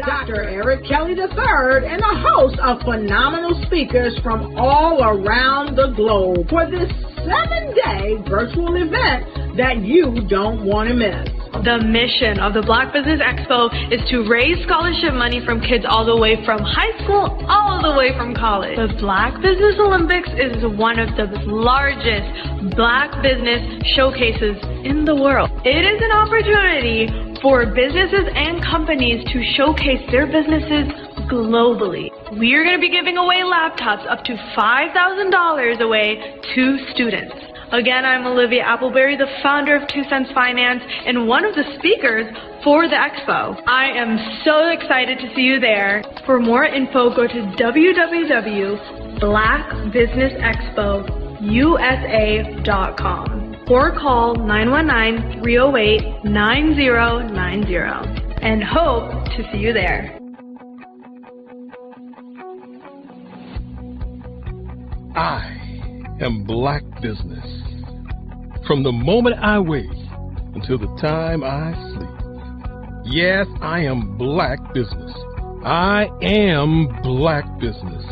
Dr. Eric Kelly III and a host of phenomenal speakers from all around the globe for this 7-day virtual event that you don't want to miss. The mission of the Black Business Expo is to raise scholarship money from kids all the way from high school all the way from college. The Black Business Olympics is one of the largest Black business showcases in the world. It is an opportunity for businesses and companies to showcase their businesses globally. We are going to be giving away laptops up to $5,000 away to students. Again, I'm Olivia Appleberry, the founder of 2 Cents Finance and one of the speakers for the expo. I am so excited to see you there. For more info, go to www.blackbusinessexpousa.com or call 919-308-9090 and hope to see you there. I am Black business. From the moment I wake until the time I sleep. Yes, I am Black business. I am Black business.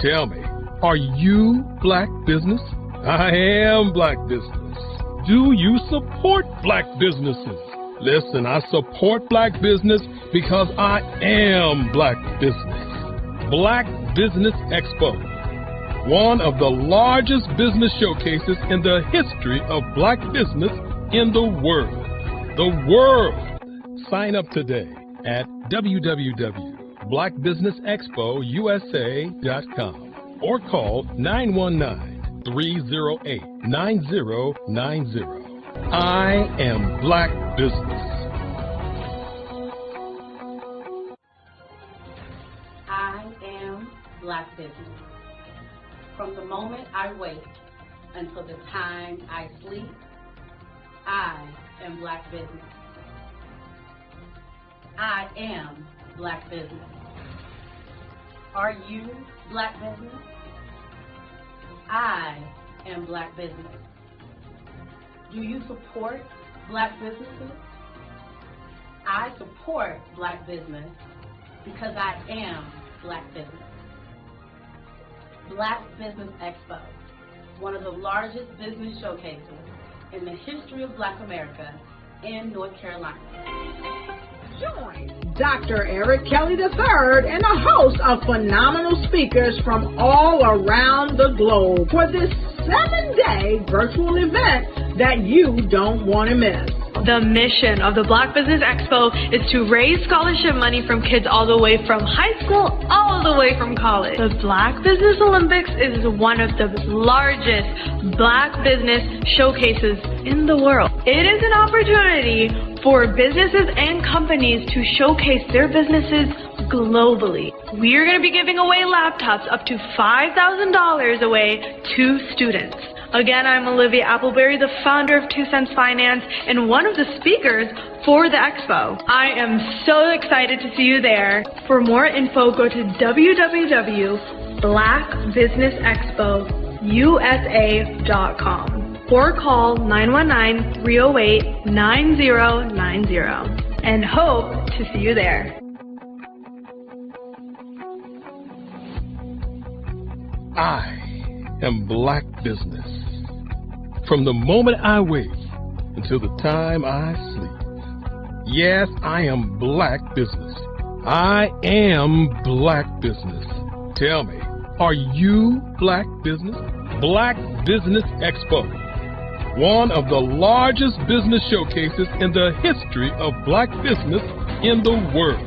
Tell me, are you Black business? I am Black business. Do you support Black businesses? Listen, I support Black business because I am Black business. Black Business Expo, one of the largest business showcases in the history of Black business in the world. The world! Sign up today at www.blackbusinessexpousa.com or call 919-308-9090. I am Black business. I am Black business. From the moment I wake until the time I sleep, I am Black business. I am Black business. Are you Black business? I am Black business. Do you support Black businesses? I support Black business because I am Black business. Black Business Expo, one of the largest business showcases in the history of Black America in North Carolina. Join Dr. Eric Kelly III and a host of phenomenal speakers from all around the globe for this 7-day virtual event that you don't want to miss. The mission of the Black Business Expo is to raise scholarship money from kids all the way from high school all the way from college. The Black Business Olympics is one of the largest Black business showcases in the world. It is an opportunity for businesses and companies to showcase their businesses globally. We are going to be giving away laptops up to $5,000 away to students. Again, I'm Olivia Appleberry, the founder of 2 Cents Finance and one of the speakers for the expo. I am so excited to see you there. For more info, go to www.blackbusinessexpousa.com or call 919-308-9090 and hope to see you there. I am Black business. From the moment I wake until the time I sleep. Yes, I am Black business. I am Black business. Tell me, are you Black business? Black Business Expo, one of the largest business showcases in the history of Black business in the world.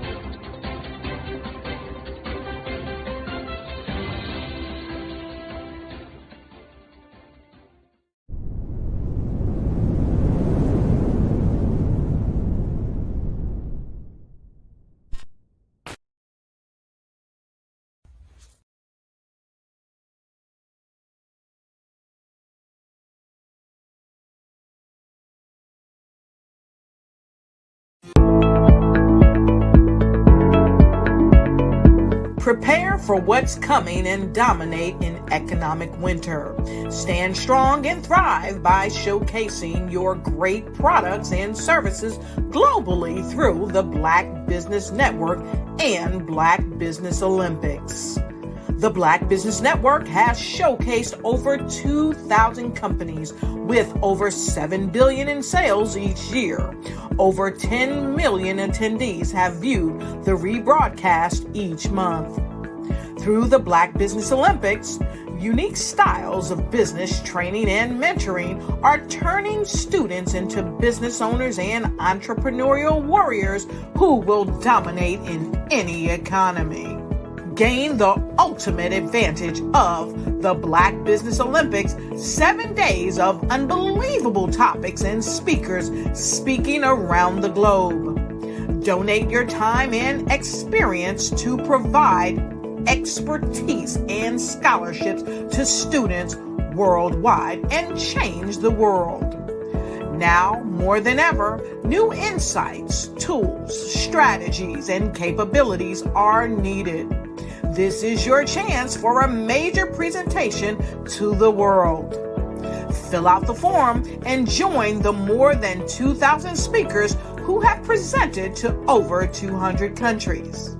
Prepare for what's coming and dominate in economic winter. Stand strong and thrive by showcasing your great products and services globally through the Black Business Network and Black Business Olympics. The Black Business Network has showcased over 2,000 companies with over $7 billion in sales each year. Over 10 million attendees have viewed the rebroadcast each month. Through the Black Business Olympics, unique styles of business training and mentoring are turning students into business owners and entrepreneurial warriors who will dominate in any economy. Gain the ultimate advantage of the Black Business Olympics, 7 days of unbelievable topics and speakers speaking around the globe. Donate your time and experience to provide expertise and scholarships to students worldwide and change the world. Now, more than ever, new insights, tools, strategies, and capabilities are needed. This is your chance for a major presentation to the world. Fill out the form and join the more than 2,000 speakers who have presented to over 200 countries.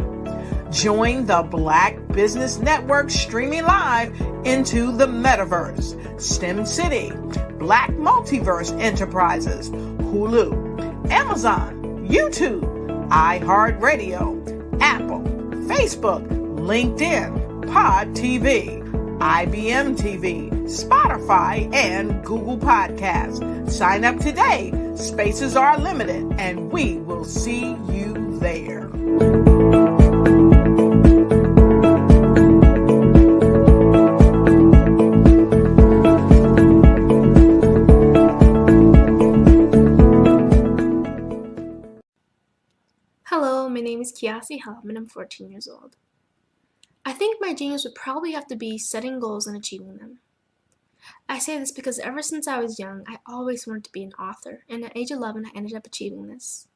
Join the Black Business Network streaming live into the Metaverse, STEM City, Black Multiverse Enterprises, Hulu, Amazon, YouTube, iHeartRadio, Apple, Facebook, LinkedIn, Pod TV, IBM TV, Spotify, and Google Podcasts. Sign up today. Spaces are limited, and we will see you there. Hello, my name is Kiasi Helm and I'm 14 years old. I think my genius would probably have to be setting goals and achieving them. I say this because ever since I was young, I always wanted to be an author, and at age 11, I ended up achieving this.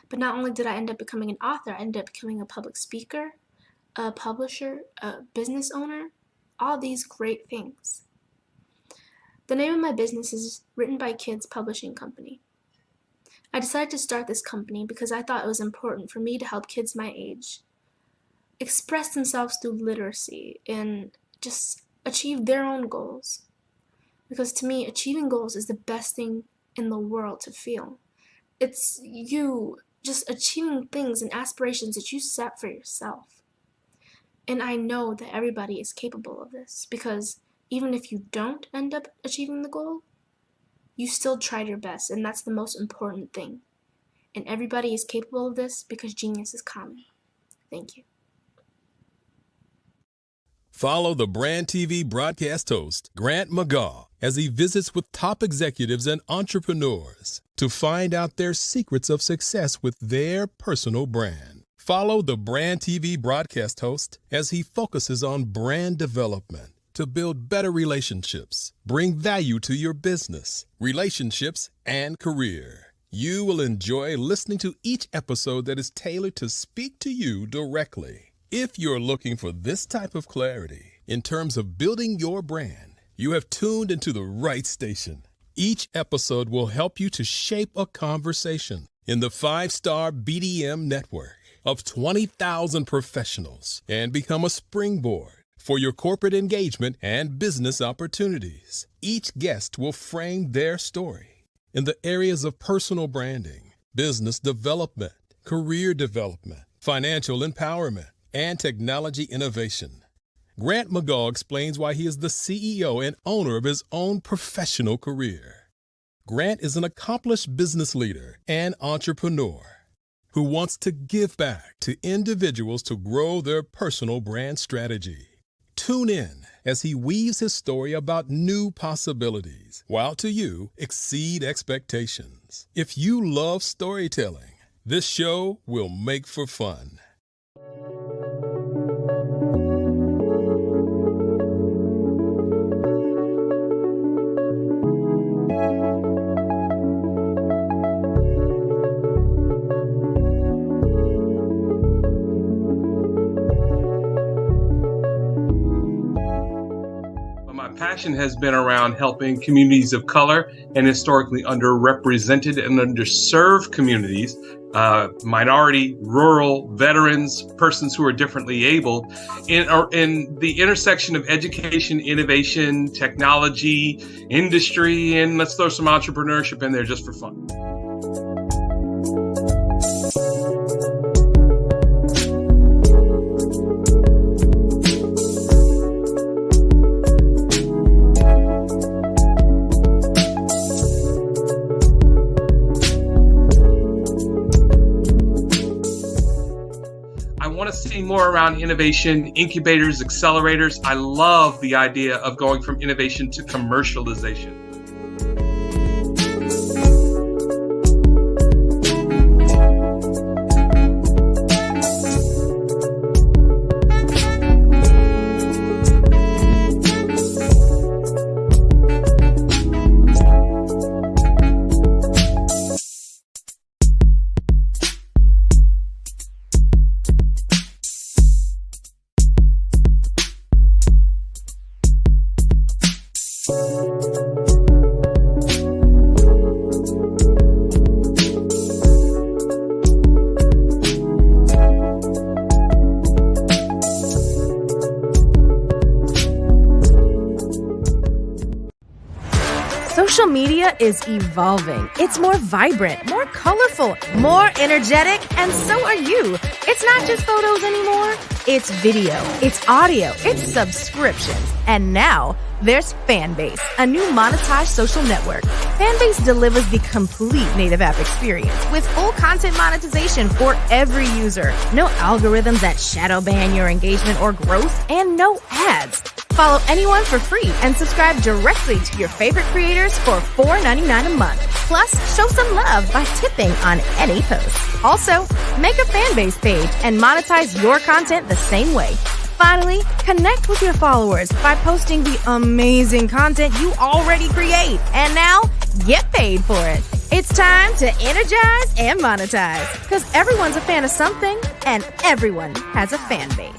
But not only did I end up becoming an author, I ended up becoming a public speaker, a publisher, a business owner, all these great things. The name of my business is Written by Kids Publishing Company. I decided to start this company because I thought it was important for me to help kids my age express themselves through literacy and just achieve their own goals. Because to me, achieving goals is the best thing in the world to feel. It's you just achieving things and aspirations that you set for yourself. And I know that everybody is capable of this because even if you don't end up achieving the goal, you still tried your best, and that's the most important thing. And everybody is capable of this because genius is common. Thank you. Follow the Brand TV broadcast host, Grant McGaugh, as he visits with top executives and entrepreneurs to find out their secrets of success with their personal brand. Follow the Brand TV broadcast host as he focuses on brand development to build better relationships, bring value to your business, relationships, and career. You will enjoy listening to each episode that is tailored to speak to you directly. If you're looking for this type of clarity in terms of building your brand, you have tuned into the right station. Each episode will help you to shape a conversation in the 5-star BDM network of 20,000 professionals and become a springboard for your corporate engagement and business opportunities. Each guest will frame their story in the areas of personal branding, business development, career development, financial empowerment, and technology innovation. Grant McGaugh explains why he is the CEO and owner of his own professional career. Grant is an accomplished business leader and entrepreneur who wants to give back to individuals to grow their personal brand strategy. Tune in as he weaves his story about new possibilities, while to you exceed expectations. If you love storytelling, this show will make for fun. passion has been around helping communities of color and historically underrepresented and underserved communities, minority, rural, veterans, persons who are differently abled, in the intersection of education, innovation, technology, industry, and let's throw some entrepreneurship in there just for fun. More around innovation, incubators, accelerators. I love the idea of going from innovation to commercialization. Social media is evolving. It's more vibrant, more colorful, more energetic, and so are you. It's not just photos anymore. It's video, it's audio, it's subscriptions. And now there's Fanbase, a new monetized social network. Fanbase delivers the complete native app experience with full content monetization for every user. No algorithms that shadow ban your engagement or growth, and no ads. Follow anyone for free and subscribe directly to your favorite creators for $4.99 a month. Plus, show some love by tipping on any post. Also, make a Fanbase page and monetize your content the same way. Finally, connect with your followers by posting the amazing content you already create. And now, get paid for it. It's time to energize and monetize, because everyone's a fan of something and everyone has a fan base.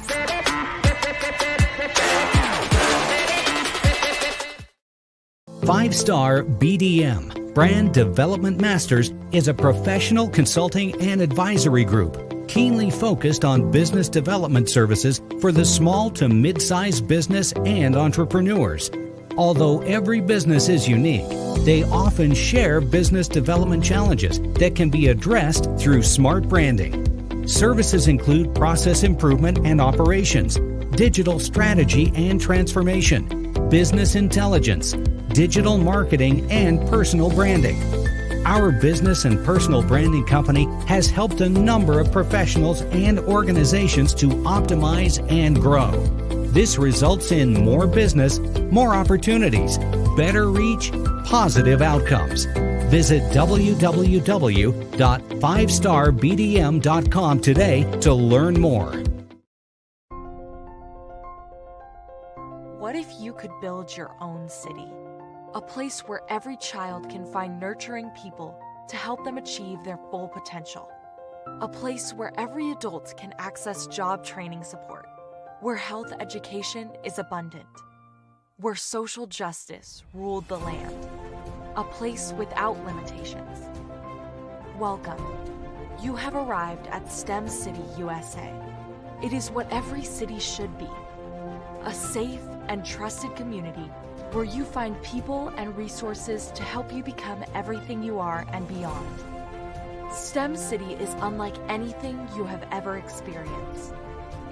Five-Star BDM, Brand Development Masters, is a professional consulting and advisory group keenly focused on business development services for the small to mid-sized business and entrepreneurs. Although every business is unique, they often share business development challenges that can be addressed through smart branding. Services include process improvement and operations, digital strategy and transformation, business intelligence, digital marketing, and personal branding. Our business and personal branding company has helped a number of professionals and organizations to optimize and grow. This results in more business, more opportunities, better reach, positive outcomes. Visit www.fivestarbdm.com today to learn more. What if you could build your own city? A place where every child can find nurturing people to help them achieve their full potential. A place where every adult can access job training support. Where health education is abundant. Where social justice ruled the land. A place without limitations. Welcome. You have arrived at STEM City, USA. It is what every city should be. A safe and trusted community where you find people and resources to help you become everything you are and beyond. STEM City is unlike anything you have ever experienced.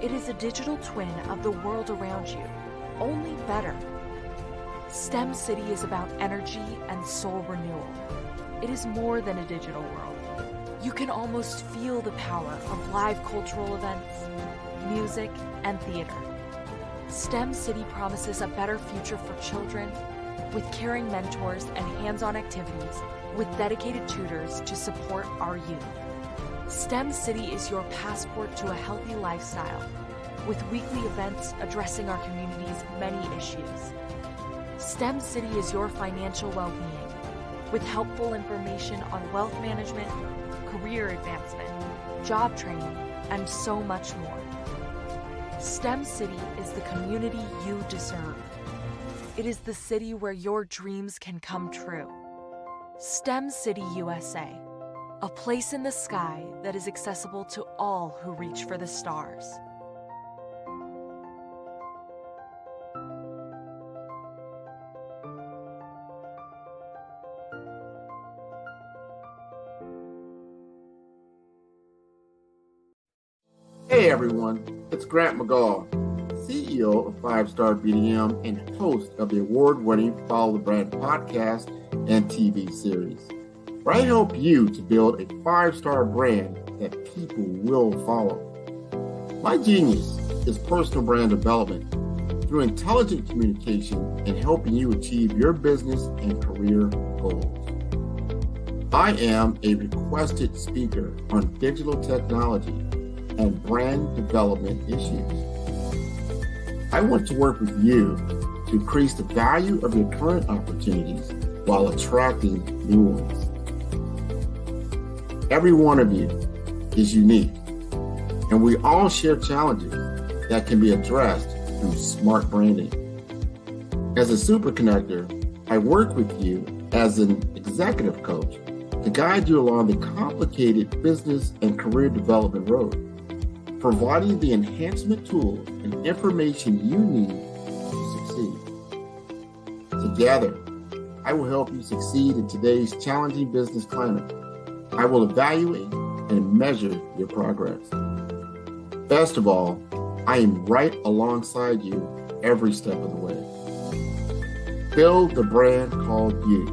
It is a digital twin of the world around you, only better. STEM City is about energy and soul renewal. It is more than a digital world. You can almost feel the power of live cultural events, music, and theater. STEM City promises a better future for children with caring mentors and hands-on activities with dedicated tutors to support our youth. STEM City is your passport to a healthy lifestyle with weekly events addressing our community's many issues. STEM City is your financial well-being with helpful information on wealth management, career advancement, job training, and so much more. STEM City is the community you deserve. It is the city where your dreams can come true. STEM City USA, a place in the sky that is accessible to all who reach for the stars. Hey everyone, it's Grant McGaw, CEO of 5 Star BDM and host of the award-winning Follow the Brand podcast and TV series, where I help you to build a 5-star brand that people will follow. My genius is personal brand development through intelligent communication and helping you achieve your business and career goals. I am a requested speaker on digital technology and brand development issues. I want to work with you to increase the value of your current opportunities while attracting new ones. Every one of you is unique, and we all share challenges that can be addressed through smart branding. As a super connector, I work with you as an executive coach to guide you along the complicated business and career development road, providing the enhancement tools and information you need to succeed. Together, I will help you succeed in today's challenging business climate. I will evaluate and measure your progress. Best of all, I am right alongside you every step of the way. Build the brand called you.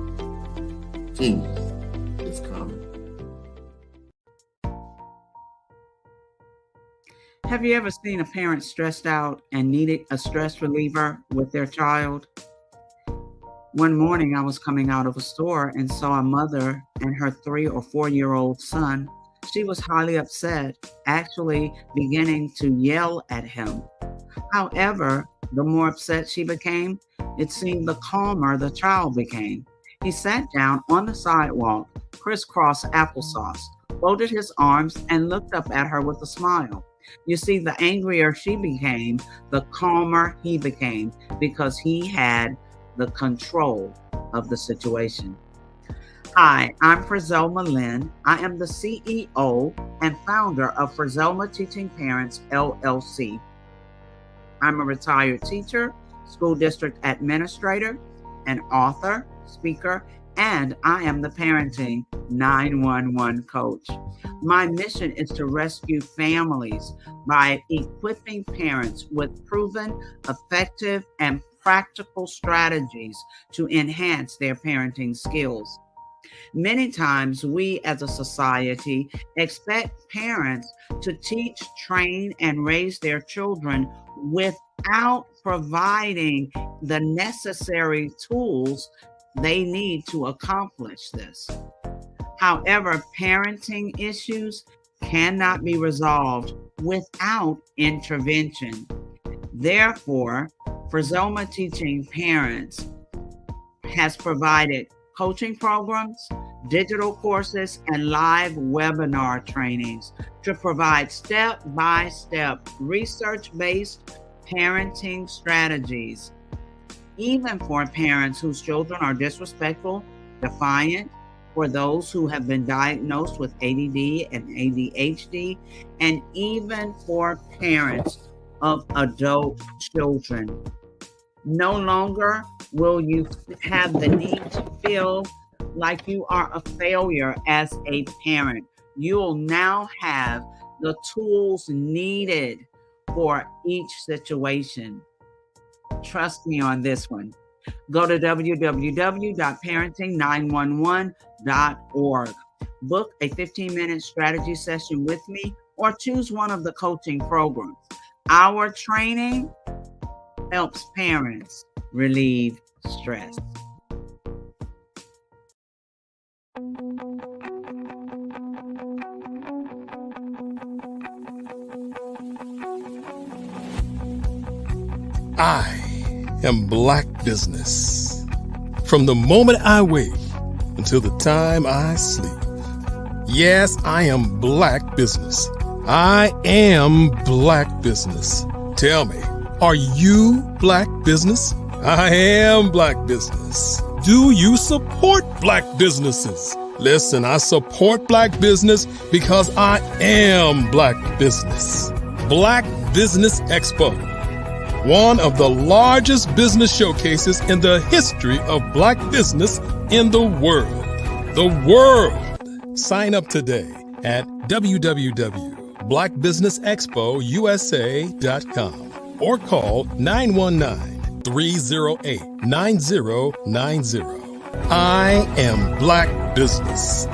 Genius is coming. Have you ever seen a parent stressed out and needed a stress reliever with their child? One morning I was coming out of a store and saw a mother and her 3 or 4-year-old son. She was highly upset, actually beginning to yell at him. However, the more upset she became, it seemed the calmer the child became. He sat down on the sidewalk, crisscross applesauce, folded his arms, and looked up at her with a smile. You see, the angrier she became, the calmer he became, because he had the control of the situation. Hi, I'm Frizelma Lynn. I am the CEO and founder of Frizelma Teaching Parents, LLC. I'm a retired teacher, school district administrator, an author, speaker, and I am the Parenting 911 coach. My mission is to rescue families by equipping parents with proven, effective, and practical strategies to enhance their parenting skills. Many times we as a society expect parents to teach, train, and raise their children without providing the necessary tools they need to accomplish this. However, parenting issues cannot be resolved without intervention. Therefore, Frizelma Teaching Parents has provided coaching programs, digital courses, and live webinar trainings to provide step-by-step research-based parenting strategies, even for parents whose children are disrespectful, defiant, for those who have been diagnosed with ADD and ADHD, and even for parents of adult children. No longer will you have the need to feel like you are a failure as a parent. You will now have the tools needed for each situation. Trust me on this one. Go to www.parenting911.org. Book a 15-minute strategy session with me or choose one of the coaching programs. Our training helps parents relieve stress. I am Black business. From the moment I wake until the time I sleep. Yes, I am Black business. I am Black business. Tell me, are you Black business? I am black business. Do you support black businesses? Listen, I support black business because I am black business. Black Business Expo, one of the largest business showcases in the history of black business in the world. The world! Sign up today at www.blackbusinessexpousa.com or call 919-308-9090. I am black business.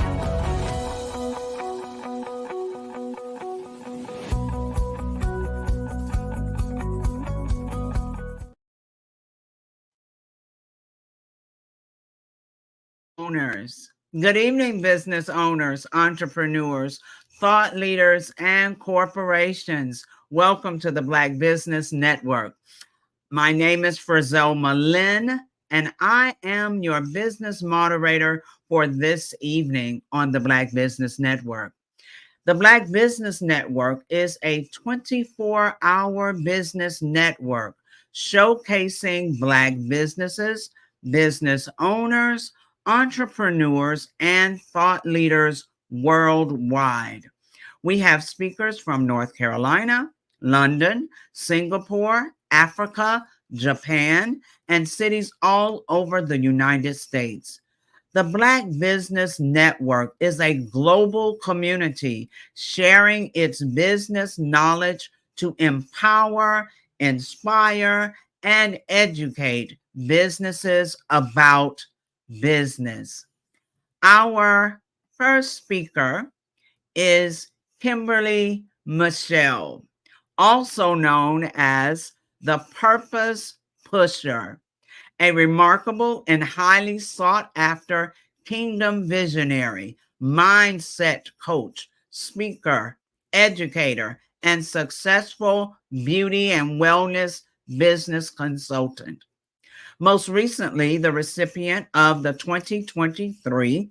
Owners. Good evening, business owners, entrepreneurs, thought leaders, and corporations. Welcome to the Black Business Network. My name is Frizelma Lynn, and I am your business moderator for this evening on the Black Business Network. The Black Business Network is a 24-hour business network showcasing Black businesses, business owners, entrepreneurs, and thought leaders worldwide. We have speakers from North Carolina, London, Singapore, Africa, Japan, and cities all over the United States. The Black Business Network is a global community sharing its business knowledge to empower, inspire, and educate businesses about business. Our first speaker is Kimberly Michelle, also known as the Purpose Pusher, a remarkable and highly sought after kingdom visionary, mindset coach, speaker, educator, and successful beauty and wellness business consultant. Most recently, the recipient of the 2023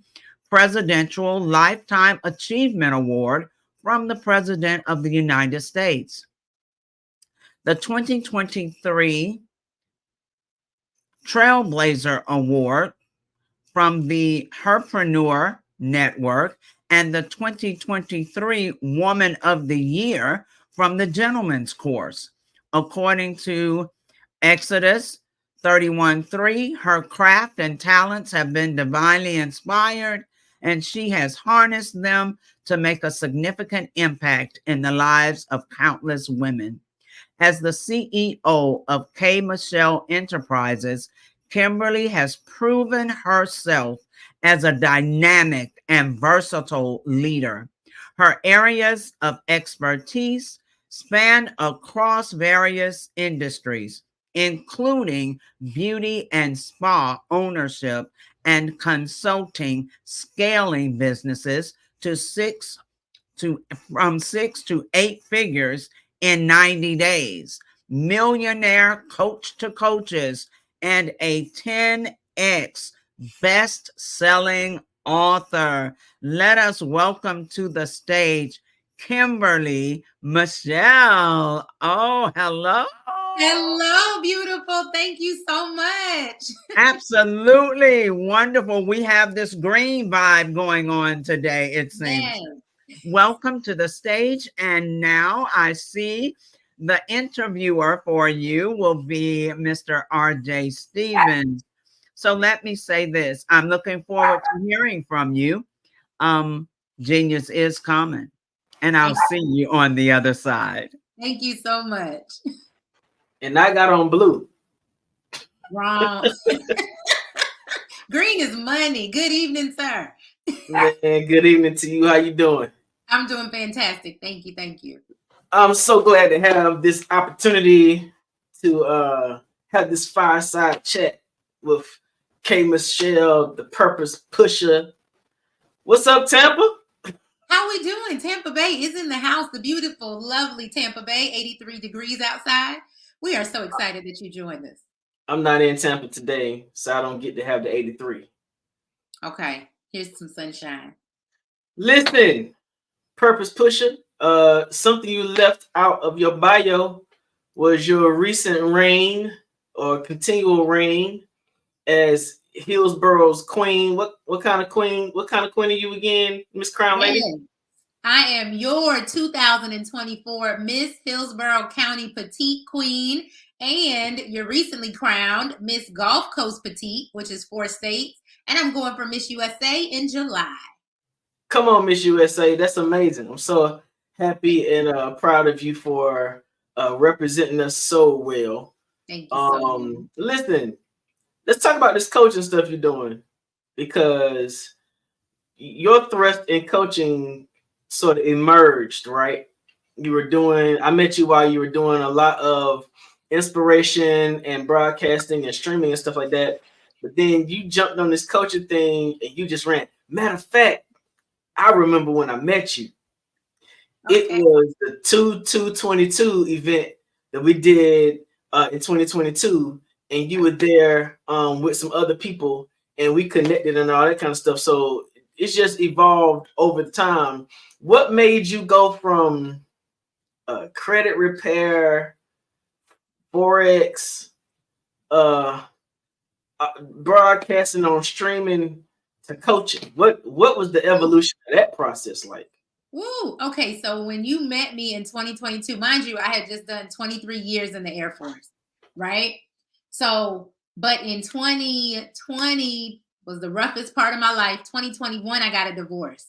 Presidential Lifetime Achievement Award from the President of the United States. The 2023 Trailblazer Award from the Herpreneur Network, and the 2023 Woman of the Year from the Gentleman's Course. According to Exodus 31:3, her craft and talents have been divinely inspired, and she has harnessed them to make a significant impact in the lives of countless women. As the CEO of K. Michelle Enterprises, Kimberly has proven herself as a dynamic and versatile leader. Her areas of expertise span across various industries, including beauty and spa ownership and consulting, scaling businesses from 6 to 8 figures in 90 days, millionaire coach to coaches, and a 10x best-selling author. Let us welcome to the stage Kimberly Michelle. Oh, hello. Hello, beautiful. Thank you so much. Absolutely wonderful. We have this green vibe going on today, it seems. Yes. Welcome to the stage. And now I see the interviewer for you will be Mr. R.J. Stevens. So let me say this. I'm looking forward to hearing from you. Genius is coming. And I'll see you on the other side. Thank you so much. And I got on blue. Wrong. Green is money. Good evening, sir. Man, good evening to you. How you doing? I'm doing fantastic. Thank you. Thank you. I'm so glad to have this opportunity to have this fireside chat with K. Michelle, the Purpose Pusher. What's up, Tampa? How we doing? Tampa Bay is in the house. The beautiful, lovely Tampa Bay, 83 degrees outside. We are so excited that you joined us. I'm not in Tampa today, so I don't get to have the 83. Okay, here's some sunshine. Listen, Purpose Pusher, something you left out of your bio was your recent reign or continual reign as Hillsboro's queen. What kind of queen? What kind of queen are you again, Miss Crown Lady? Yes. I am your 2024 Miss Hillsborough County Petite Queen, and you're recently crowned Miss Gulf Coast Petite, which is 4 states, and I'm going for Miss USA in July. Come on, Miss USA. That's amazing. I'm so happy and proud of you for representing us so well. Thank you so much. Listen, let's talk about this coaching stuff you're doing, because your thrust in coaching sort of emerged, right? I met you while you were doing a lot of inspiration and broadcasting and streaming and stuff like that. But then you jumped on this coaching thing and you just ran. Matter of fact, I remember when I met you. Okay. It was the 2/2/22 event that we did in 2022, and you were there with some other people, and we connected and all that kind of stuff. So it's just evolved over time. What made you go from credit repair, Forex, broadcasting on streaming to coaching? What was the evolution of that process like? Woo. Okay, so when you met me in 2022, mind you, I had just done 23 years in the Air Force, right? So, but in 2020 was the roughest part of my life. 2021, I got a divorce.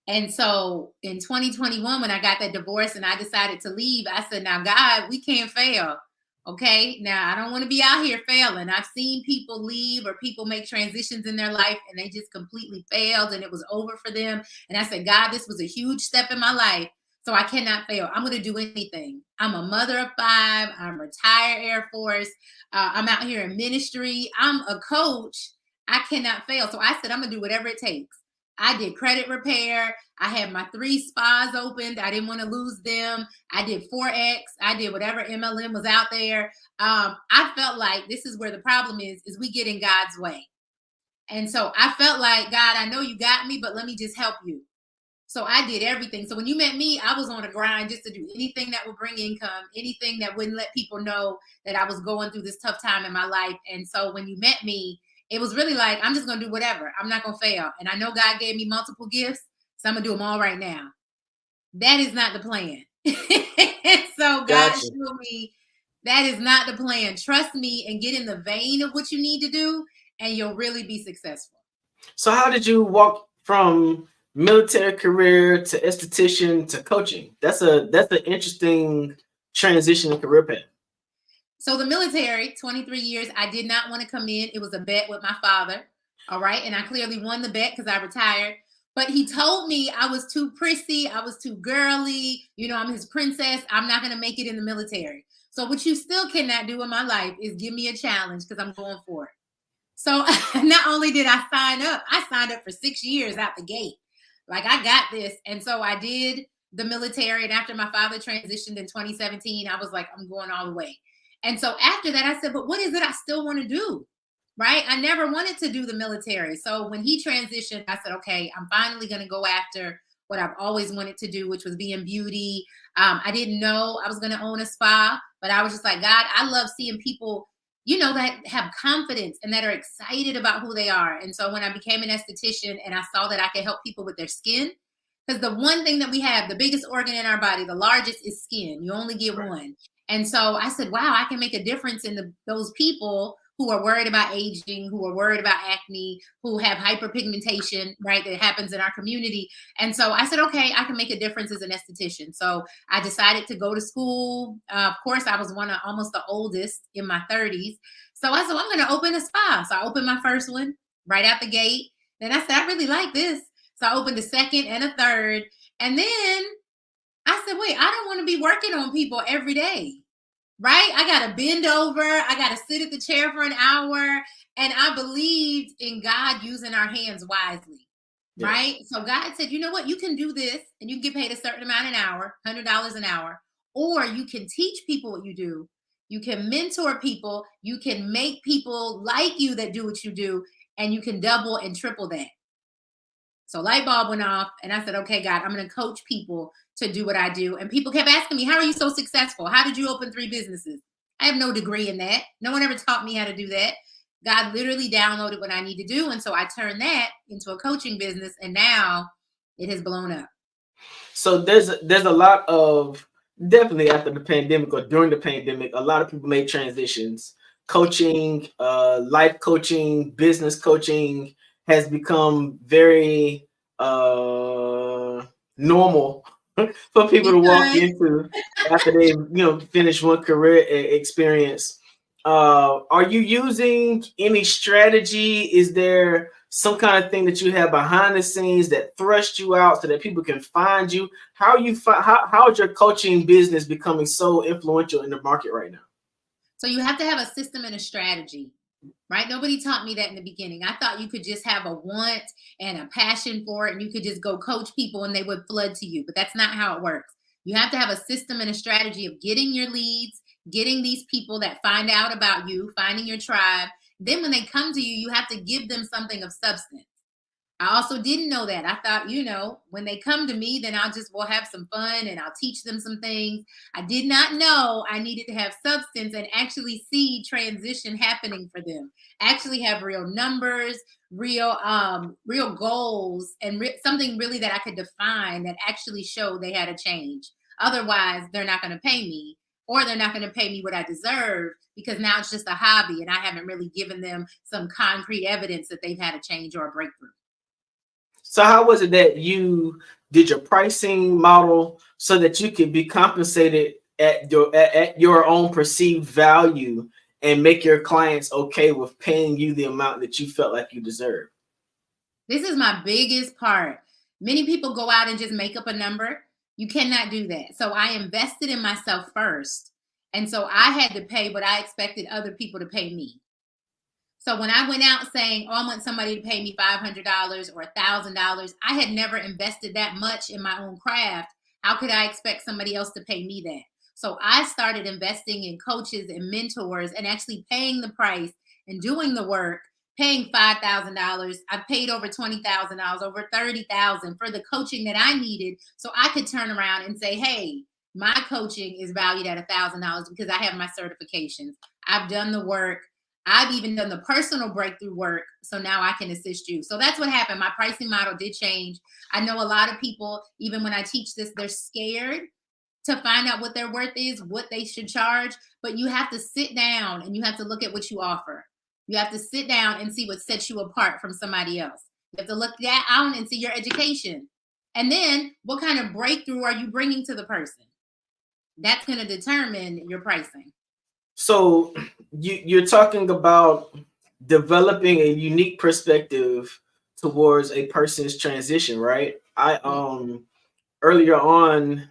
And so in 2021, when I got that divorce and I decided to leave, I said, now, God, we can't fail. Okay, now I don't want to be out here failing. I've seen people leave or people make transitions in their life and they just completely failed and it was over for them. And I said, God, this was a huge step in my life, so I cannot fail. I'm going to do anything. I'm a mother of 5. I'm retired Air Force. I'm out here in ministry. I'm a coach. I cannot fail. So I said, I'm going to do whatever it takes. I did credit repair. I had my 3 spas opened. I didn't want to lose them. I did Forex. I did whatever MLM was out there. I felt like this is where the problem is we get in God's way. And so I felt like, God, I know you got me, but let me just help you. So I did everything. So when you met me, I was on a grind just to do anything that would bring income, anything that wouldn't let people know that I was going through this tough time in my life. And so when you met me, it was really like, I'm just going to do whatever. I'm not going to fail. And I know God gave me multiple gifts, so I'm going to do them all right now. That is not the plan. So God showed me that is not the plan. Trust me and get in the vein of what you need to do, and you'll really be successful. So how did you walk from military career to esthetician to coaching? That's an interesting transition in career path. So the military, 23 years, I did not want to come in. It was a bet with my father. All right. And I clearly won the bet because I retired. But he told me I was too prissy. I was too girly. You know, I'm his princess. I'm not going to make it in the military. So what you still cannot do in my life is give me a challenge because I'm going for it. So not only did I signed up for 6 years out the gate. Like, I got this. And so I did the military. And after my father transitioned in 2017, I was like, I'm going all the way. And so after that, I said, but what is it I still want to do? Right? I never wanted to do the military. So when he transitioned, I said, okay, I'm finally going to go after what I've always wanted to do, which was be in beauty. I didn't know I was going to own a spa, but I was just like, God, I love seeing people, you know, that have confidence and that are excited about who they are. And so when I became an esthetician and I saw that I could help people with their skin, because the one thing that we have, the biggest organ in our body, the largest, is skin. You only get one. And so I said, wow, I can make a difference in those people who are worried about aging, who are worried about acne, who have hyperpigmentation, right, that happens in our community. And so I said, okay, I can make a difference as an esthetician. So I decided to go to school. Of course, I was almost the oldest in my 30s. So I said, well, I'm going to open a spa. So I opened my first one right out the gate. Then I said, I really like this. So I opened a second and a third. And then I said, wait, I don't want to be working on people every day, right? I got to bend over. I got to sit at the chair for an hour. And I believed in God using our hands wisely, right? So God said, you know what? You can do this and you can get paid a certain amount an hour, $100 an hour, or you can teach people what you do. You can mentor people. You can make people like you that do what you do, and you can double and triple that. So light bulb went off and I said, okay, God, I'm going to coach people to do what I do. And people kept asking me, how are you so successful? How did you open 3 businesses? I I have no degree in that. No one ever taught me how to do that. God literally downloaded what I need to do. And so I turned that into a coaching business, and now it has blown up. So there's a lot of, definitely after the pandemic or during the pandemic, a lot of people made transitions. Coaching, life coaching, business coaching has become very normal for people to walk into after they finish one career experience. Are you using any strategy? Is there some kind of thing that you have behind the scenes that thrust you out so that people can find you? How is your coaching business becoming so influential in the market right now? So you have to have a system and a strategy, right? Nobody taught me that in the beginning. I thought you could just have a want and a passion for it, and you could just go coach people and they would flood to you. But that's not how it works. You have to have a system and a strategy of getting your leads, getting these people that find out about you, finding your tribe. Then when they come to you, you have to give them something of substance. I also didn't know that. I thought, when they come to me, then we'll have some fun and I'll teach them some things. I did not know I needed to have substance and actually see transition happening for them. Actually have real numbers, real goals, and something really that I could define that actually showed they had a change. Otherwise, they're not going to pay me, or they're not going to pay me what I deserve, because now it's just a hobby and I haven't really given them some concrete evidence that they've had a change or a breakthrough. So how was it that you did your pricing model so that you could be compensated at your own perceived value and make your clients okay with paying you the amount that you felt like you deserve? This is my biggest part. Many people go out and just make up a number. You cannot do that. So I invested in myself first. And so I had to pay what I expected other people to pay me. So when I went out saying, I want somebody to pay me $500 or $1,000, I had never invested that much in my own craft. How could I expect somebody else to pay me that? So I started investing in coaches and mentors and actually paying the price and doing the work, paying $5,000. I paid over $20,000, over $30,000 for the coaching that I needed, so I could turn around and say, hey, my coaching is valued at $1,000 because I have my certifications. I've done the work. I've even done the personal breakthrough work, so now I can assist you. So that's what happened. My pricing model did change. I know a lot of people, even when I teach this, they're scared to find out what their worth is, what they should charge. But you have to sit down and you have to look at what you offer. You have to sit down and see what sets you apart from somebody else. You have to look that out and see your education. And then what kind of breakthrough are you bringing to the person? That's going to determine your pricing. So you're talking about developing a unique perspective towards a person's transition, right? Earlier on,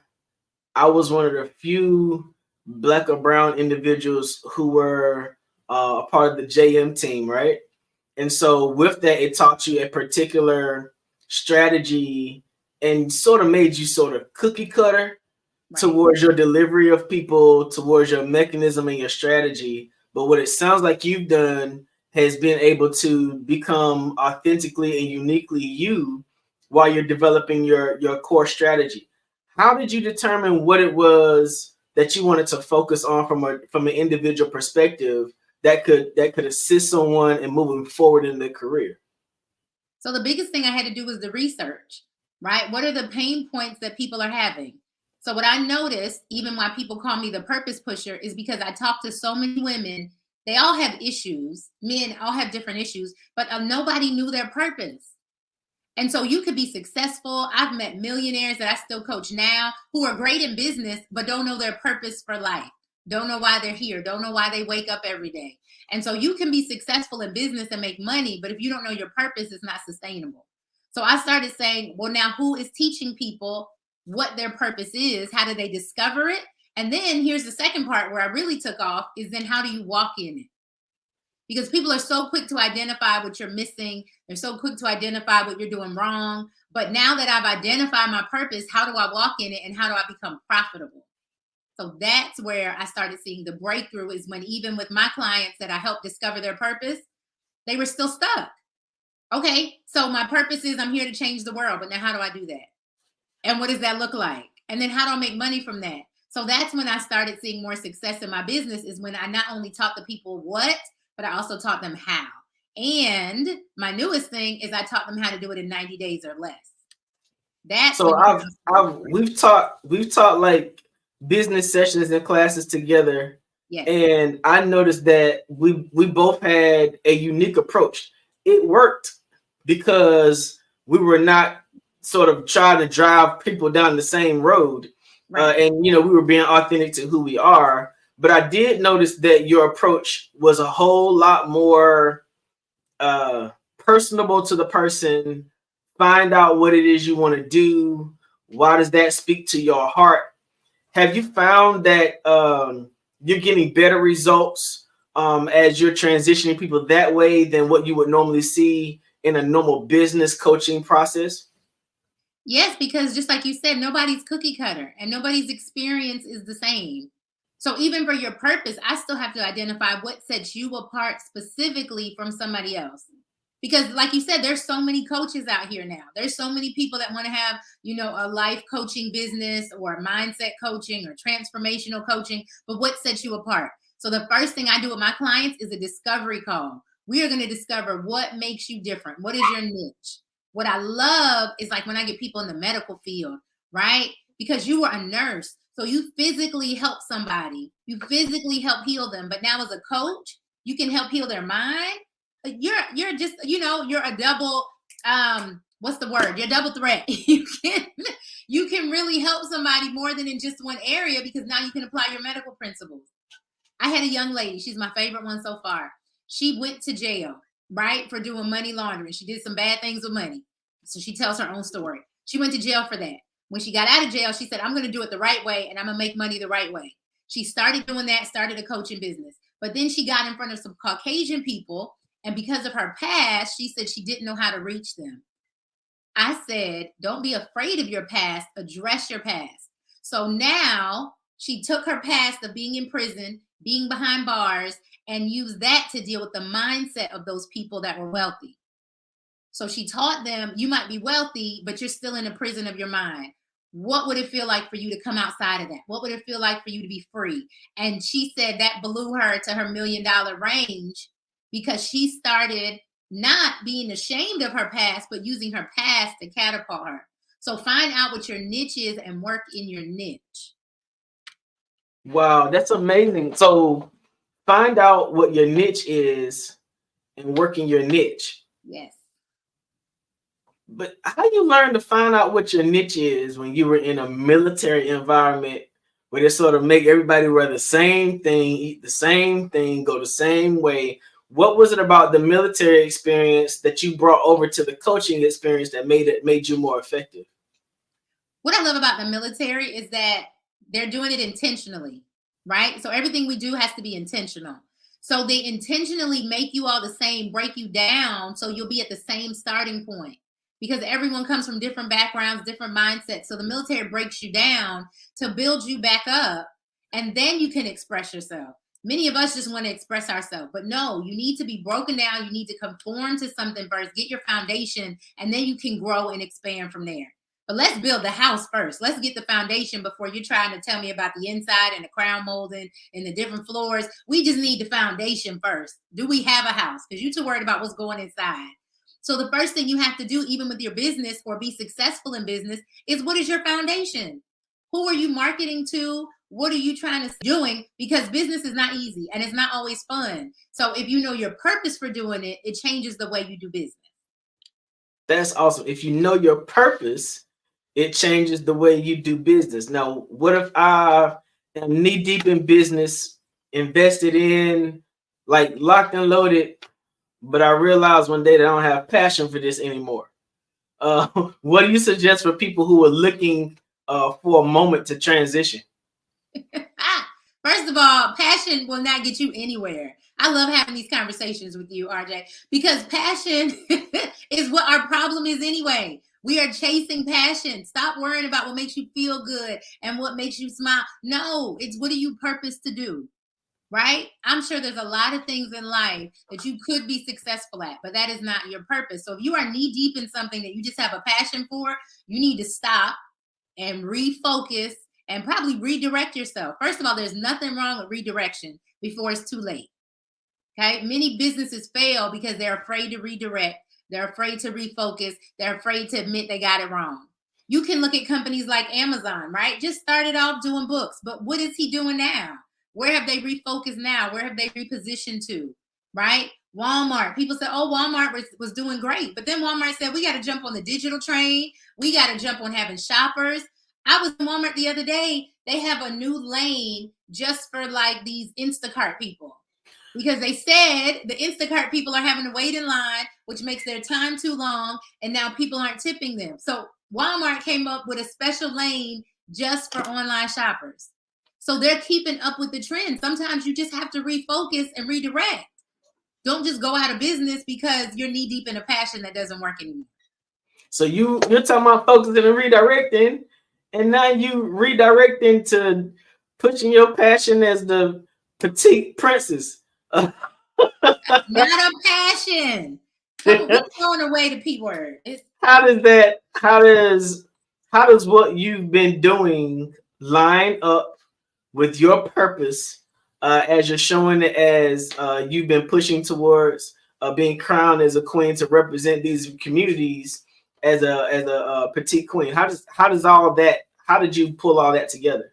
I was one of the few Black or brown individuals who were a part of the JM team, right? And so with that, it taught you a particular strategy and sort of made you sort of cookie cutter towards your delivery of people, towards your mechanism and your strategy. But what it sounds like you've done has been able to become authentically and uniquely you while you're developing your core strategy. How did you determine what it was that you wanted to focus on from an individual perspective that could assist someone in moving forward in their career? So the biggest thing I had to do was the research, right? What are the pain points that people are having? So what I noticed, even why people call me the purpose pusher, is because I talk to so many women. They all have issues. Men all have different issues, but nobody knew their purpose. And so you could be successful. I've met millionaires that I still coach now who are great in business, but don't know their purpose for life. Don't know why they're here. Don't know why they wake up every day. And so you can be successful in business and make money, but if you don't know your purpose, it's not sustainable. So I started saying, well, now who is teaching people what their purpose is? How do they discover it? And then here's the second part where I really took off is then how do you walk in it? Because people are so quick to identify what you're missing. They're so quick to identify what you're doing wrong. But now that I've identified my purpose, how do I walk in it and how do I become profitable? So that's where I started seeing the breakthrough, is when even with my clients that I helped discover their purpose, they were still stuck. Okay, so my purpose is I'm here to change the world, but now how do I do that? And what does that look like? And then how do I make money from that? So that's when I started seeing more success in my business, is when I not only taught the people what, but I also taught them how. And my newest thing is I taught them how to do it in 90 days or less. That's so we've taught like business sessions and classes together. Yes. And I noticed that we both had a unique approach. It worked because we were not sort of trying to drive people down the same road. Right. And we were being authentic to who we are. But I did notice that your approach was a whole lot more personable to the person. Find out what it is you want to do. Why does that speak to your heart? Have you found that you're getting better results as you're transitioning people that way than what you would normally see in a normal business coaching process? Yes, because just like you said, nobody's cookie cutter and nobody's experience is the same. So even for your purpose, I still have to identify what sets you apart specifically from somebody else. Because like you said, there's so many coaches out here now. There's so many people that want to have, a life coaching business or mindset coaching or transformational coaching. But what sets you apart? So the first thing I do with my clients is a discovery call. We are going to discover what makes you different. What is your niche? What I love is like when I get people in the medical field, right? Because you were a nurse. So you physically help somebody. You physically help heal them. But now as a coach, you can help heal their mind. You're just, you're a double, what's the word? You're double threat. You can really help somebody more than in just one area, because now you can apply your medical principles. I had a young lady. She's my favorite one so far. She went to jail, right, for doing money laundering. She did some bad things with money. So she tells her own story. She went to jail for that. When she got out of jail, she said, I'm going to do it the right way and I'm going to make money the right way. She started doing that, started a coaching business. But then she got in front of some Caucasian people, and because of her past, she said she didn't know how to reach them. I said, don't be afraid of your past, address your past. So now she took her past of being in prison, being behind bars, and used that to deal with the mindset of those people that were wealthy. So she taught them, you might be wealthy, but you're still in a prison of your mind. What would it feel like for you to come outside of that? What would it feel like for you to be free? And she said that blew her to her $1 million range, because she started not being ashamed of her past, but using her past to catapult her. So find out what your niche is and work in your niche. Wow, that's amazing. So find out what your niche is and work in your niche. Yes. But how you learn to find out what your niche is when you were in a military environment where they sort of make everybody wear the same thing, eat the same thing, go the same way? What was it about the military experience that you brought over to the coaching experience that made you more effective? What I love about the military is that they're doing it intentionally, right? So everything we do has to be intentional. So they intentionally make you all the same, break you down, so you'll be at the same starting point, because everyone comes from different backgrounds, different mindsets. So the military breaks you down to build you back up, and then you can express yourself. Many of us just want to express ourselves, but no, you need to be broken down. You need to conform to something first, get your foundation, and then you can grow and expand from there. But let's build the house first. Let's get the foundation before you're trying to tell me about the inside and the crown molding and the different floors. We just need the foundation first. Do we have a house? Because you're too worried about what's going inside. So the first thing you have to do, even with your business or be successful in business, is what is your foundation? Who are you marketing to? What are you trying to doing? Because business is not easy and it's not always fun. So if you know your purpose for doing it, it changes the way you do business. That's awesome. If you know your purpose, it changes the way you do business. Now, what if I am knee deep in business, invested in, like locked and loaded, but I realize one day that I don't have passion for this anymore? What do you suggest for people who are looking for a moment to transition? First of all, passion will not get you anywhere. I love having these conversations with you, RJ, because passion is what our problem is anyway. We are chasing passion. Stop worrying about what makes you feel good and what makes you smile. No, it's what are you purpose to do, right? I'm sure there's a lot of things in life that you could be successful at, but that is not your purpose. So if you are knee deep in something that you just have a passion for, you need to stop and refocus and probably redirect yourself. First of all, there's nothing wrong with redirection before it's too late. Okay. Many businesses fail because they're afraid to redirect. They're afraid to refocus. They're afraid to admit they got it wrong. You can look at companies like Amazon, right? Just started off doing books, but what is he doing now? Where have they refocused now? Where have they repositioned to, right? Walmart. People said, oh, Walmart was doing great. But then Walmart said, we got to jump on the digital train. We got to jump on having shoppers. I was in Walmart the other day. They have a new lane just for like these Instacart people. Because they said the Instacart people are having to wait in line, which makes their time too long. And now people aren't tipping them. So Walmart came up with a special lane just for online shoppers. So they're keeping up with the trend. Sometimes you just have to refocus and redirect. Don't just go out of business because you're knee deep in a passion that doesn't work anymore. So you're talking about focusing and redirecting, and now you redirecting to pushing your passion as the petite princess. Not a passion. What's going away the P word? How does what you've been doing line up with your purpose as you're showing it as you've been pushing towards being crowned as a queen to represent these communities as a petite queen? How does all that? How did you pull all that together?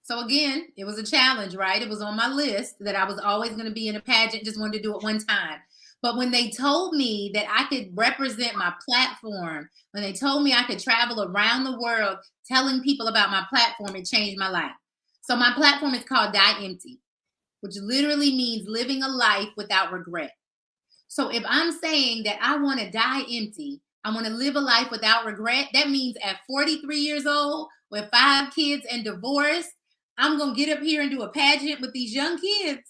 So again, it was a challenge, right? It was on my list that I was always going to be in a pageant, just wanted to do it one time. But when they told me that I could represent my platform, when they told me I could travel around the world telling people about my platform, it changed my life. So my platform is called Die Empty, which literally means living a life without regret. So if I'm saying that I want to die empty, I want to live a life without regret, that means at 43 years old with 5 kids and divorce, I'm going to get up here and do a pageant with these young kids.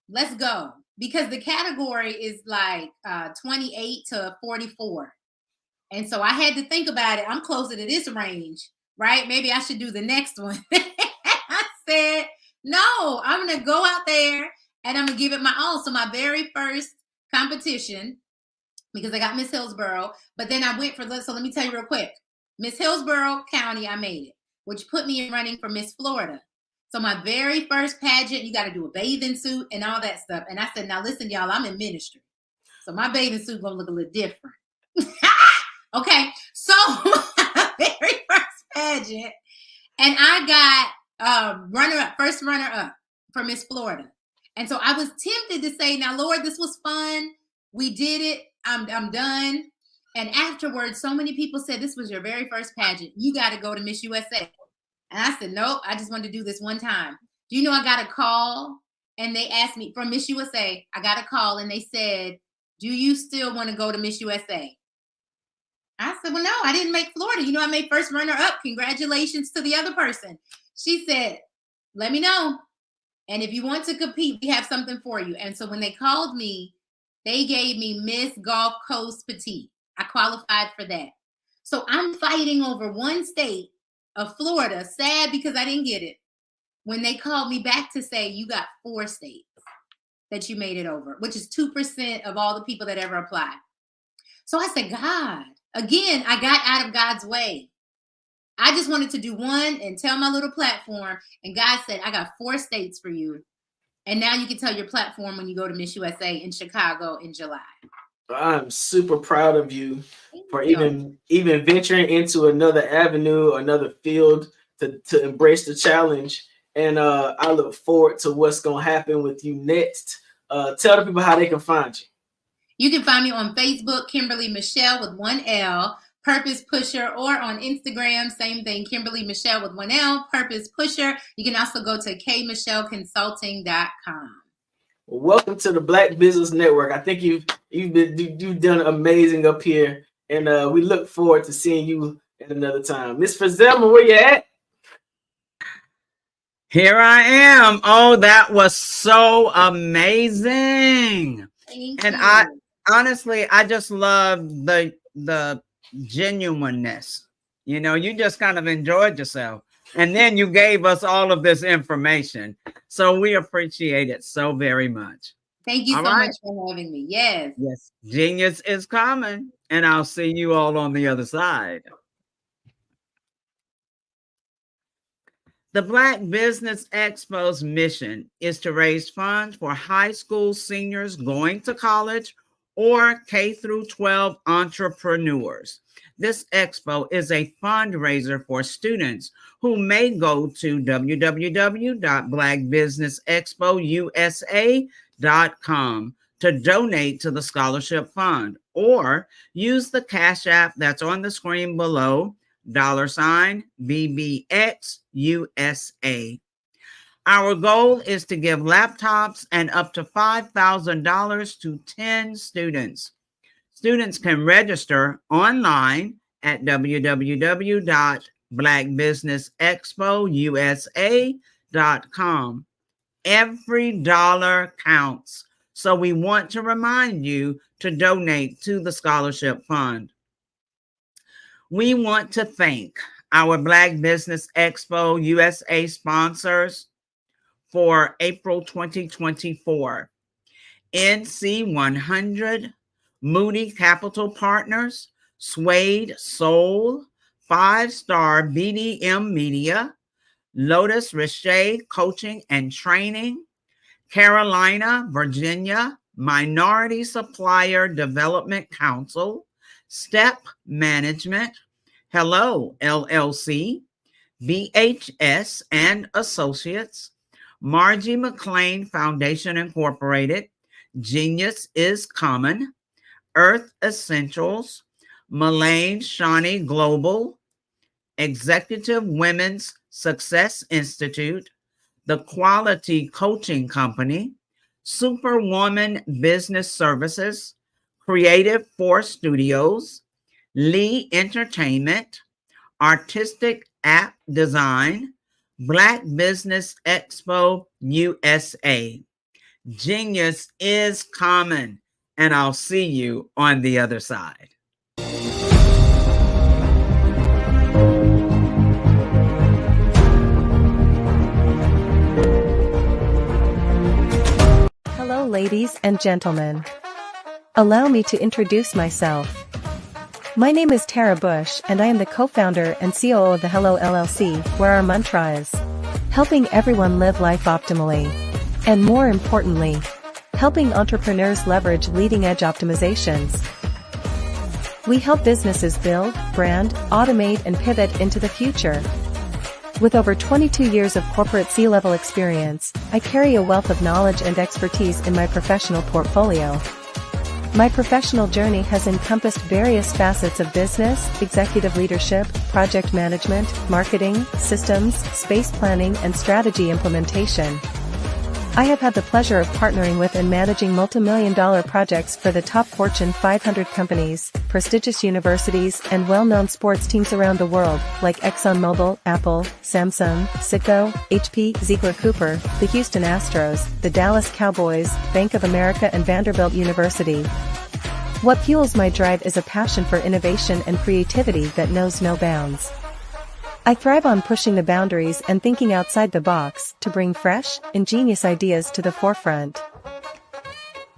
Let's go. Because the category is like 28 to 44. And so I had to think about it. I'm closer to this range, right? Maybe I should do the next one. I said, no, I'm going to go out there and I'm going to give it my all. So my very first competition, because I got Miss Hillsborough, but then I went so let me tell you real quick. Miss Hillsborough County, I made it, which put me in running for Miss Florida. So my very first pageant, you got to do a bathing suit and all that stuff. And I said, now listen, y'all, I'm in ministry. So my bathing suit going to look a little different. Okay. So my very first pageant, and I got first runner up for Miss Florida. And so I was tempted to say, now, Lord, this was fun. We did it. I'm done. And afterwards, so many people said, this was your very first pageant. You got to go to Miss USA. And I said, nope, I just wanted to do this one time. Do you know I got a call? And they asked me from Miss USA, I got a call and they said, do you still want to go to Miss USA? I said, well, no, I didn't make Florida. You know, I made first runner up. Congratulations to the other person. She said, let me know. And if you want to compete, we have something for you. And so when they called me, they gave me Miss Gulf Coast Petite. I qualified for that. So I'm fighting over one state of Florida, sad because I didn't get it. When they called me back to say, you got 4 states that you made it over, which is 2% of all the people that ever applied. So I said, God, again, I got out of God's way. I just wanted to do one and tell my little platform. And God said, I got 4 states for you. And now you can tell your platform when you go to Miss USA in Chicago in July. I'm super proud of you for even venturing into another avenue, another field to embrace the challenge. And I look forward to what's going to happen with you next. Tell the people how they can find you. You can find me on Facebook, Kimberly Michelle with 1 L, Purpose Pusher, or on Instagram, same thing, Kimberly Michelle with 1 L, Purpose Pusher. You can also go to kmichelleconsulting.com. Well, welcome to the Black Business Network. I think you've done amazing up here, and we look forward to seeing you at another time. Miss Fazelma, where you at? Here I am. Oh, that was so amazing. Thank and you. I honestly, I just love the genuineness. You know, you just kind of enjoyed yourself. And then you gave us all of this information. So we appreciate it so very much. Thank you so much for having me. Yes. Yes. Genius is coming. And I'll see you all on the other side. The Black Business Expo's mission is to raise funds for high school seniors going to college or K through 12 entrepreneurs. This expo is a fundraiser for students who may go to www.blackbusinessexpousa.com to donate to the scholarship fund, or use the Cash App that's on the screen below, $BBXUSA. Our goal is to give laptops and up to $5,000 to 10 students. Students can register online at www.blackbusinessexpousa.com. Every dollar counts, so we want to remind you to donate to the scholarship fund. We want to thank our Black Business Expo USA sponsors for April 2024. NC 100, Moody Capital Partners, Suede Soul, 5-Star BDM Media, Lotus Richer Coaching and Training, Carolina, Virginia, Minority Supplier Development Council, Step Management, Hello LLC, BHS and Associates, Margie McLean Foundation Incorporated, Genius is Common, Earth Essentials, Mullane Shawnee Global, Executive Women's Success Institute, The Quality Coaching Company, Superwoman Business Services, Creative Force Studios, Lee Entertainment, Artistic App Design, Black Business Expo USA. Genius is common, and I'll see you on the other side. Hello, ladies and gentlemen. Allow me to introduce myself. My name is Tara Bush, and I am the co-founder and COO of the Hello LLC, where our mantra is helping everyone live life optimally. And more importantly, helping entrepreneurs leverage leading-edge optimizations. We help businesses build, brand, automate, and pivot into the future. With over 22 years of corporate C-level experience, I carry a wealth of knowledge and expertise in my professional portfolio. My professional journey has encompassed various facets of business, executive leadership, project management, marketing, systems, space planning, and strategy implementation. I have had the pleasure of partnering with and managing multi-million-dollar projects for the top Fortune 500 companies, prestigious universities, and well-known sports teams around the world, like ExxonMobil, Apple, Samsung, Citgo, HP, Ziegler Cooper, the Houston Astros, the Dallas Cowboys, Bank of America, and Vanderbilt University. What fuels my drive is a passion for innovation and creativity that knows no bounds. I thrive on pushing the boundaries and thinking outside the box to bring fresh, ingenious ideas to the forefront.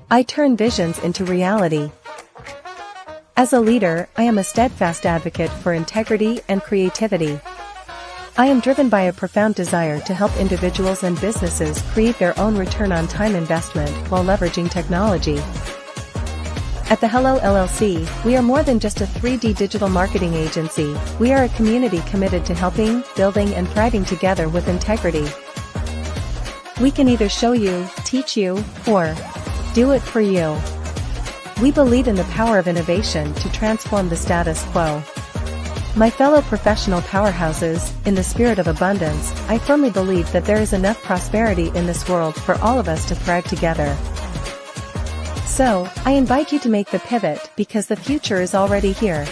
I turn visions into reality. As a leader, I am a steadfast advocate for integrity and creativity. I am driven by a profound desire to help individuals and businesses create their own return on time investment while leveraging technology. At the Hello LLC, we are more than just a 3D digital marketing agency. We are a community committed to helping, building, and thriving together with integrity. We can either show you, teach you, or do it for you. We believe in the power of innovation to transform the status quo. My fellow professional powerhouses, in the spirit of abundance, I firmly believe that there is enough prosperity in this world for all of us to thrive together. So, I invite you to make the pivot because the future is already here.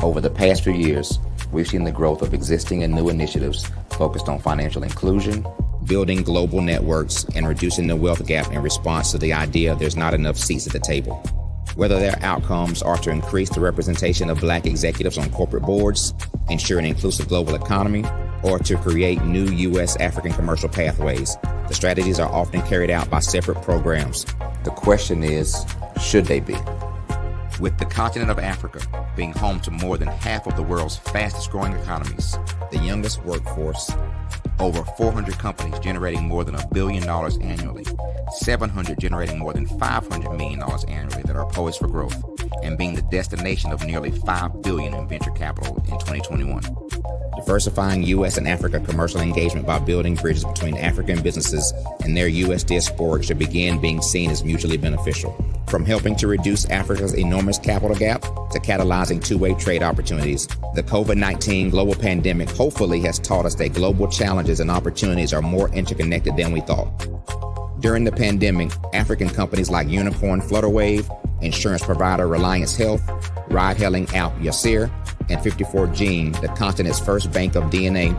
Over the past few years, we've seen the growth of existing and new initiatives focused on financial inclusion, building global networks, and reducing the wealth gap in response to the idea there's not enough seats at the table. Whether their outcomes are to increase the representation of Black executives on corporate boards, ensure an inclusive global economy, or to create new U.S. African commercial pathways, the strategies are often carried out by separate programs. The question is, should they be? With the continent of Africa being home to more than half of the world's fastest growing economies, the youngest workforce, over 400 companies generating more than $1 billion annually, 700 generating more than $500 million annually that are poised for growth, and being the destination of nearly $5 billion in venture capital in 2021. Diversifying U.S. and Africa commercial engagement by building bridges between African businesses and their U.S. diaspora should begin being seen as mutually beneficial. From helping to reduce Africa's enormous capital gap to catalyzing two-way trade opportunities, the COVID-19 global pandemic hopefully has taught us that global challenges and opportunities are more interconnected than we thought. During the pandemic, African companies like Unicorn Flutterwave, insurance provider Reliance Health, ride-hailing app Yasir, and 54Gene, the continent's first bank of DNA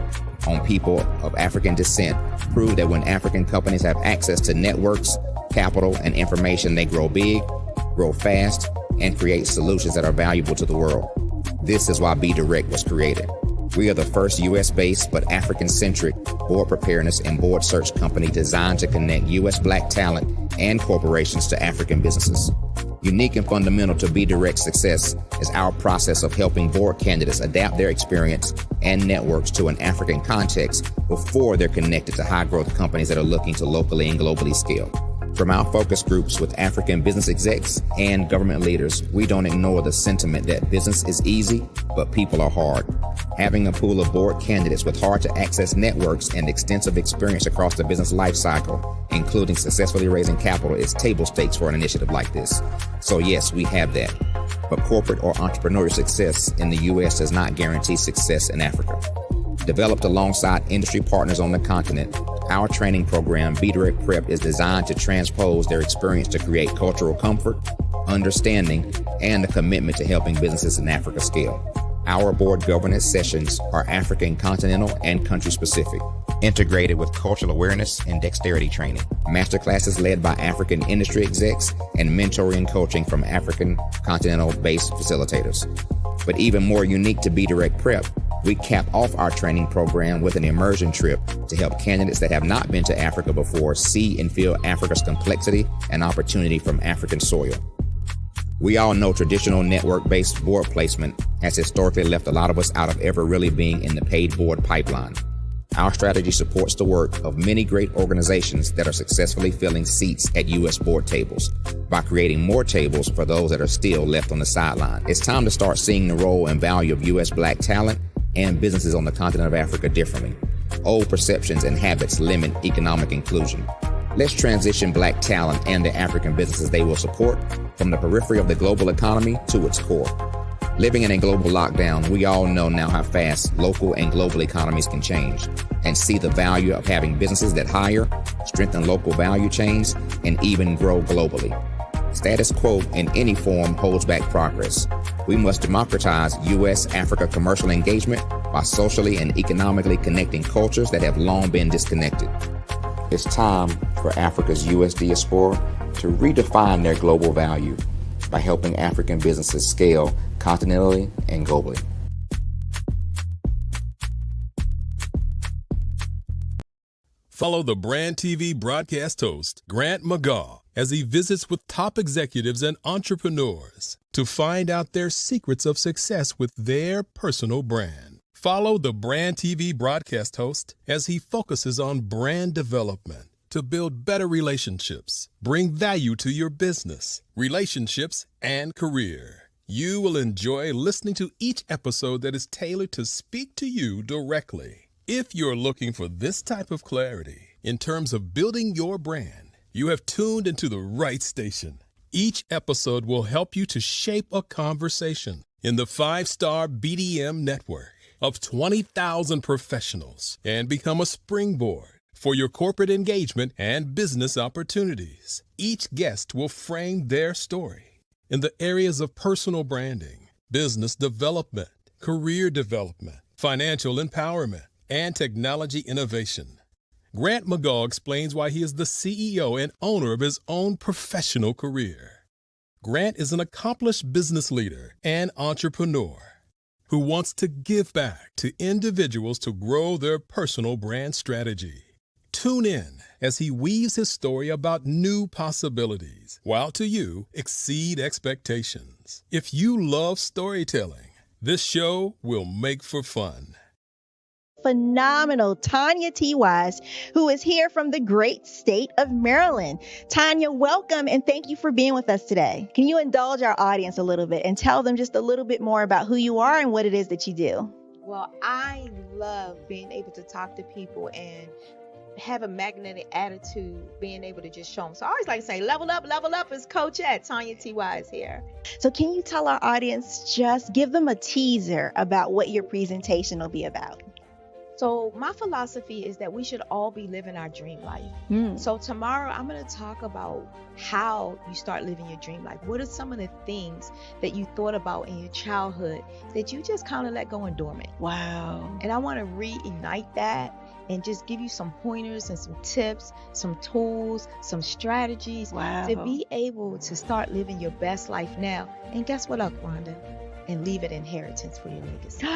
on people of African descent, proved that when African companies have access to networks, capital, and information, they grow big, grow fast, and create solutions that are valuable to the world. This is why BDirect was created. We are the first U.S.-based but African-centric board preparedness and board search company designed to connect U.S. Black talent and corporations to African businesses. Unique and fundamental to BDirect's success is our process of helping board candidates adapt their experience and networks to an African context before they're connected to high-growth companies that are looking to locally and globally scale. From our focus groups with African business execs and government leaders, we don't ignore the sentiment that business is easy, but people are hard. Having a pool of board candidates with hard-to-access networks and extensive experience across the business lifecycle, including successfully raising capital, is table stakes for an initiative like this. So yes, we have that. But corporate or entrepreneurial success in the U.S. does not guarantee success in Africa. Developed alongside industry partners on the continent, our training program, BDirect Prep, is designed to transpose their experience to create cultural comfort, understanding, and a commitment to helping businesses in Africa scale. Our board governance sessions are African continental and country specific, integrated with cultural awareness and dexterity training, masterclasses led by African industry execs, and mentoring and coaching from African continental-based facilitators. But even more unique to BDirect Prep, we cap off our training program with an immersion trip to help candidates that have not been to Africa before see and feel Africa's complexity and opportunity from African soil. We all know traditional network-based board placement has historically left a lot of us out of ever really being in the paid board pipeline. Our strategy supports the work of many great organizations that are successfully filling seats at U.S. board tables by creating more tables for those that are still left on the sideline. It's time to start seeing the role and value of U.S. Black talent and businesses on the continent of Africa differently. Old perceptions and habits limit economic inclusion. Let's transition Black talent and the African businesses they will support from the periphery of the global economy to its core. Living in a global lockdown, we all know now how fast local and global economies can change, and see the value of having businesses that hire, strengthen local value chains, and even grow globally. Status quo in any form holds back progress. We must democratize U.S.-Africa commercial engagement by socially and economically connecting cultures that have long been disconnected. It's time for Africa's U.S. diaspora to redefine their global value by helping African businesses scale continentally and globally. Follow the Brand TV broadcast host, Grant McGaugh, as he visits with top executives and entrepreneurs to find out their secrets of success with their personal brand. Follow the Brand TV broadcast host as he focuses on brand development to build better relationships, bring value to your business, relationships, and career. You will enjoy listening to each episode that is tailored to speak to you directly. If you're looking for this type of clarity in terms of building your brand, you have tuned into the right station. Each episode will help you to shape a conversation in the 5-star BDM network of 20,000 professionals and become a springboard for your corporate engagement and business opportunities. Each guest will frame their story in the areas of personal branding, business development, career development, financial empowerment, and technology innovation. Grant McGaugh explains why he is the CEO and owner of his own professional career. Grant is an accomplished business leader and entrepreneur who wants to give back to individuals to grow their personal brand strategy. Tune in as he weaves his story about new possibilities, while to you exceed expectations. If you love storytelling, this show will make for fun. Phenomenal Tanya T. Wise, who is here from the great state of Maryland. Tanya, welcome and thank you for being with us today. Can you indulge our audience a little bit and tell them just a little bit more about who you are and what it is that you do? Well, I love being able to talk to people and have a magnetic attitude, being able to just show them. So I always like to say, level up is Coach at Tanya T. Wise here. So can you tell our audience, just give them a teaser about what your presentation will be about? So my philosophy is that we should all be living our dream life. So tomorrow I'm going to talk about how you start living your dream life. What are some of the things that you thought about in your childhood that you just kind of let go and dormant? Wow. And I want to reignite that and just give you some pointers and some tips, some tools, some strategies to be able to start living your best life now. And guess what, Wanda? And leave an inheritance for your legacy.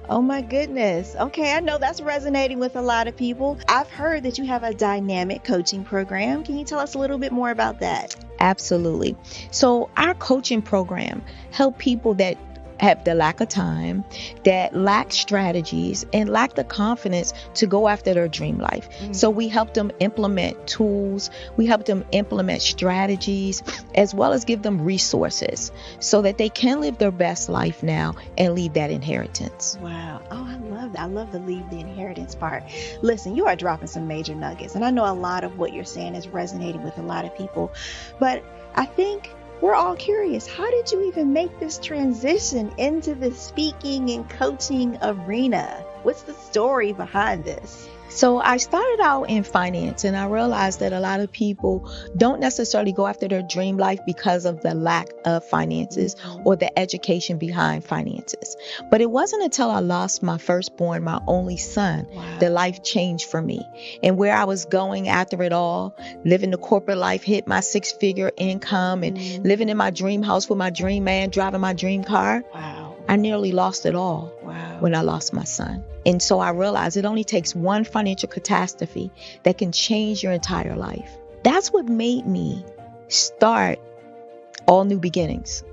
Oh my goodness. Okay, I know that's resonating with a lot of people. I've heard that you have a dynamic coaching program. Can you tell us a little bit more about that? Absolutely. So our coaching program help people that have the lack of time, that lack strategies, and lack the confidence to go after their dream life. So we help them implement tools, we help them implement strategies, as well as give them resources so that they can live their best life now and leave that inheritance. Wow. Oh, I love that. I love the leave the inheritance part. Listen, you are dropping some major nuggets, and I know a lot of what you're saying is resonating with a lot of people, but I think we're all curious. How did you even make this transition into the speaking and coaching arena? What's the story behind this? So I started out in finance, and I realized that a lot of people don't necessarily go after their dream life because of the lack of finances or the education behind finances. But it wasn't until I lost my firstborn, my only son, that life changed for me. And where I was going after it all, living the corporate life, hit my 6-figure income and living in my dream house with my dream man, driving my dream car. I nearly lost it all when I lost my son. And so I realized it only takes one financial catastrophe that can change your entire life. That's what made me start All New Beginnings.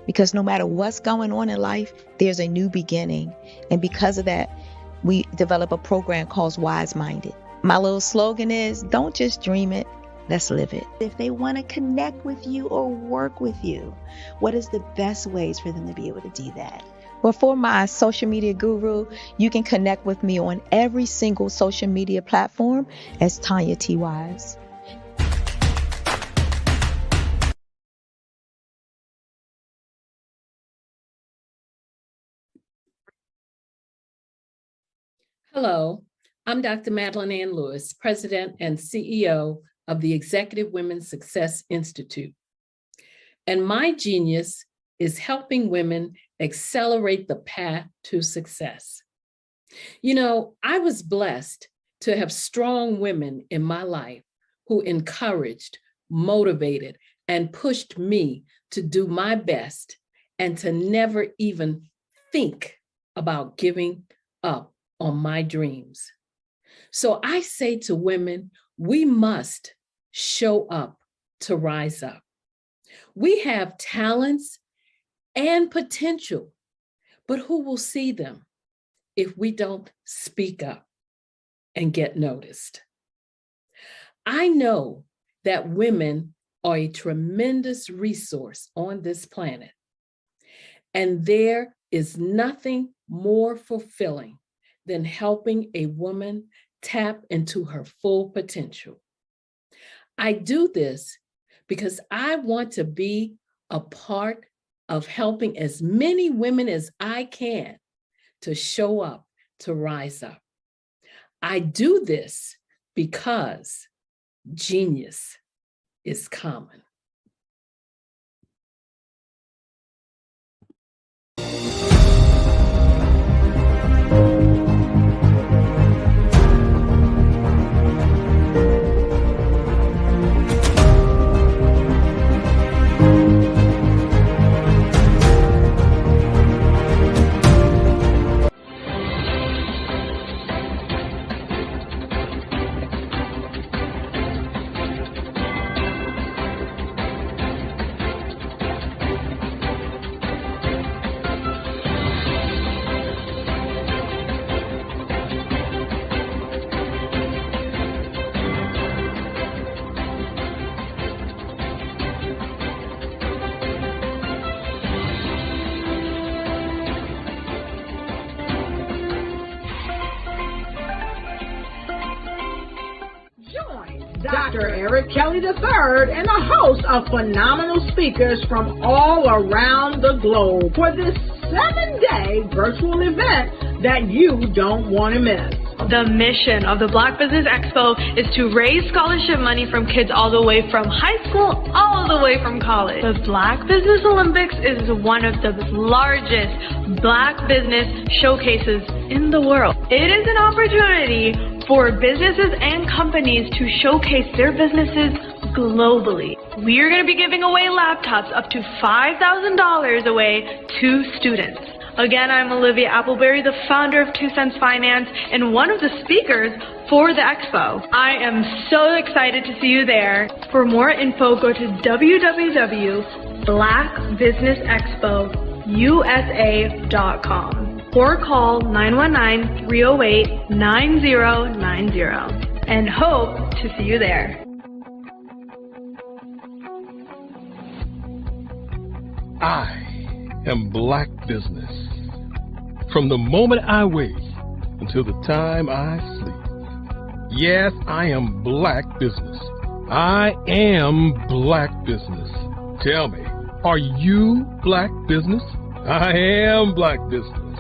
Because no matter what's going on in life, there's a new beginning. And because of that, we develop a program called Wise Minded. My little slogan is, don't just dream it, let's live it. If they want to connect with you or work with you, what is the best ways for them to be able to do that? Well, for my social media guru, you can connect with me on every single social media platform as Tanya T. Wise. Hello, I'm Dr. Madeline Ann Lewis, President and CEO of the Executive Women's Success Institute. And my genius is helping women accelerate the path to success. You know, I was blessed to have strong women in my life who encouraged, motivated, and pushed me to do my best and to never even think about giving up on my dreams. So I say to women, we must show up to rise up. We have talents and potential, but who will see them if we don't speak up and get noticed? I know that women are a tremendous resource on this planet, and there is nothing more fulfilling than helping a woman tap into her full potential. I do this because I want to be a part of helping as many women as I can to show up, to rise up. I do this because genius is common. Dr. Eric Kelly III and a host of phenomenal speakers from all around the globe for this 7-day virtual event that you don't want to miss. The mission of the Black Business Expo is to raise scholarship money from kids all the way from high school all the way from college. The Black Business Olympics is one of the largest Black business showcases in the world. It is an opportunity for businesses and companies to showcase their businesses globally. We are going to be giving away laptops up to $5,000 away to students. Again, I'm Olivia Appleberry, the founder of 2 Cents Finance and one of the speakers for the expo. I am so excited to see you there. For more info, go to www.blackbusinessexpousa.com or call 919-308-9090 and hope to see you there. I am Black business. From the moment I wake until the time I sleep. Yes, I am Black business. I am Black business. Tell me, are you Black business? I am Black business.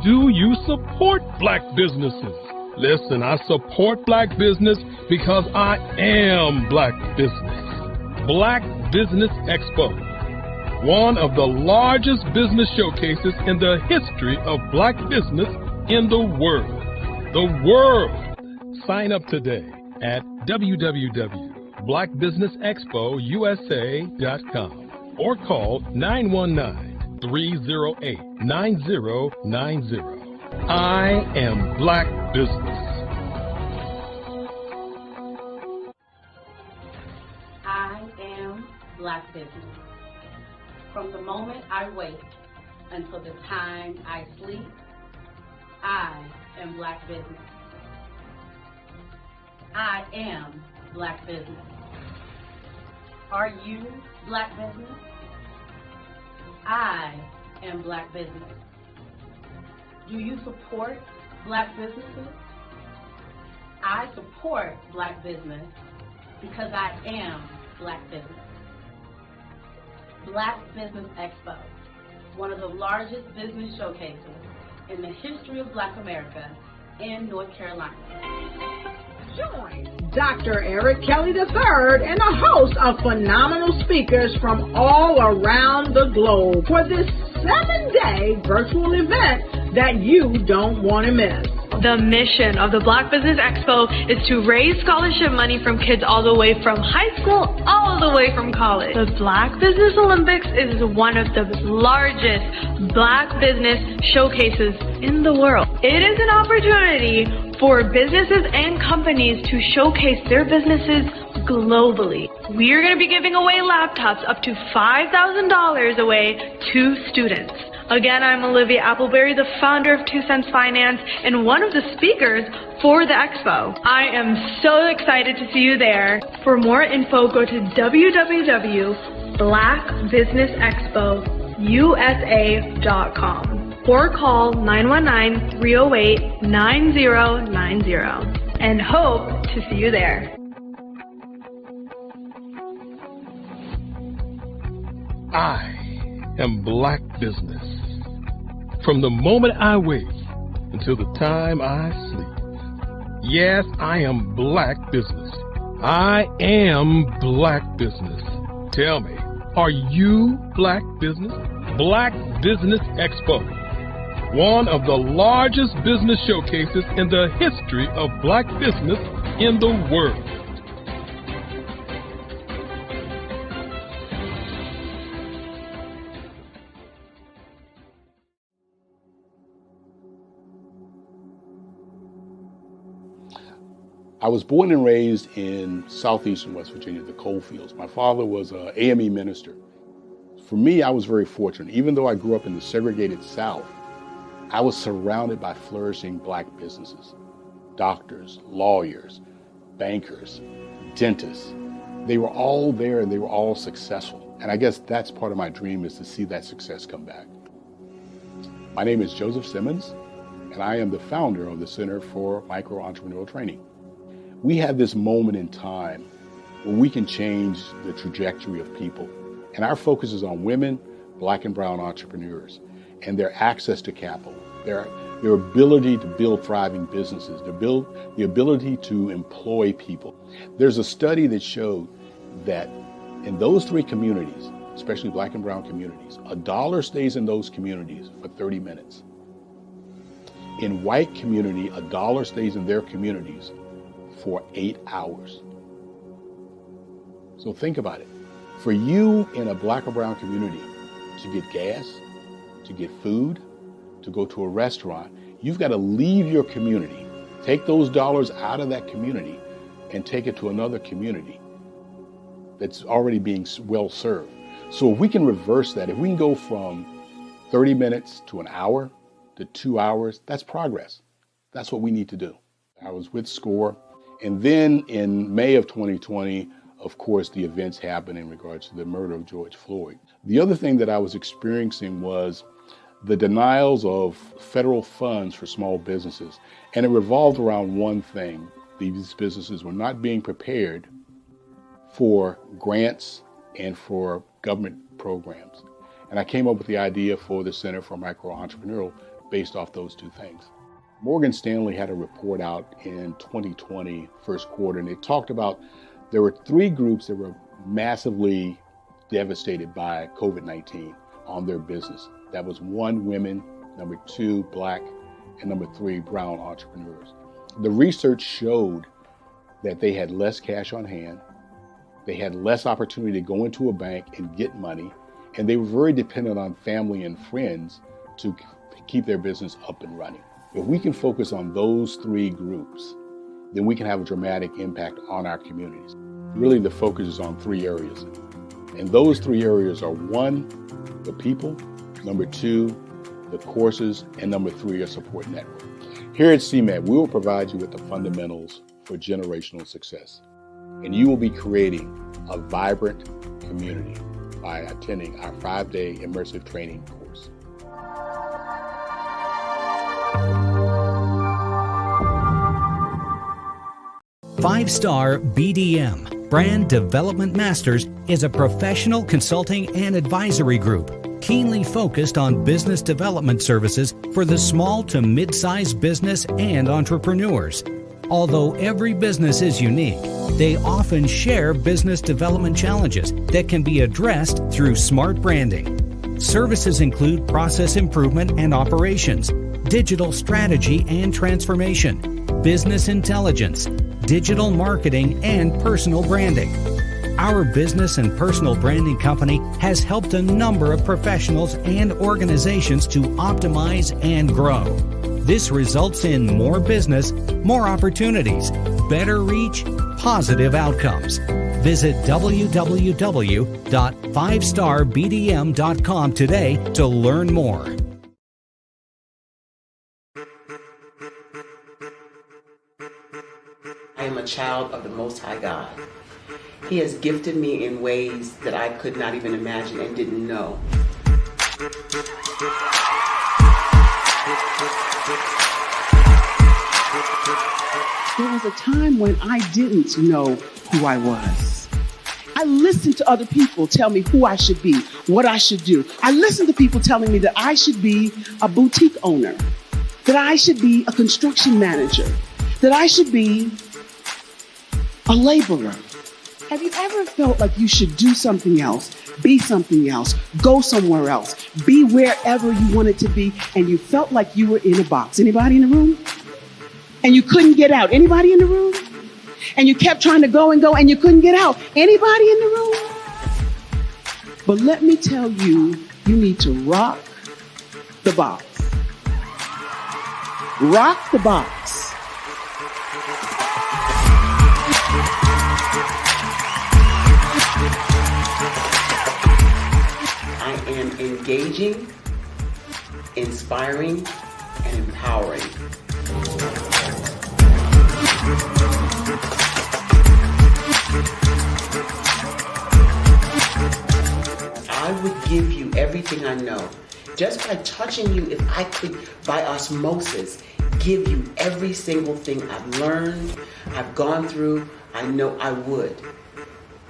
Do you support Black businesses? Listen, I support Black business because I am Black business. Black Business Expo, one of the largest business showcases in the history of Black business in the world. The world! Sign up today at www.blackbusinessexpousa.com or call 919-308-9090. I am Black business. I am Black business. From the moment I wake until the time I sleep, I am Black business. I am Black business. Are you Black business? I am Black business. Do you support Black businesses? I support Black business because I am Black business. Black Business Expo, one of the largest business showcases in the history of Black America in North Carolina. Join Dr. Eric Kelly III and a host of phenomenal speakers from all around the globe for this 7-day virtual event that you don't want to miss. The mission of the Black Business Expo is to raise scholarship money from kids all the way from high school all the way from college. The Black Business Olympics is one of the largest Black business showcases in the world. It is an opportunity for businesses and companies to showcase their businesses globally. We are going to be giving away laptops up to $5,000 away to students. Again, I'm Olivia Appleberry, the founder of 2 Cents Finance and one of the speakers for the expo. I am so excited to see you there. For more info, go to www.blackbusinessexpousa.com or call 919-308-9090 and hope to see you there. I am Black business. From the moment I wake until the time I sleep. Yes, I am Black business. I am Black business. Tell me, are you Black business? Black Business Expo, one of the largest business showcases in the history of Black business in the world. I was born and raised in southeastern West Virginia, the coal fields. My father was an AME minister. For me, I was very fortunate. Even though I grew up in the segregated South, I was surrounded by flourishing Black businesses. Doctors, lawyers, bankers, dentists. They were all there and they were all successful. And I guess that's part of my dream, is to see that success come back. My name is Joseph Simmons, and I am the founder of the Center for Micro-Entrepreneurial Training. We have this moment in time where we can change the trajectory of people. And our focus is on women, Black and brown entrepreneurs, and their access to capital, their ability to build thriving businesses, the ability to employ people. There's a study that showed that in those three communities, especially Black and brown communities, $1 stays in those communities for 30 minutes. In white community, $1 stays in their communities for 8 hours. So think about it. For you in a Black or brown community to get gas, to get food, to go to a restaurant, you've got to leave your community, take those dollars out of that community and take it to another community that's already being well served. So if we can reverse that, if we can go from 30 minutes to an hour to 2 hours, that's progress. That's what we need to do. I was with SCORE. And then in May of 2020, of course, the events happened in regards to the murder of George Floyd. The other thing that I was experiencing was the denials of federal funds for small businesses. And it revolved around one thing. These businesses were not being prepared for grants and for government programs. And I came up with the idea for the Center for Micro-Entrepreneurial based off those two things. Morgan Stanley had a report out in 2020, first quarter, and they talked about there were 3 groups that were massively devastated by COVID-19 on their business. That was 1, women, number 2, Black, and number 3, brown entrepreneurs. The research showed that they had less cash on hand, they had less opportunity to go into a bank and get money, and they were very dependent on family and friends to keep their business up and running. If we can focus on those 3 groups, then we can have a dramatic impact on our communities. Really, the focus is on 3 areas. And those 3 areas are 1, the people, number 2, the courses, and number 3, a support network. Here at CMAT, we will provide you with the fundamentals for generational success. And you will be creating a vibrant community by attending our 5-day immersive training course. Five-Star BDM, Brand Development Masters, is a professional consulting and advisory group keenly focused on business development services for the small to mid-sized business and entrepreneurs. Although every business is unique, they often share business development challenges that can be addressed through smart branding. Services include process improvement and operations, digital strategy and transformation, business intelligence, digital marketing, and personal branding. Our business and personal branding company has helped a number of professionals and organizations to optimize and grow. This results in more business, more opportunities, better reach, positive outcomes. Visit www.fivestarbdm.com today to learn more. I am a child of the Most High God. He has gifted me in ways that I could not even imagine and didn't know. There was a time when I didn't know who I was. I listened to other people tell me who I should be, what I should do. I listened to people telling me that I should be a boutique owner, that I should be a construction manager, that I should be a laborer. Have you ever felt like you should do something else, be something else, go somewhere else, be wherever you wanted to be, and you felt like you were in a box? Anybody in the room? And you couldn't get out? Anybody in the room? And you kept trying to go and go and you couldn't get out? Anybody in the room? But let me tell you, you need to rock the box. Rock the box. I am engaging, inspiring, and empowering. I would give you everything I know. Just by touching you, if I could, by osmosis, give you every single thing I've learned, I've gone through, I know I would.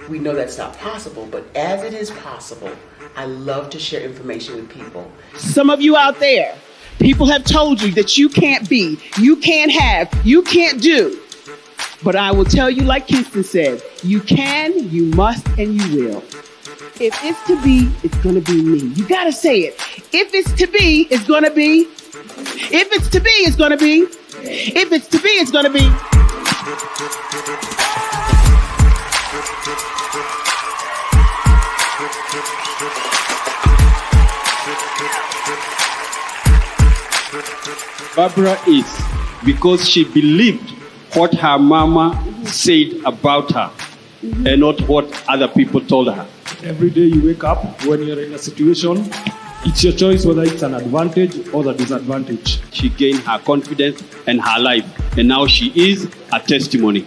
We know that's not possible, but as it is possible, I love to share information with people. Some of you out there, people have told you that you can't be, you can't have, you can't do. But I will tell you, like Kingston said, you can, you must, and you will. If it's to be, it's going to be me. You got to say it. If it's to be, it's going to be. If it's to be, it's going to be. If it's to be, it's going to be. Barbara is because she believed what her mama said about her and not what other people told her. Every day you wake up, when you're in a situation, it's your choice whether it's an advantage or the disadvantage. She gained her confidence and her life, and now she is a testimony.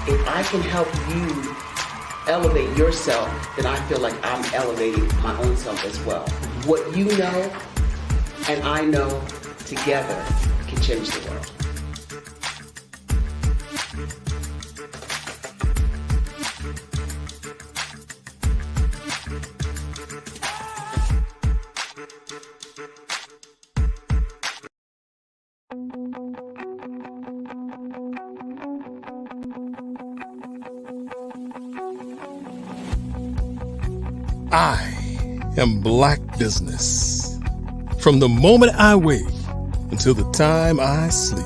If I can help you elevate yourself, then I feel like I'm elevating my own self as well. What you know and I know together can change the world. I am Black business. From the moment I wake until the time I sleep.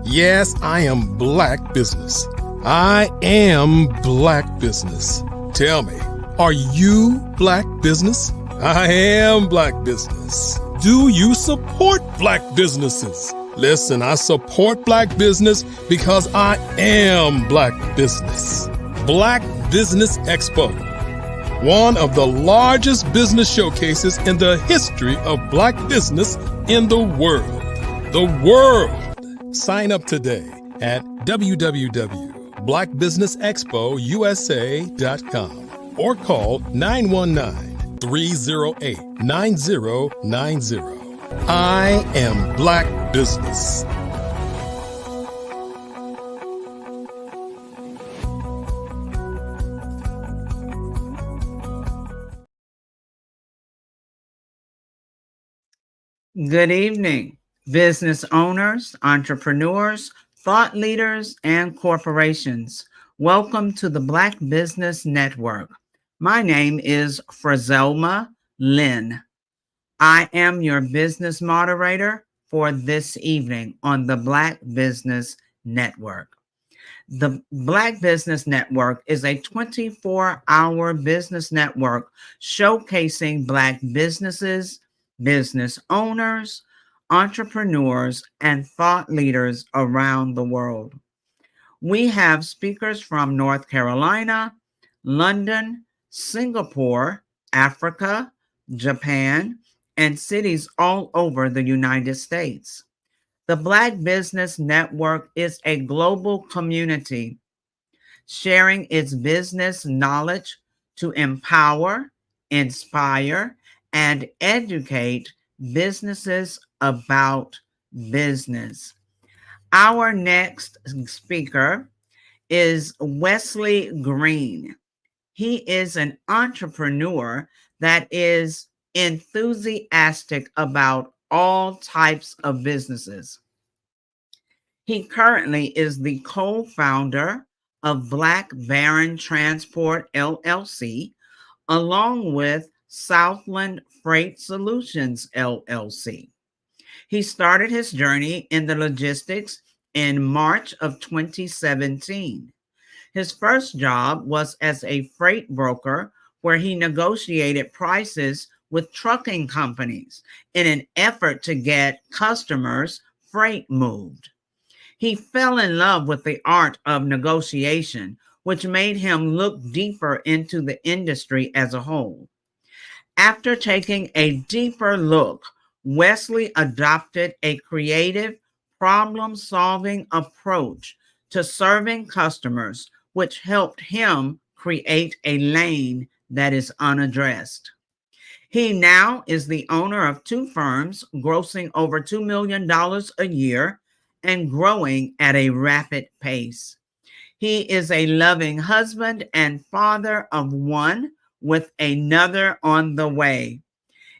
Yes, I am Black business. I am Black business. Tell me, are you Black business? I am Black business. Do you support Black businesses? Listen, I support Black business because I am Black business. Black Business Expo, one of the largest business showcases in the history of Black business in the world. The world! Sign up today at www.blackbusinessexpousa.com or call 919-308-9090. I am Black business. Good evening, business owners, entrepreneurs, thought leaders, and corporations. Welcome to the Black Business Network. My name is Frazelma Lynn. I am your business moderator for this evening on the Black Business Network. The Black Business Network is a 24-hour business network showcasing Black businesses, business owners, entrepreneurs, and thought leaders around the world. We have speakers from North Carolina, London, Singapore, Africa, Japan, and cities all over the United States. The Black Business Network is a global community sharing its business knowledge to empower, inspire, and educate businesses about business. Our next speaker is Wesley Green. He is an entrepreneur that is enthusiastic about all types of businesses. He currently is the co-founder of Black Baron Transport LLC, along with Southland Freight Solutions LLC. He started his journey in the logistics in March of 2017. His first job was as a freight broker, where he negotiated prices with trucking companies in an effort to get customers' freight moved. He fell in love with the art of negotiation, which made him look deeper into the industry as a whole. After taking a deeper look, Wesley adopted a creative, problem-solving approach to serving customers, which helped him create a lane that is unaddressed. He now is the owner of 2 firms, grossing over $2 million a year and growing at a rapid pace. He is a loving husband and father of 1 with another on the way.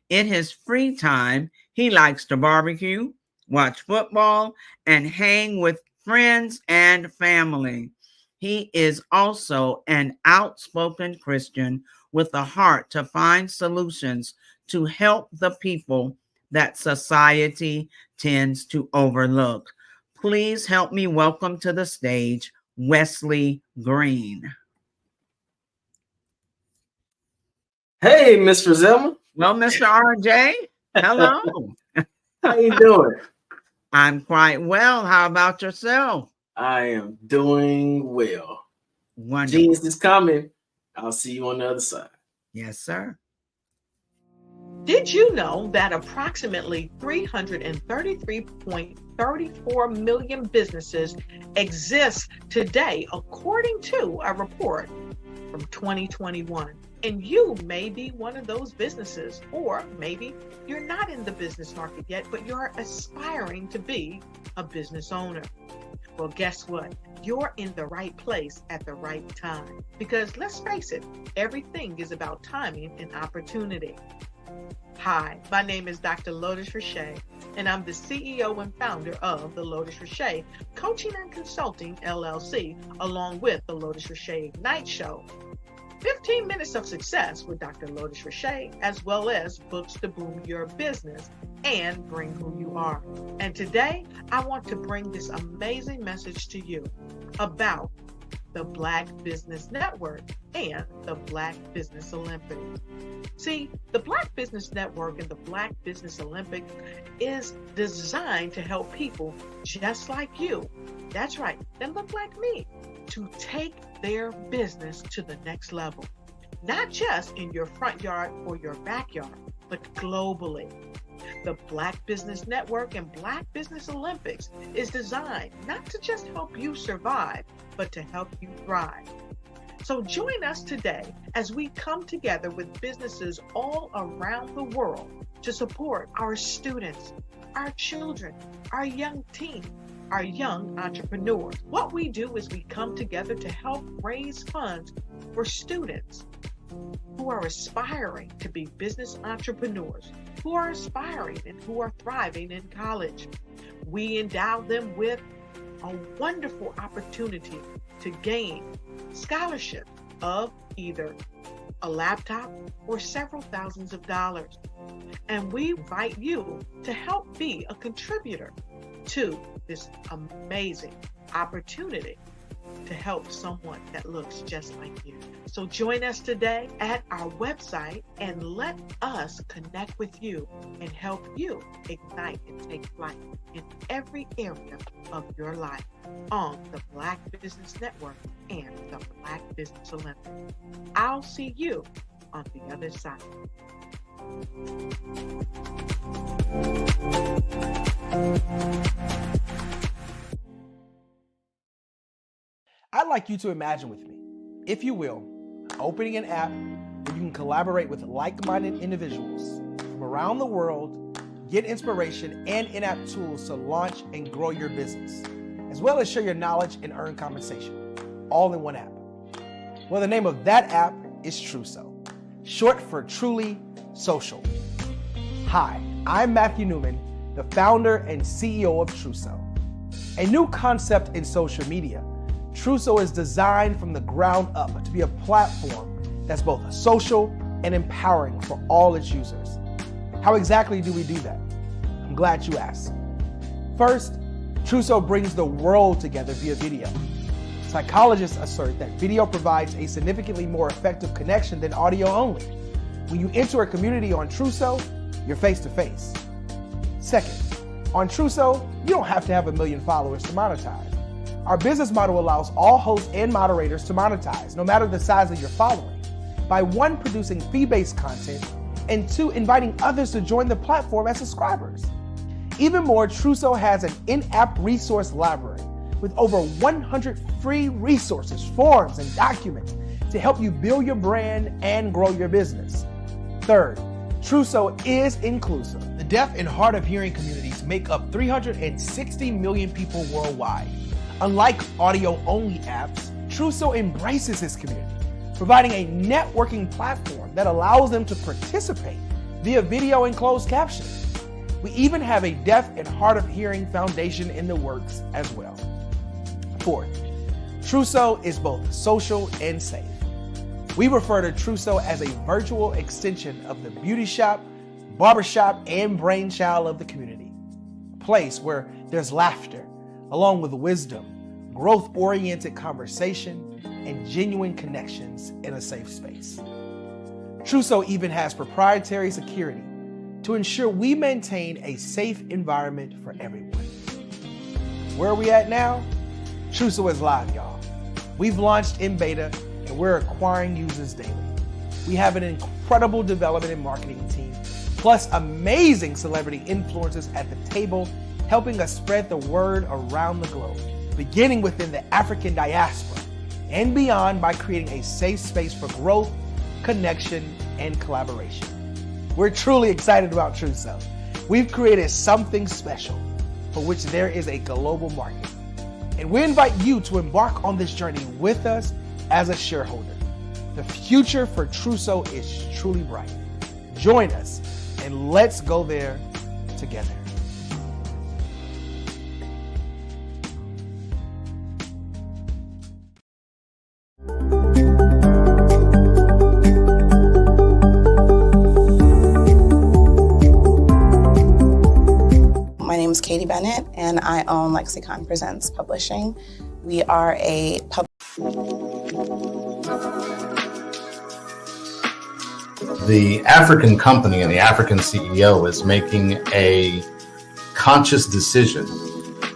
In his free time, he likes to barbecue, watch football, and hang with friends and family. He is also an outspoken Christian with a heart to find solutions to help the people that society tends to overlook. Please help me welcome to the stage Wesley Green. Hey, Miss Frizelma. Well, Mr. RJ, hello. How you doing? I'm quite well. How about yourself? I am doing well. Wonderful. Genius is coming. I'll see you on the other side. Yes, sir. Did you know that approximately 333.34 million businesses exist today, according to a report from 2021? And you may be one of those businesses, or maybe you're not in the business market yet, but you're aspiring to be a business owner. Well, guess what? You're in the right place at the right time. Because let's face it, everything is about timing and opportunity. Hi, my name is Dr. Lotus Richer, and I'm the CEO and founder of the Lotus Richer Coaching and Consulting LLC, along with the Lotus Richer Ignite Show. 15 minutes of success with Dr. Lotus Richer, as well as books to boom your business and bring who you are. And today, I want to bring this amazing message to you about the Black Business Network and the Black Business Olympics. See, the Black Business Network and the Black Business Olympics is designed to help people just like you, that's right, that look like me, to take their business to the next level. Not just in your front yard or your backyard, but globally. The Black Business Network and Black Business Olympics is designed not to just help you survive, but to help you thrive. So join us today as we come together with businesses all around the world to support our students, our children, our young teens, our young entrepreneurs. What we do is we come together to help raise funds for students who are aspiring to be business entrepreneurs, who are aspiring and who are thriving in college. We endow them with a wonderful opportunity to gain scholarship of either a laptop or several thousands of dollars. And we invite you to help be a contributor to this amazing opportunity to help someone that looks just like you. So join us today at our website and let us connect with you and help you ignite and take flight in every area of your life on the Black Business Network and the Black Business Olympics. I'll see you on the other side. I'd like you to imagine with me, if you will, opening an app where you can collaborate with like-minded individuals from around the world, get inspiration and in-app tools to launch and grow your business, as well as share your knowledge and earn compensation, all in one app. Well, the name of that app is Truso, short for Truly Social. Hi, I'm Matthew Newman, the founder and CEO of Truso, a new concept in social media. Truso is designed from the ground up to be a platform that's both social and empowering for all its users. How exactly do we do that? I'm glad you asked. First, Truso brings the world together via video. Psychologists assert that video provides a significantly more effective connection than audio only. When you enter a community on Truso, you're face to face. Second, on Truso, you don't have to have 1 million followers to monetize. Our business model allows all hosts and moderators to monetize, no matter the size of your following, by 1, producing fee-based content, and 2, inviting others to join the platform as subscribers. Even more, Truso has an in-app resource library with over 100 free resources, forms, and documents to help you build your brand and grow your business. Third, Truso is inclusive. The deaf and hard of hearing communities make up 360 million people worldwide. Unlike audio-only apps, Truso embraces this community, providing a networking platform that allows them to participate via video and closed captioning. We even have a deaf and hard of hearing foundation in the works as well. Fourth, Truso is both social and safe. We refer to Truso as a virtual extension of the beauty shop, barbershop, and brainchild of the community. A place where there's laughter, along with wisdom, growth-oriented conversation, and genuine connections in a safe space. Truso even has proprietary security to ensure we maintain a safe environment for everyone. Where are we at now? Truso is live, y'all. We've launched in beta and we're acquiring users daily. We have an incredible development and marketing team, plus amazing celebrity influencers at the table, helping us spread the word around the globe, beginning within the African diaspora and beyond by creating a safe space for growth, connection, and collaboration. We're truly excited about Truso. We've created something special for which there is a global market. And we invite you to embark on this journey with us as a shareholder. The future for Truso is truly bright. Join us and let's go there together. My name is Katie Bennett, and I own Lexicon Presents Publishing. We are a The African company and the African CEO is making a conscious decision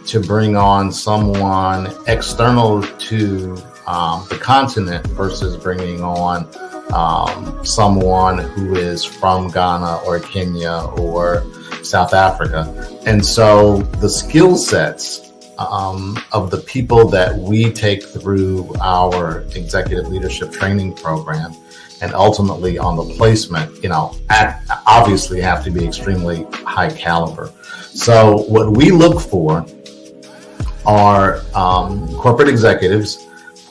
to bring on someone external to the continent versus bringing on someone who is from Ghana or Kenya or South Africa. And so the skill sets of the people that we take through our executive leadership training program and ultimately on the placement, obviously have to be extremely high caliber. So what we look for are corporate executives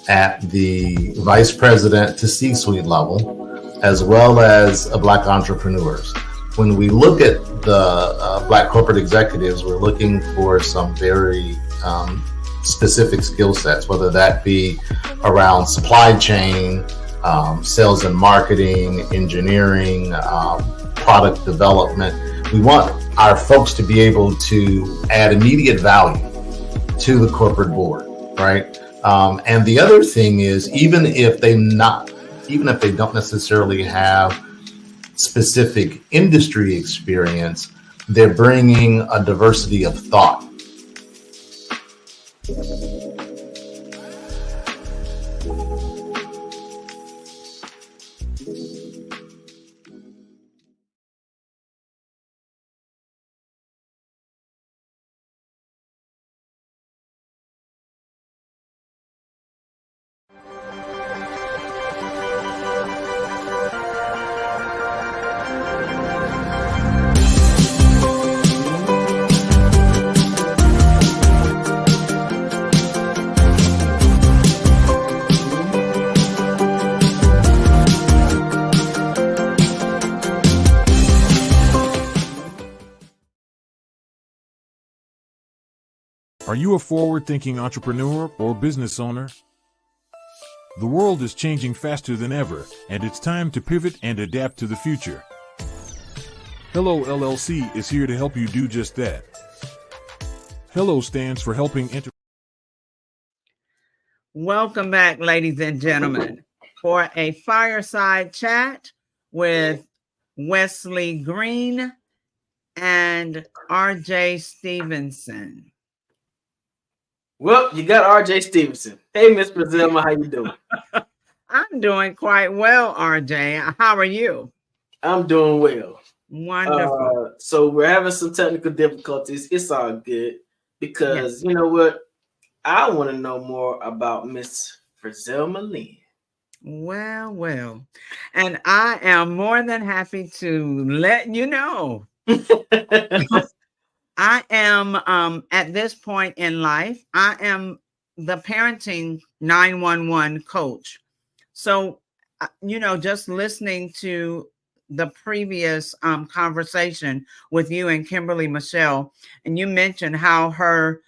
at the vice president to C-suite level, as well as Black entrepreneurs. When we look at the Black corporate executives, we're looking for some very specific skill sets, whether that be around supply chain, sales and marketing, engineering, product development. We want our folks to be able to add immediate value to the corporate board, right? And the other thing is, even if they don't necessarily have specific industry experience, they're bringing a diversity of thought. Are you a forward-thinking entrepreneur or business owner? The world is changing faster than ever, and it's time to pivot and adapt to the future. Hello LLC is here to help you do just that. Hello stands for helping Welcome back, ladies and gentlemen, for a fireside chat with Wesley Green and RJ Stevenson. Well, you got RJ Stevenson. Hey, Miss Brazilma, how you doing? I'm doing quite well, RJ. How are you? I'm doing well. Wonderful. So we're having some technical difficulties. It's all good because you know what? I want to know more about Miss Brazilma Lynn. Well, well. And I am more than happy to let you know. I am at this point in life, I am the parenting 911 coach. So, just listening to the previous conversation with you and Kimberly Michelle, and you mentioned how her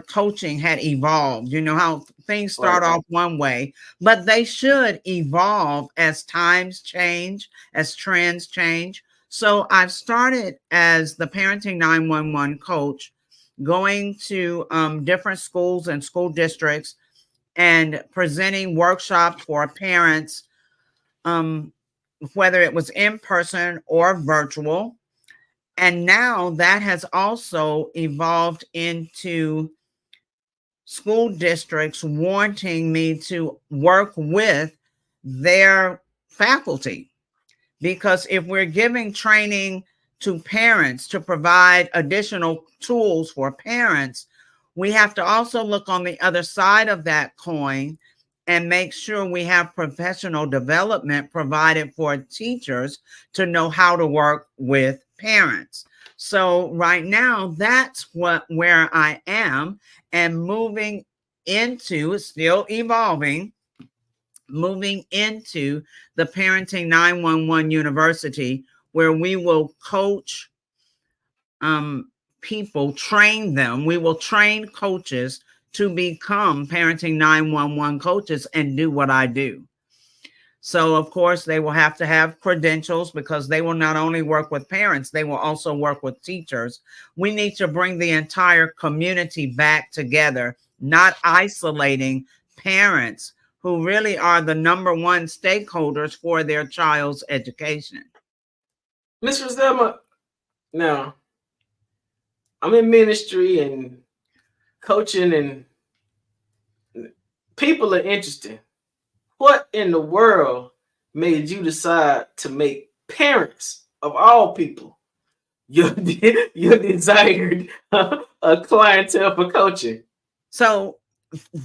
coaching had evolved. You know how things start Right. off one way, but they should evolve as times change, as trends change. So I've started as the Parenting 911 coach, going to different schools and school districts and presenting workshops for parents, whether it was in person or virtual. And now that has also evolved into school districts wanting me to work with their faculty. Because if we're giving training to parents to provide additional tools for parents, we have to also look on the other side of that coin and make sure we have professional development provided for teachers to know how to work with parents. So right now, that's where I am, and moving into, still evolving, moving into the Parenting 911 University, where we will coach people, train them. We will train coaches to become Parenting 911 coaches and do what I do. So, of course, they will have to have credentials, because they will not only work with parents, they will also work with teachers. We need to bring the entire community back together, not isolating parents who really are the number one stakeholders for their child's education. Miss Roselma, now I'm in ministry and coaching, and people are interested. What in the world made you decide to make parents of all people your desired clientele for coaching? So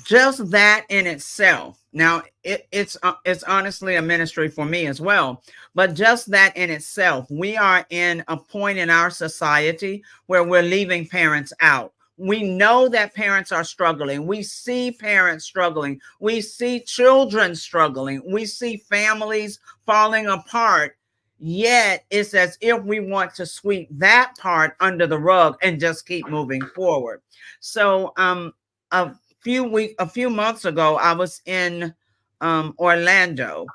just that in itself, now it's honestly a ministry for me as well, but just that in itself, we are in a point in our society where we're leaving parents out. We know that parents are struggling. We see parents struggling. We see children struggling. We see families falling apart. Yet it's as if we want to sweep that part under the rug and just keep moving forward. So a few months ago, I was in Orlando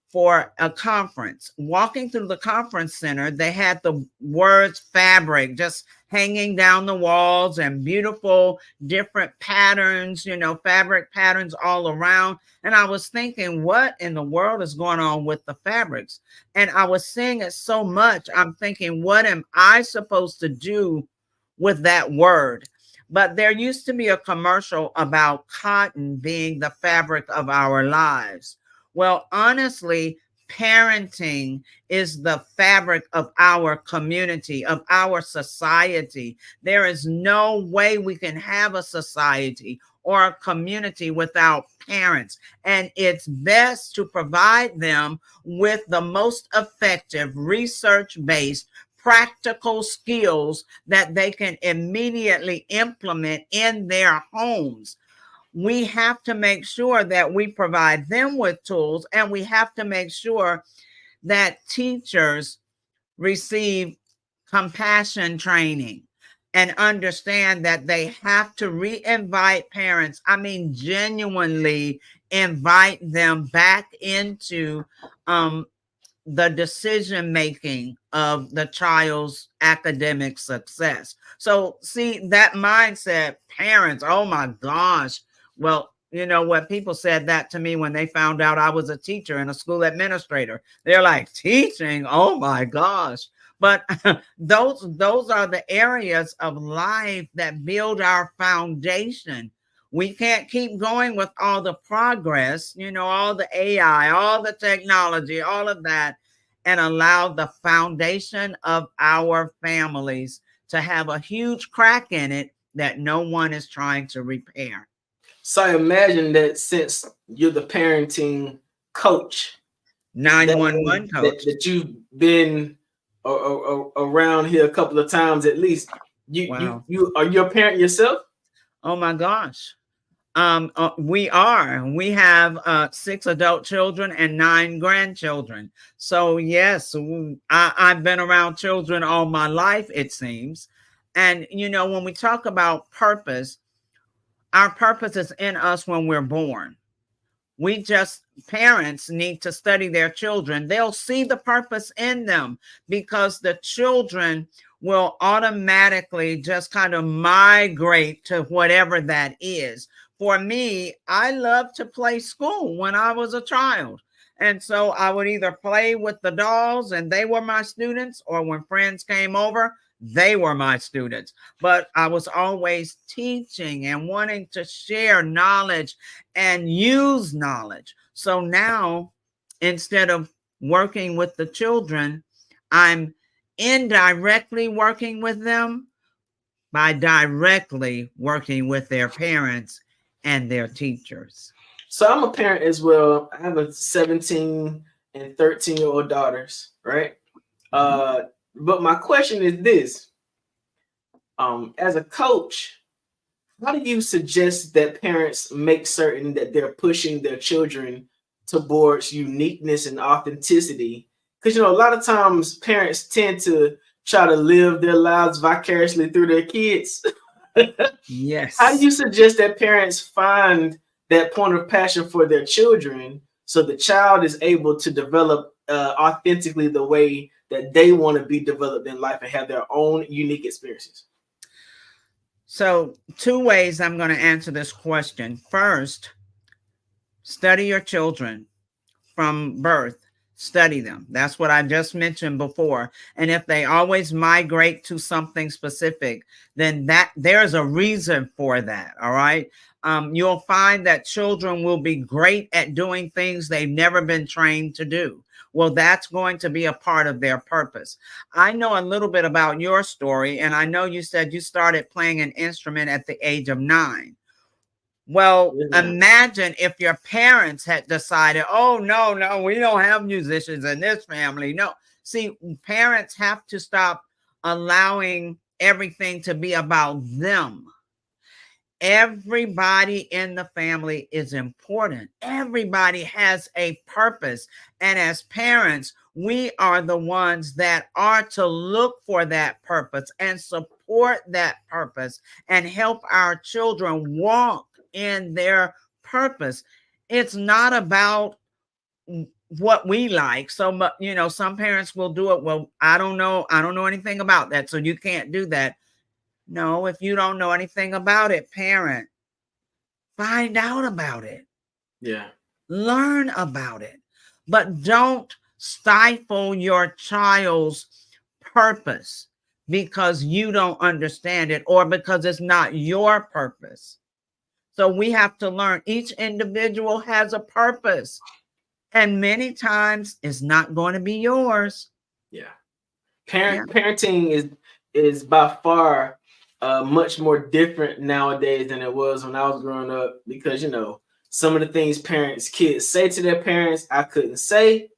for a conference. Walking through the conference center, they had the words fabric just hanging down the walls, and beautiful different patterns, fabric patterns all around. And I was thinking, what in the world is going on with the fabrics? And I was seeing it so much. I'm thinking, what am I supposed to do with that word? But there used to be a commercial about cotton being the fabric of our lives. Well, honestly, parenting is the fabric of our community, of our society. There is no way we can have a society or a community without parents. And it's best to provide them with the most effective, research-based, practical skills that they can immediately implement in their homes. We have to make sure that we provide them with tools, and we have to make sure that teachers receive compassion training and understand that they have to re-invite parents. I mean, genuinely invite them back into the decision-making of the child's academic success. So see, that mindset, parents, oh my gosh. Well, you know what? People said that to me when they found out I was a teacher and a school administrator. They're like, teaching? Oh my gosh. But those are the areas of life that build our foundation. We can't keep going with all the progress, all the AI, all the technology, all of that, and allow the foundation of our families to have a huge crack in it that no one is trying to repair. So I imagine that since you're the parenting coach, 911 coach, that you've been around here a couple of times at least. Wow. You are you a parent yourself? Oh my gosh. We are. We have 6 adult children and 9 grandchildren. So yes, I've been around children all my life, it seems. And you know, when we talk about purpose, our purpose is in us when we're born. Parents need to study their children. They'll see the purpose in them because the children will automatically just kind of migrate to whatever that is. For me, I loved to play school when I was a child. And so I would either play with the dolls and they were my students, or when friends came over, they were my students. But I was always teaching and wanting to share knowledge and use knowledge. So now, instead of working with the children, I'm indirectly working with them by directly working with their parents and their teachers. So I'm a parent as well. I have a 17 and 13-year-old daughters, right? But my question is this. As a coach, how do you suggest that parents make certain that they're pushing their children towards uniqueness and authenticity? Because, you know, a lot of times parents tend to try to live their lives vicariously through their kids. Yes. How do you suggest that parents find that point of passion for their children so the child is able to develop authentically the way that they want to be developed in life and have their own unique experiences? So 2 ways I'm going to answer this question. First, study your children from birth. Study them. That's what I just mentioned before. And if they always migrate to something specific, then there's a reason for that. All right. You'll find that children will be great at doing things they've never been trained to do. Well, that's going to be a part of their purpose. I know a little bit about your story, and I know you said you started playing an instrument at the age of 9. Well, imagine if your parents had decided, oh, no, we don't have musicians in this family. No, see, parents have to stop allowing everything to be about them. Everybody in the family is important. Everybody has a purpose. And as parents, we are the ones that are to look for that purpose and support that purpose and help our children walk in their purpose. It's not about what we like. So, you know, some parents will do it. Well, I don't know anything about that, so you can't do that. No, if you don't know anything about it, parent, find out about it. Yeah. Learn about it. But don't stifle your child's purpose because you don't understand it or because it's not your purpose. So we have to learn. Each individual has a purpose. And many times it's not going to be yours. Yeah. Parenting is by far much more different nowadays than it was when I was growing up, because, you know, some of the things kids say to their parents, I couldn't say.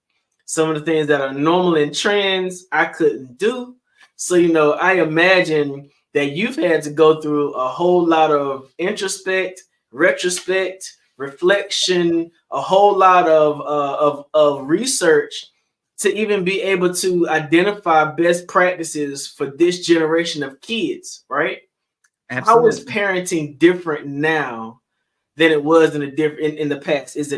Some of the things that are normal in trends, I couldn't do. So, you know, I imagine that you've had to go through a whole lot of introspect, retrospect, reflection, a whole lot of research to even be able to identify best practices for this generation of kids, right? Absolutely. How is parenting different now than it was in the past? Is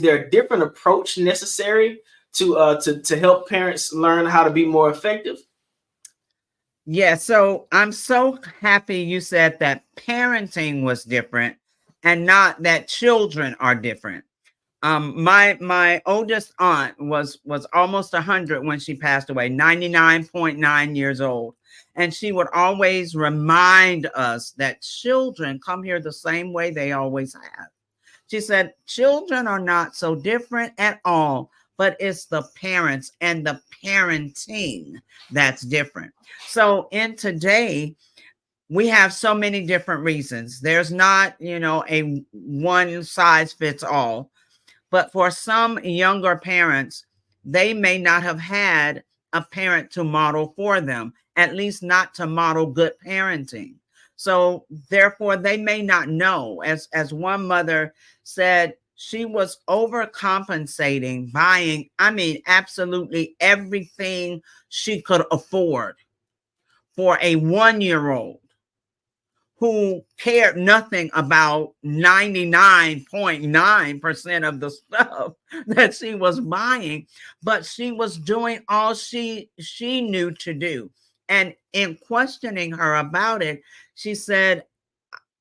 there a different approach necessary to help parents learn how to be more effective? Yeah, so I'm so happy you said that parenting was different and not that children are different. My oldest aunt was almost 100 when she passed away, 99.9 years old. And she would always remind us that children come here the same way they always have. She said, children are not so different at all, but it's the parents and the parenting that's different. So in today, we have so many different reasons. There's not, a one size fits all. But for some younger parents, they may not have had a parent to model for them, at least not to model good parenting. So therefore, they may not know. As one mother said, she was overcompensating, buying, absolutely everything she could afford for a 1-year-old who cared nothing about 99.9% of the stuff that she was buying, but she was doing all she knew to do. And in questioning her about it, she said,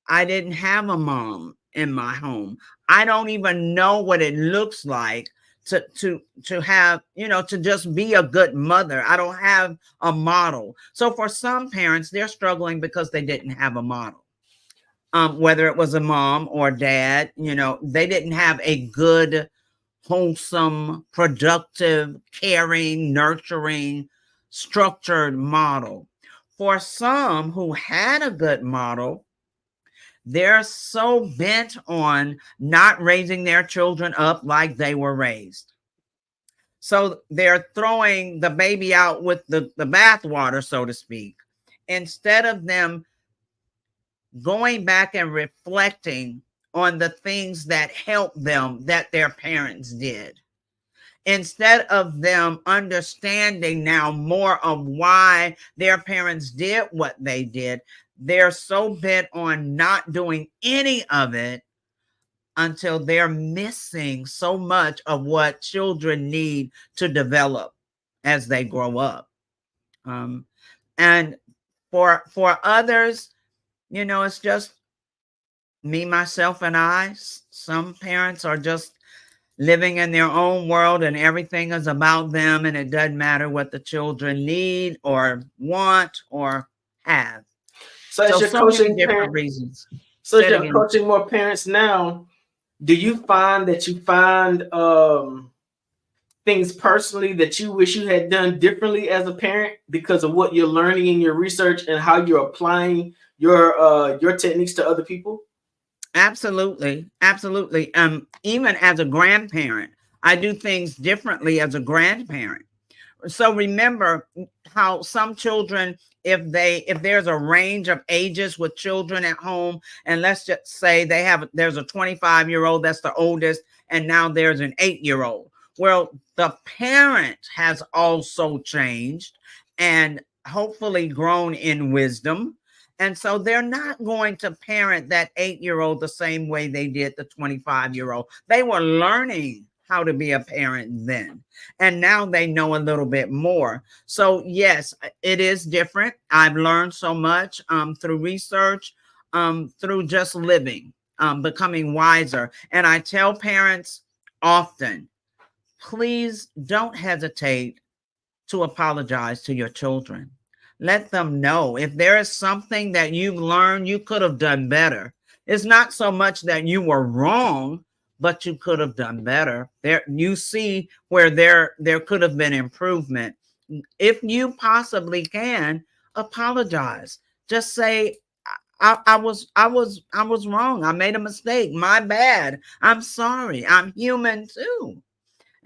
I didn't have a mom in my home. I don't even know what it looks like to have, to just be a good mother. I don't have a model. So for some parents, they're struggling because they didn't have a model. Whether it was a mom or dad, they didn't have a good, wholesome, productive, caring, nurturing, structured model. For some who had a good model, they're so bent on not raising their children up like they were raised. So they're throwing the baby out with the bathwater, so to speak, instead of them going back and reflecting on the things that helped them that their parents did. Instead of them understanding now more of why their parents did what they did, they're so bent on not doing any of it until they're missing so much of what children need to develop as they grow up. And for others, it's just me, myself, and I. Some parents are just living in their own world and everything is about them, and it doesn't matter what the children need or want or have. So as you're coaching different reasons. So as you're coaching more parents now, do you find that you find things personally that you wish you had done differently as a parent because of what you're learning in your research and how you're applying your techniques to other people? Absolutely. Even as a grandparent, I do things differently as a grandparent. So remember how some children, if there's a range of ages with children at home, and let's just say there's a 25-year-old, that's the oldest, and now there's an 8-year-old. Well, the parent has also changed and hopefully grown in wisdom. And so they're not going to parent that 8-year-old the same way they did the 25-year-old. They were learning how to be a parent then. And now they know a little bit more. So yes, it is different. I've learned so much through research, through just living, becoming wiser. And I tell parents often, please don't hesitate to apologize to your children. Let them know if there is something that you've learned you could have done better. It's not so much that you were wrong, but you could have done better. There, you see where there could have been improvement. If you possibly can, apologize. Just say, I was wrong. I made a mistake. My bad. I'm sorry. I'm human too.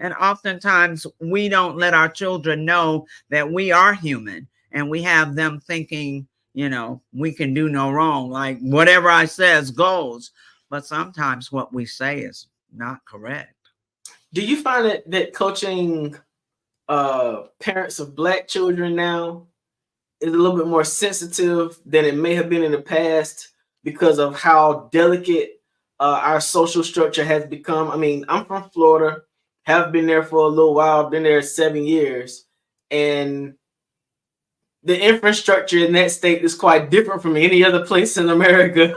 And oftentimes we don't let our children know that we are human. And we have them thinking, we can do no wrong. Like whatever I says goes. But sometimes what we say is not correct. Do you find that coaching parents of Black children now is a little bit more sensitive than it may have been in the past because of how delicate our social structure has become? I mean, I'm from Florida, have been there for a little while, been there 7 years, and the infrastructure in that state is quite different from any other place in America.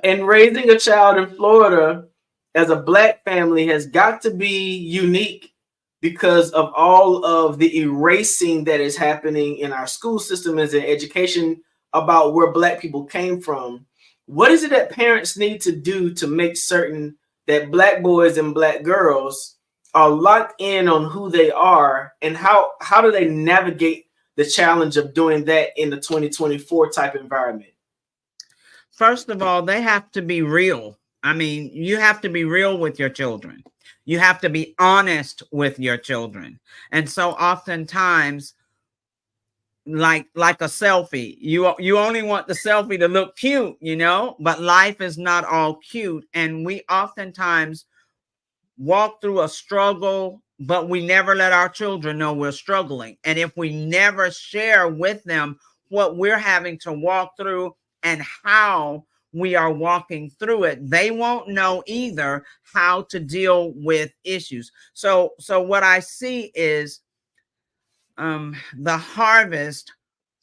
And raising a child in Florida as a Black family has got to be unique because of all of the erasing that is happening in our school system as an education about where Black people came from. What is it that parents need to do to make certain that Black boys and Black girls are locked in on who they are, and how do they navigate the challenge of doing that in the 2024 type environment? First of all, they have to be real. I mean, you have to be real with your children. You have to be honest with your children. And so oftentimes, like a selfie, you only want the selfie to look cute, you know, but life is not all cute. And we oftentimes walk through a struggle, but we never let our children know we're struggling. And if we never share with them what we're having to walk through and how we are walking through it, they won't know either how to deal with issues. So what I see is the harvest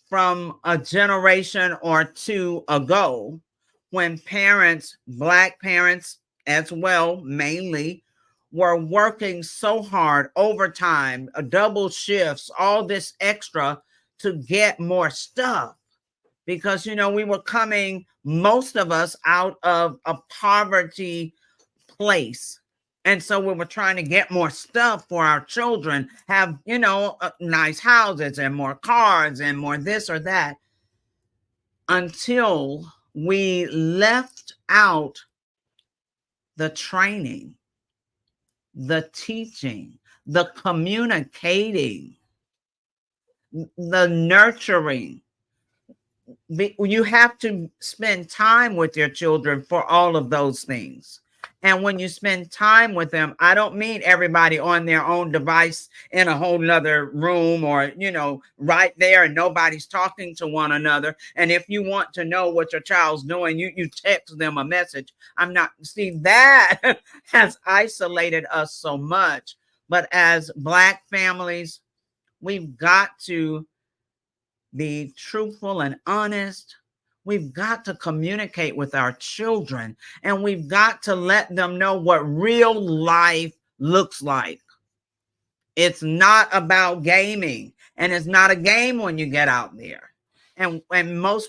from a generation or two ago, when parents, Black parents as well, mainly, were working so hard, overtime, double shifts, all this extra to get more stuff. Because, you know, we were coming, most of us, out of a poverty place. And so we were trying to get more stuff for our children, have, you know, nice houses and more cars and more this or that, until we left out the training, the teaching, the communicating, the nurturing. You have to spend time with your children for all of those things. And when you spend time with them, I don't mean everybody on their own device in a whole nother room, or, you know, right there and nobody's talking to one another. And if you want to know what your child's doing, you text them a message. See, that has isolated us so much. But as Black families, we've got to be truthful and honest. We've got to communicate with our children, and we've got to let them know what real life looks like. It's not about gaming, and it's not a game when you get out there. And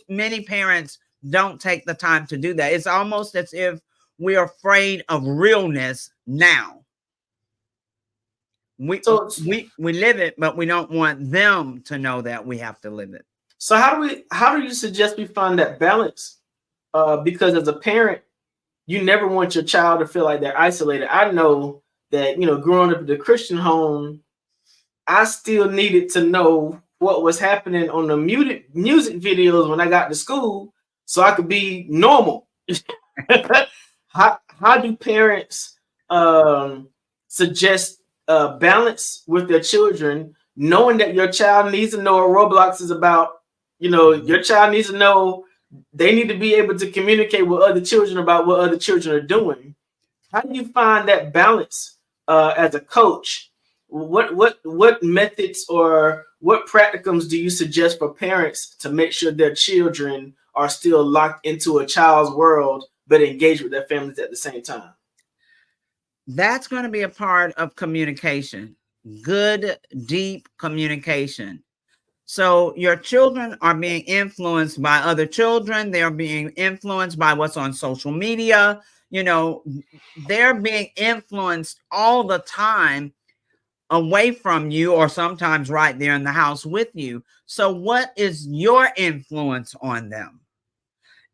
many parents don't take the time to do that. It's almost as if we're afraid of realness now. We live it, but we don't want them to know that we have to live it. So how do you suggest we find that balance? Because as a parent, you never want your child to feel like they're isolated. I know that, you know, growing up in the Christian home, I still needed to know what was happening on the music videos when I got to school so I could be normal. How do parents suggest balance with their children, knowing that your child needs to know what Roblox is about? You know, your child needs to know they need to be able to communicate with other children about what other children are doing. How do you find that balance as a coach? What methods or what practicums do you suggest for parents to make sure their children are still locked into a child's world but engaged with their families at the same time? That's going to be a part of communication, good, deep communication. So your children are being influenced by other children. They're being influenced by what's on social media. You know, they're being influenced all the time away from you, or sometimes right there in the house with you. So what is your influence on them?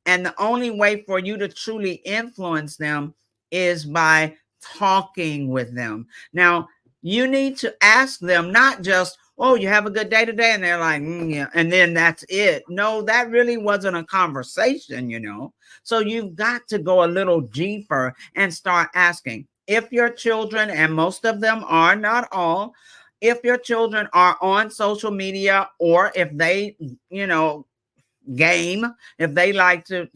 And the only way for you to truly influence them is by talking with them. Now, you need to ask them, not just, oh, you have a good day today? And they're like, yeah, and then that's it. No, that really wasn't a conversation, you know? So you've got to go a little deeper and start asking. If your children, and most of them are, not all, if your children are on social media, or if they, you know, game, if they like to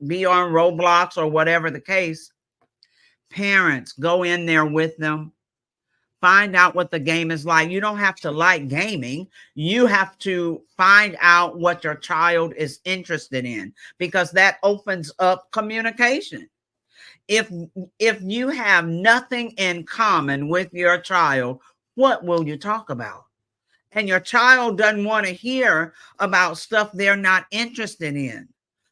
be on Roblox or whatever the case, parents, go in there with them. Find out what the game is like. You don't have to like gaming. You have to find out what your child is interested in, because that opens up communication. If you have nothing in common with your child, what will you talk about? And your child doesn't want to hear about stuff they're not interested in.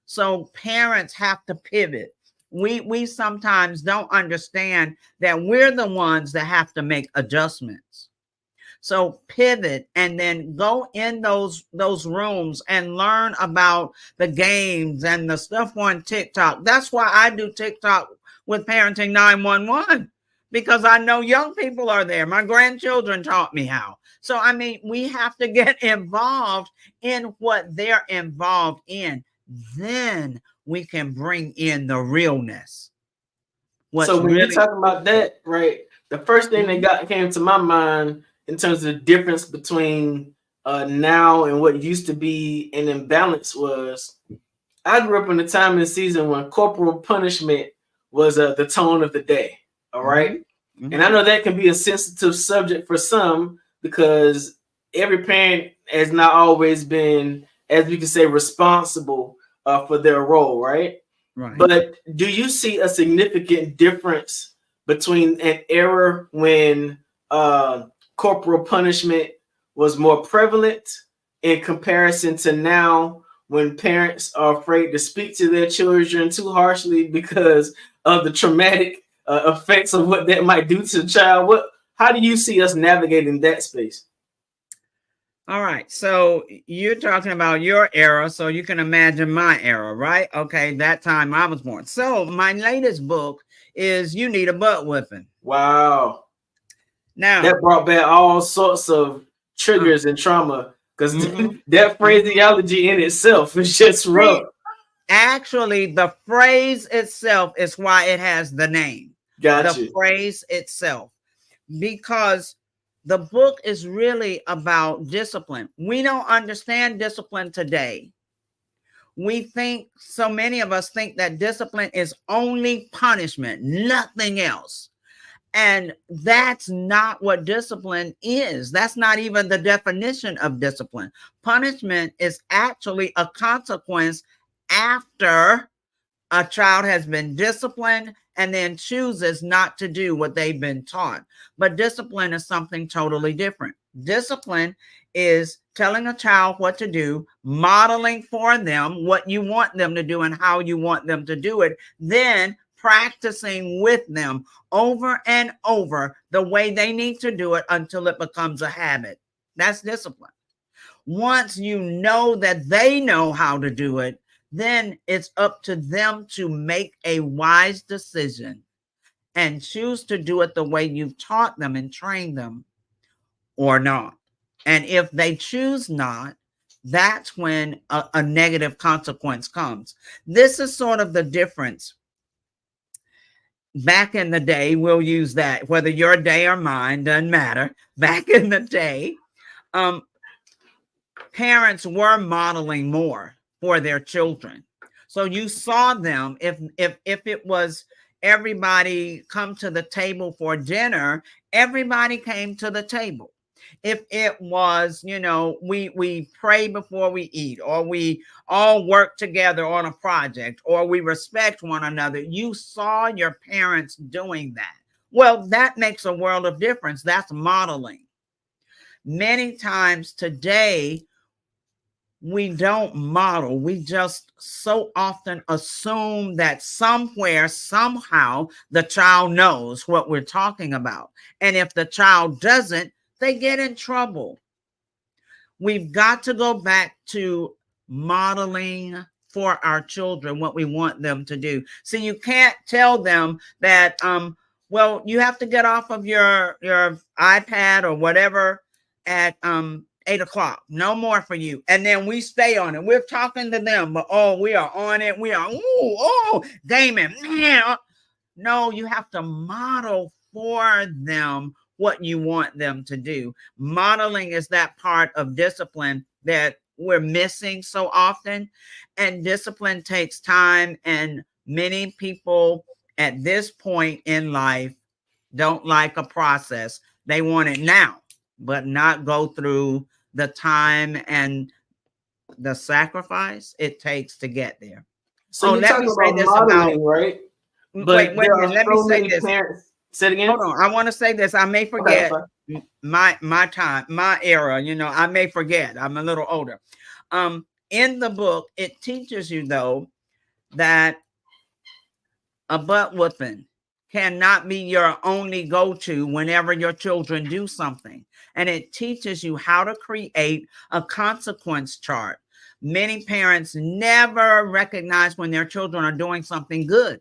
So parents have to pivot. We sometimes don't understand that we're the ones that have to make adjustments. So pivot and then go in those rooms and learn about the games and the stuff on TikTok. That's why I do TikTok with Parenting 911, because I know young people are there. My grandchildren taught me how. So, I mean, we have to get involved in what they're involved in. Then we can bring in the realness. So when you're talking about that, right, the first thing that came to my mind in terms of the difference between now and what used to be an imbalance was, I grew up in a time and season when corporal punishment was the tone of the day. All right. Mm-hmm. And I know that can be a sensitive subject for some, because every parent has not always been, as we can say, responsible for their role, right? Right. But do you see a significant difference between an era when corporal punishment was more prevalent in comparison to now, when parents are afraid to speak to their children too harshly because of the traumatic effects of what that might do to the child? How do you see us navigating that space? All right. So you're talking about your era, so you can imagine my era, right? Okay. That time I was born. So my latest book is You Need a Butt Whipping. Wow. Now that brought back all sorts of triggers and trauma, because that phraseology in itself is just rough. Actually, the phrase itself is why it has the name. Gotcha. The phrase itself, because the book is really about discipline. We don't understand discipline today. We think, so many of us think that discipline is only punishment, nothing else. And that's not what discipline is. That's not even the definition of discipline. Punishment is actually a consequence after a child has been disciplined and then chooses not to do what they've been taught. But discipline is something totally different. Discipline is telling a child what to do, modeling for them what you want them to do and how you want them to do it, then practicing with them over and over the way they need to do it until it becomes a habit. That's discipline. Once you know that they know how to do it, then it's up to them to make a wise decision and choose to do it the way you've taught them and trained them or not. And if they choose not, that's when a negative consequence comes. This is sort of the difference. Back in the day, we'll use that, whether your day or mine, doesn't matter. Back in the day, parents were modeling more for their children. So you saw them, if it was everybody come to the table for dinner, everybody came to the table. If it was, we pray before we eat, or we all work together on a project, or we respect one another, you saw your parents doing that. Well, that makes a world of difference. That's modeling. Many times today, we don't model. We just so often assume that somewhere, somehow, the child knows what we're talking about. And if the child doesn't, they get in trouble. We've got to go back to modeling for our children what we want them to do. So you can't tell them that, well, you have to get off of your iPad or whatever at 8 o'clock. No more for you. And then we stay on it. We're talking to them, but we are on it. We are, gaming. No, you have to model for them what you want them to do. Modeling is that part of discipline that we're missing so often. And discipline takes time. And many people at this point in life don't like a process. They want it now, but not go through the time and the sacrifice it takes to get there. So let me say this about, right? But wait, let me say this. Say it again. Hold on. I want to say this. I may forget my time, my era. I may forget. I'm a little older. In the book, it teaches you, though, that a butt whooping cannot be your only go-to whenever your children do something. And it teaches you how to create a consequence chart. Many parents never recognize when their children are doing something good.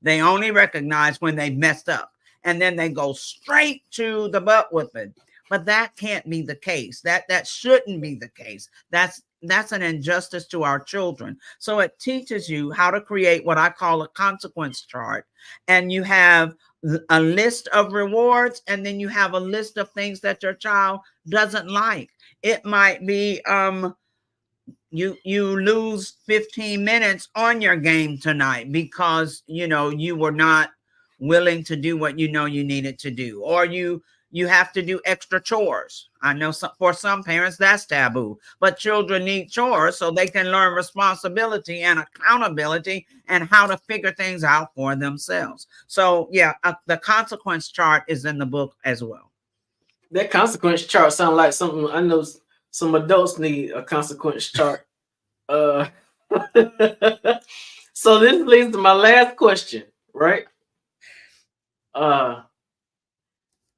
They only recognize when they've messed up. And then they go straight to the butt whipping. But that can't be the case. That shouldn't be the case. That's an injustice to our children. So it teaches you how to create what I call a consequence chart. And you have a list of rewards, and then you have a list of things that your child doesn't like. It might be you lose 15 minutes on your game tonight because you were not willing to do what you needed to do, or you have to do extra chores. I know for some parents that's taboo, but children need chores so they can learn responsibility and accountability and how to figure things out for themselves. So yeah, the consequence chart is in the book as well. That consequence chart sounds like something I know some adults need, a consequence chart. So this leads to my last question, right?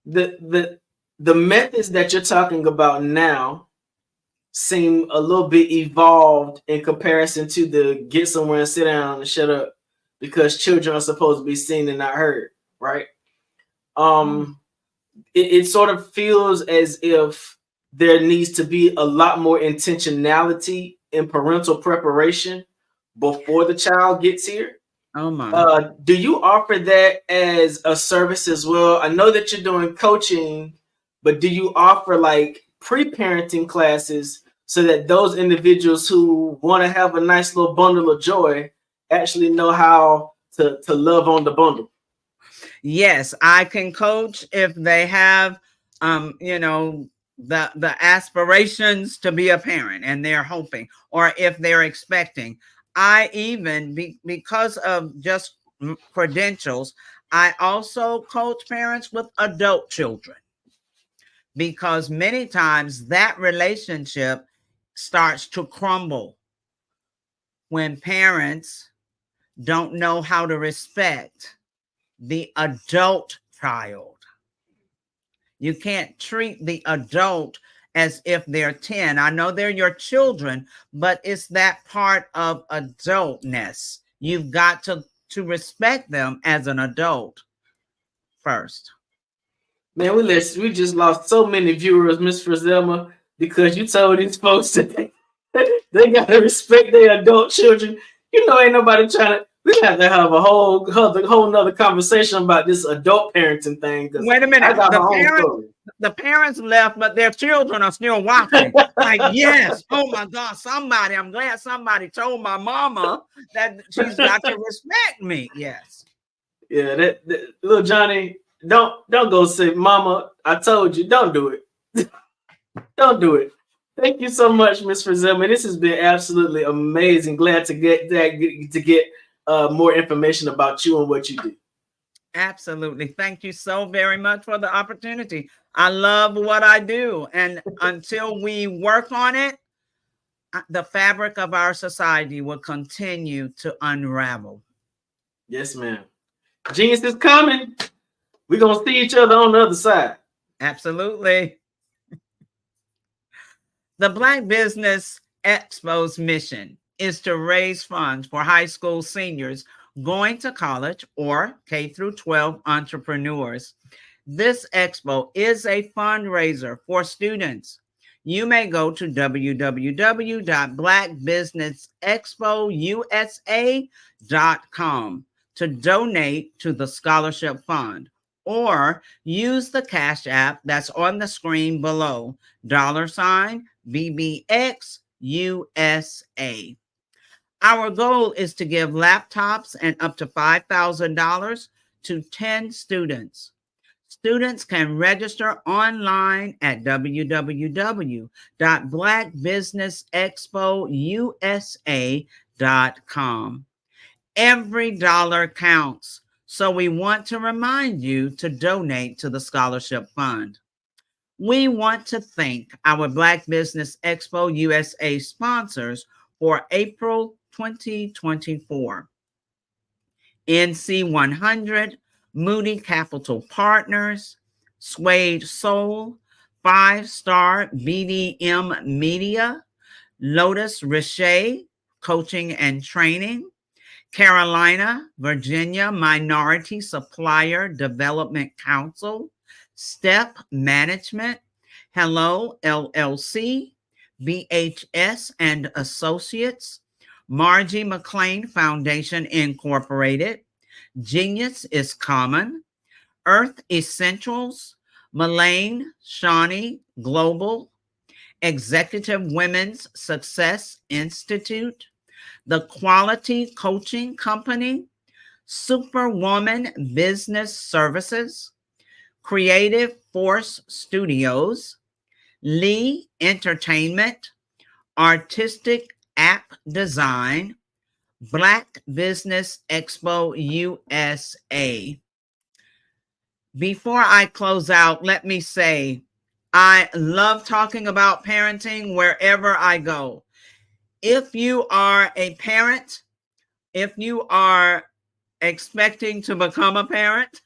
The methods that you're talking about now seem a little bit evolved in comparison to the get somewhere and sit down and shut up because children are supposed to be seen and not heard, right? It sort of feels as if there needs to be a lot more intentionality in parental preparation before the child gets here. Oh my. Do you offer that as a service as well? I know that you're doing coaching, but do you offer like pre-parenting classes so that those individuals who want to have a nice little bundle of joy actually know how to love on the bundle? Yes, I can coach if they have, the aspirations to be a parent and they're hoping, or if they're expecting. I even, because of just credentials, I also coach parents with adult children, because many times that relationship starts to crumble when parents don't know how to respect the adult child. You can't treat the adult as if they're 10. I know they're your children, but it's that part of adultness. You've got to respect them as an adult first. Man, we just lost so many viewers, Miss Frizelma, because you told these folks that they gotta respect their adult children. Ain't nobody trying to. We have to have a whole nother conversation about this adult parenting thing. Wait a minute. The parents left, but their children are still watching. Like, yes, oh my God, I'm glad somebody told my mama that she's got to respect me. Yes. Yeah, that little Johnny, don't go say, Mama, I told you, don't do it. Don't do it. Thank you so much, Ms. Frizelma. This has been absolutely amazing. Glad to get more information about you and what you do. Absolutely. Thank you so very much for the opportunity. I love what I do. And until we work on it, the fabric of our society will continue to unravel. Yes, ma'am. Genius is coming. We're going to see each other on the other side. Absolutely. The Black Business Expo's mission is to raise funds for high school seniors going to college or K through 12 entrepreneurs. This expo is a fundraiser for students. You may go to www.blackbusinessexpousa.com to donate to the scholarship fund, or use the Cash App that's on the screen below, $BBXUSA. Our goal is to give laptops and up to $5,000 to 10 students. Students can register online at www.blackbusinessexpousa.com. Every dollar counts, so we want to remind you to donate to the scholarship fund. We want to thank our Black Business Expo USA sponsors for April 2024. NC100, Moody Capital Partners, Suede Soul, 5-Star BDM Media, Lotus Richer Coaching and Training, Carolina, Virginia Minority Supplier Development Council, STEP Management, Hello LLC, BHS and Associates, Margie McLean Foundation Incorporated, Genius is Common, Earth Essentials, Mullane Shawnee Global, Executive Women's Success Institute, The Quality Coaching Company, Superwoman Business Services, Creative Force Studios, Lee Entertainment, Artistic App Design, Black Business Expo USA. Before I close out, let me say, I love talking about parenting wherever I go. If you are a parent, if you are expecting to become a parent,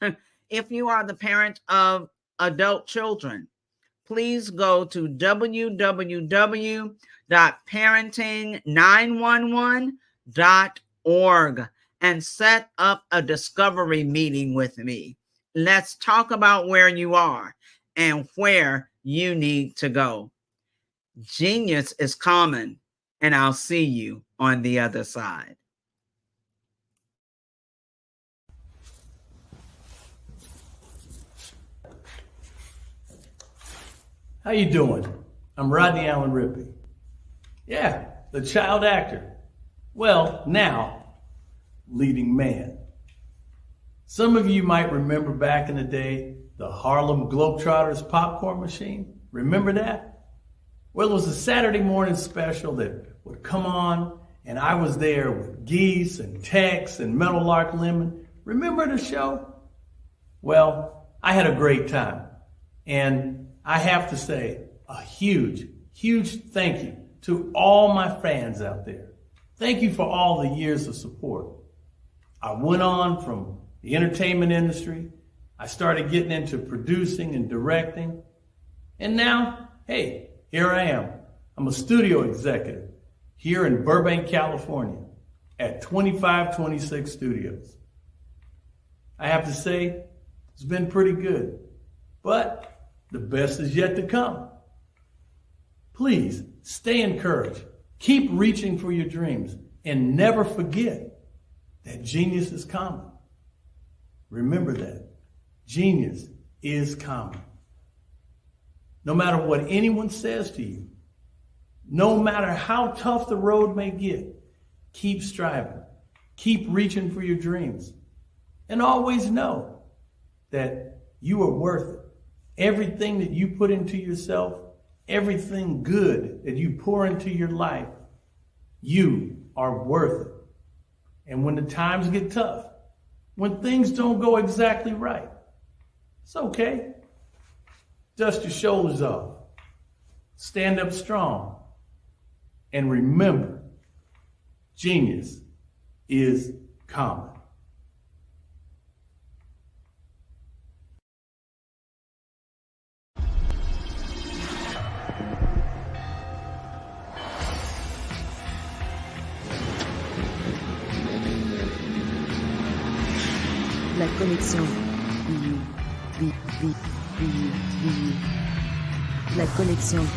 if you are the parent of adult children, please go to www.parenting911.org and set up a discovery meeting with me. Let's talk about where you are and where you need to go. Genius is common, and I'll see you on the other side. How you doing? I'm Rodney Allen Rippey. Yeah, the child actor. Well, now, leading man. Some of you might remember back in the day, the Harlem Globetrotters popcorn machine. Remember that? Well, it was a Saturday morning special that would come on, and I was there with Geese and Tex and Meadowlark Lemon. Remember the show? Well, I had a great time. And I have to say a huge, huge thank you to all my fans out there. Thank you for all the years of support. I went on from the entertainment industry. I started getting into producing and directing. And now, hey, here I am. I'm a studio executive here in Burbank, California at 2526 Studios. I have to say, it's been pretty good, but the best is yet to come. Please stay encouraged. Keep reaching for your dreams and never forget that genius is common. Remember that. Genius is common. No matter what anyone says to you, no matter how tough the road may get, keep striving. Keep reaching for your dreams. And always know that you are worth it. Everything that you put into yourself, everything good that you pour into your life, you are worth it. And when the times get tough, when things don't go exactly right, it's okay. Dust your shoulders off. Stand up strong. And remember, genius is common. La connexion. La connexion.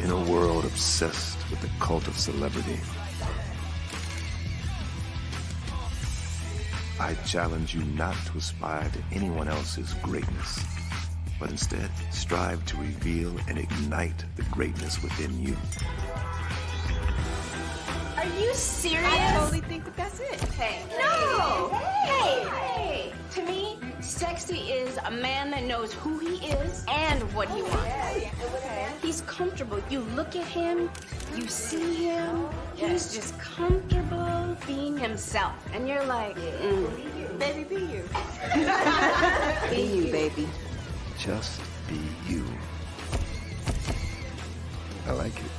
In a world obsessed with the cult of celebrity, I challenge you not to aspire to anyone else's greatness, but instead strive to reveal and ignite the greatness within you. Are you serious? I totally think that that's it. Hey. No! Hey! To me, sexy is a man that knows who he is and what he wants. Okay. He he's comfortable. You look at him, you see him, he's just comfortable being himself. And you're like, baby, be you. Be you, baby. Just be you. I like it.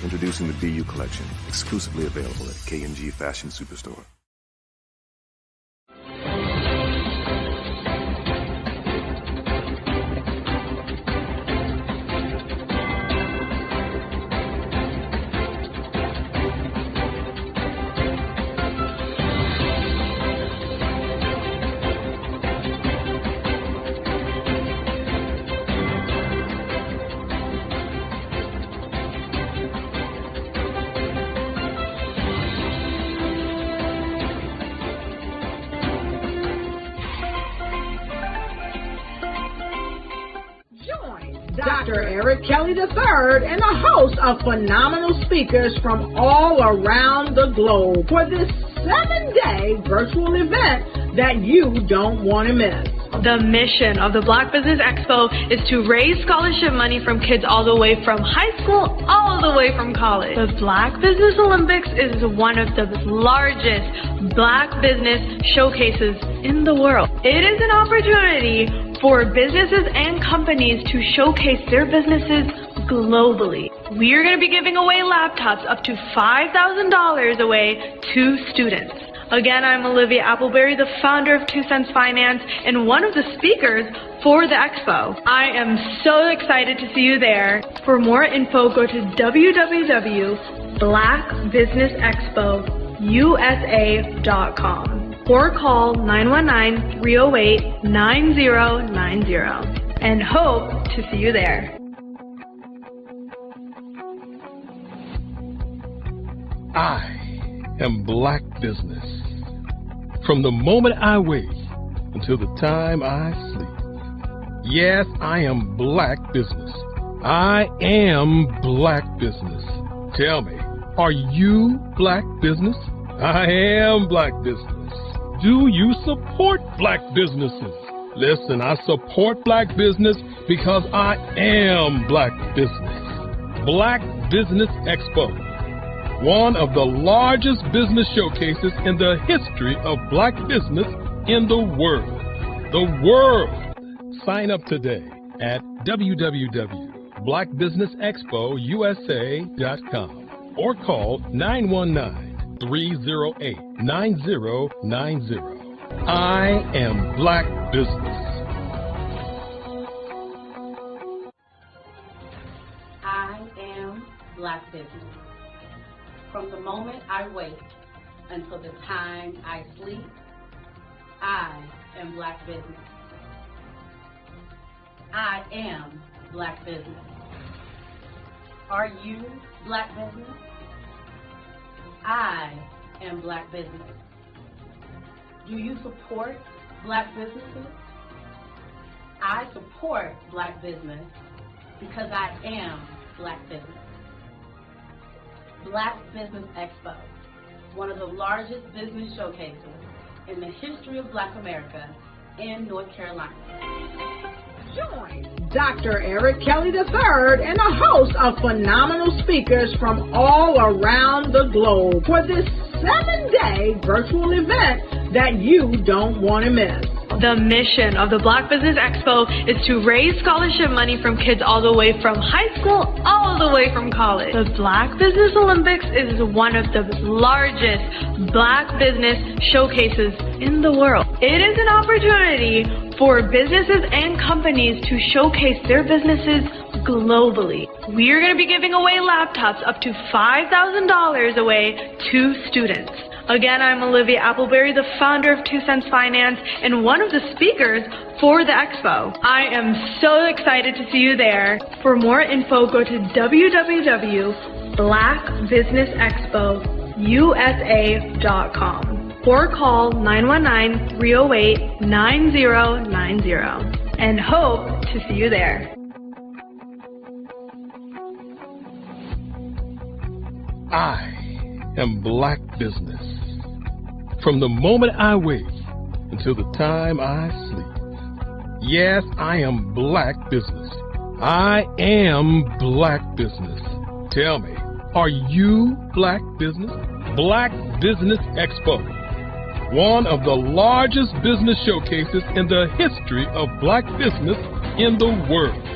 Introducing the Be You collection, exclusively available at K&G Fashion Superstore. Dr. Eric Kelly III and a host of phenomenal speakers from all around the globe for this 7-day virtual event that you don't want to miss. The mission of the Black Business Expo is to raise scholarship money from kids all the way from high school, all the way from college. The Black Business Olympics is one of the largest Black business showcases in the world. It is an opportunity for businesses and companies to showcase their businesses globally. We are going to be giving away laptops up to $5,000 away to students. Again, I'm Olivia Appleberry, the founder of 2 Cents Finance and one of the speakers for the expo. I am so excited to see you there. For more info, go to www.blackbusinessexpousa.com or call 919-308-9090 and hope to see you there. I am Black Business. From the moment I wake until the time I sleep. Yes, I am Black Business. I am Black Business. Tell me, are you Black Business? I am Black Business. Do you support Black businesses? Listen, I support Black business because I am Black Business. Black Business Expo, one of the largest business showcases in the history of Black business in the world. The world! Sign up today at www.blackbusinessexpousa.com or call 919-308-9090. I am Black Business. I am Black Business. From the moment I wake until the time I sleep, I am Black Business. I am Black Business. Are you Black Business? I am Black Business. Do you support Black businesses? I support Black business because I am Black business. Black Business Expo, one of the largest business showcases in the history of Black America in North Carolina. Join Dr. Eric Kelly III and a host of phenomenal speakers from all around the globe for this 7-day virtual event that you don't want to miss. The mission of the Black Business Expo is to raise scholarship money from kids all the way from high school, all the way from college. The Black Business Olympics is one of the largest Black business showcases in the world. It is an opportunity for businesses and companies to showcase their businesses globally. We are going to be giving away laptops up to $5,000 away to students. Again, I'm Olivia Appleberry, the founder of 2 Cents Finance and one of the speakers for the expo. I am so excited to see you there. For more info, go to www.blackbusinessexpousa.com or call 919-308-9090 and hope to see you there. I am Black Business. From the moment I wake until the time I sleep. Yes, I am Black business. I am Black business. Tell me, are you Black business? Black Business Expo, one of the largest business showcases in the history of Black business in the world.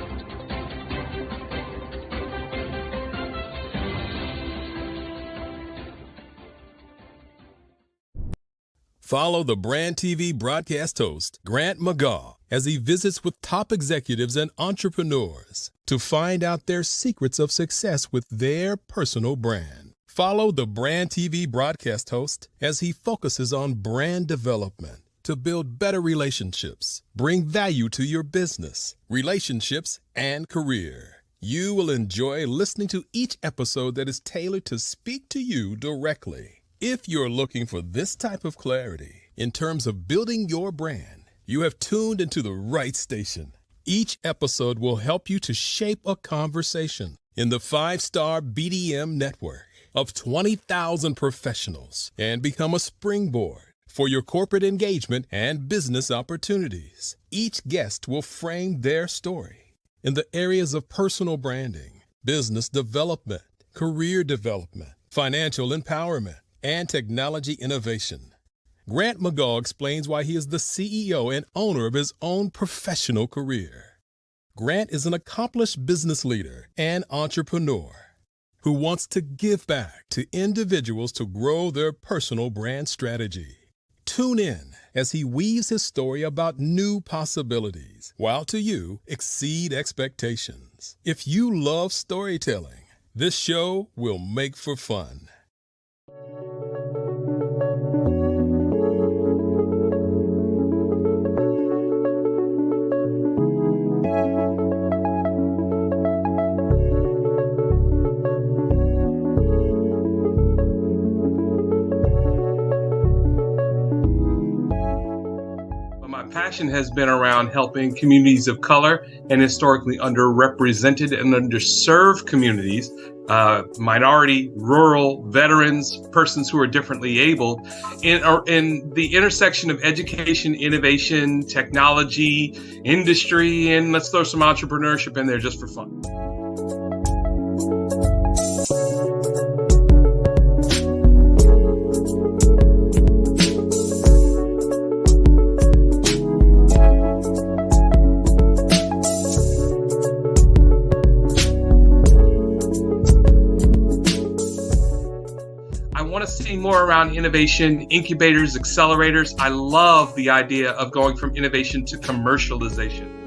Follow the Brand TV broadcast host, Grant McGaugh, as he visits with top executives and entrepreneurs to find out their secrets of success with their personal brand. Follow the Brand TV broadcast host as he focuses on brand development to build better relationships, bring value to your business, relationships, and career. You will enjoy listening to each episode that is tailored to speak to you directly. If you're looking for this type of clarity in terms of building your brand, you have tuned into the right station. Each episode will help you to shape a conversation in the 5-star BDM network of 20,000 professionals and become a springboard for your corporate engagement and business opportunities. Each guest will frame their story in the areas of personal branding, business development, career development, financial empowerment, and technology innovation. Grant McGaugh explains why he is the CEO and owner of his own professional career. Grant is an accomplished business leader and entrepreneur who wants to give back to individuals to grow their personal brand strategy. Tune in as he weaves his story about new possibilities, while to you exceed expectations. If you love storytelling, this show will make for fun. Passion has been around helping communities of color and historically underrepresented and underserved communities, minority, rural, veterans, persons who are differently able, in the intersection of education, innovation, technology, industry, and let's throw some entrepreneurship in there just for fun. See more around innovation, incubators, accelerators. I love the idea of going from innovation to commercialization.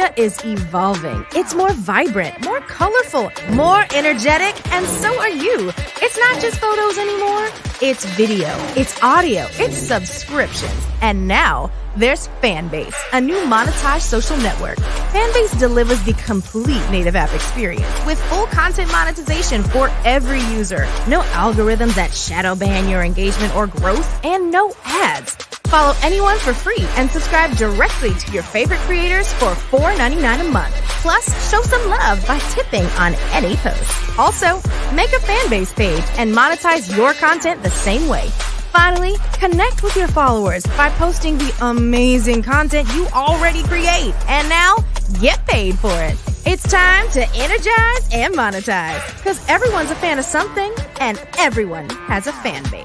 media is evolving. It's more vibrant, more colorful, more energetic, and so are you. It's not just photos anymore. It's video, it's audio, it's subscriptions. And now, there's Fanbase, a new monetized social network. Fanbase delivers the complete native app experience with full content monetization for every user. No algorithms that shadow ban your engagement or growth, and no ads. Follow anyone for free and subscribe directly to your favorite creators for $4.99 a month. Plus, show some love by tipping on any post. Also, make a Fanbase page and monetize your content the same way. Finally, connect with your followers by posting the amazing content you already create. And now, get paid for it. It's time to energize and monetize. Because everyone's a fan of something, and everyone has a fan base.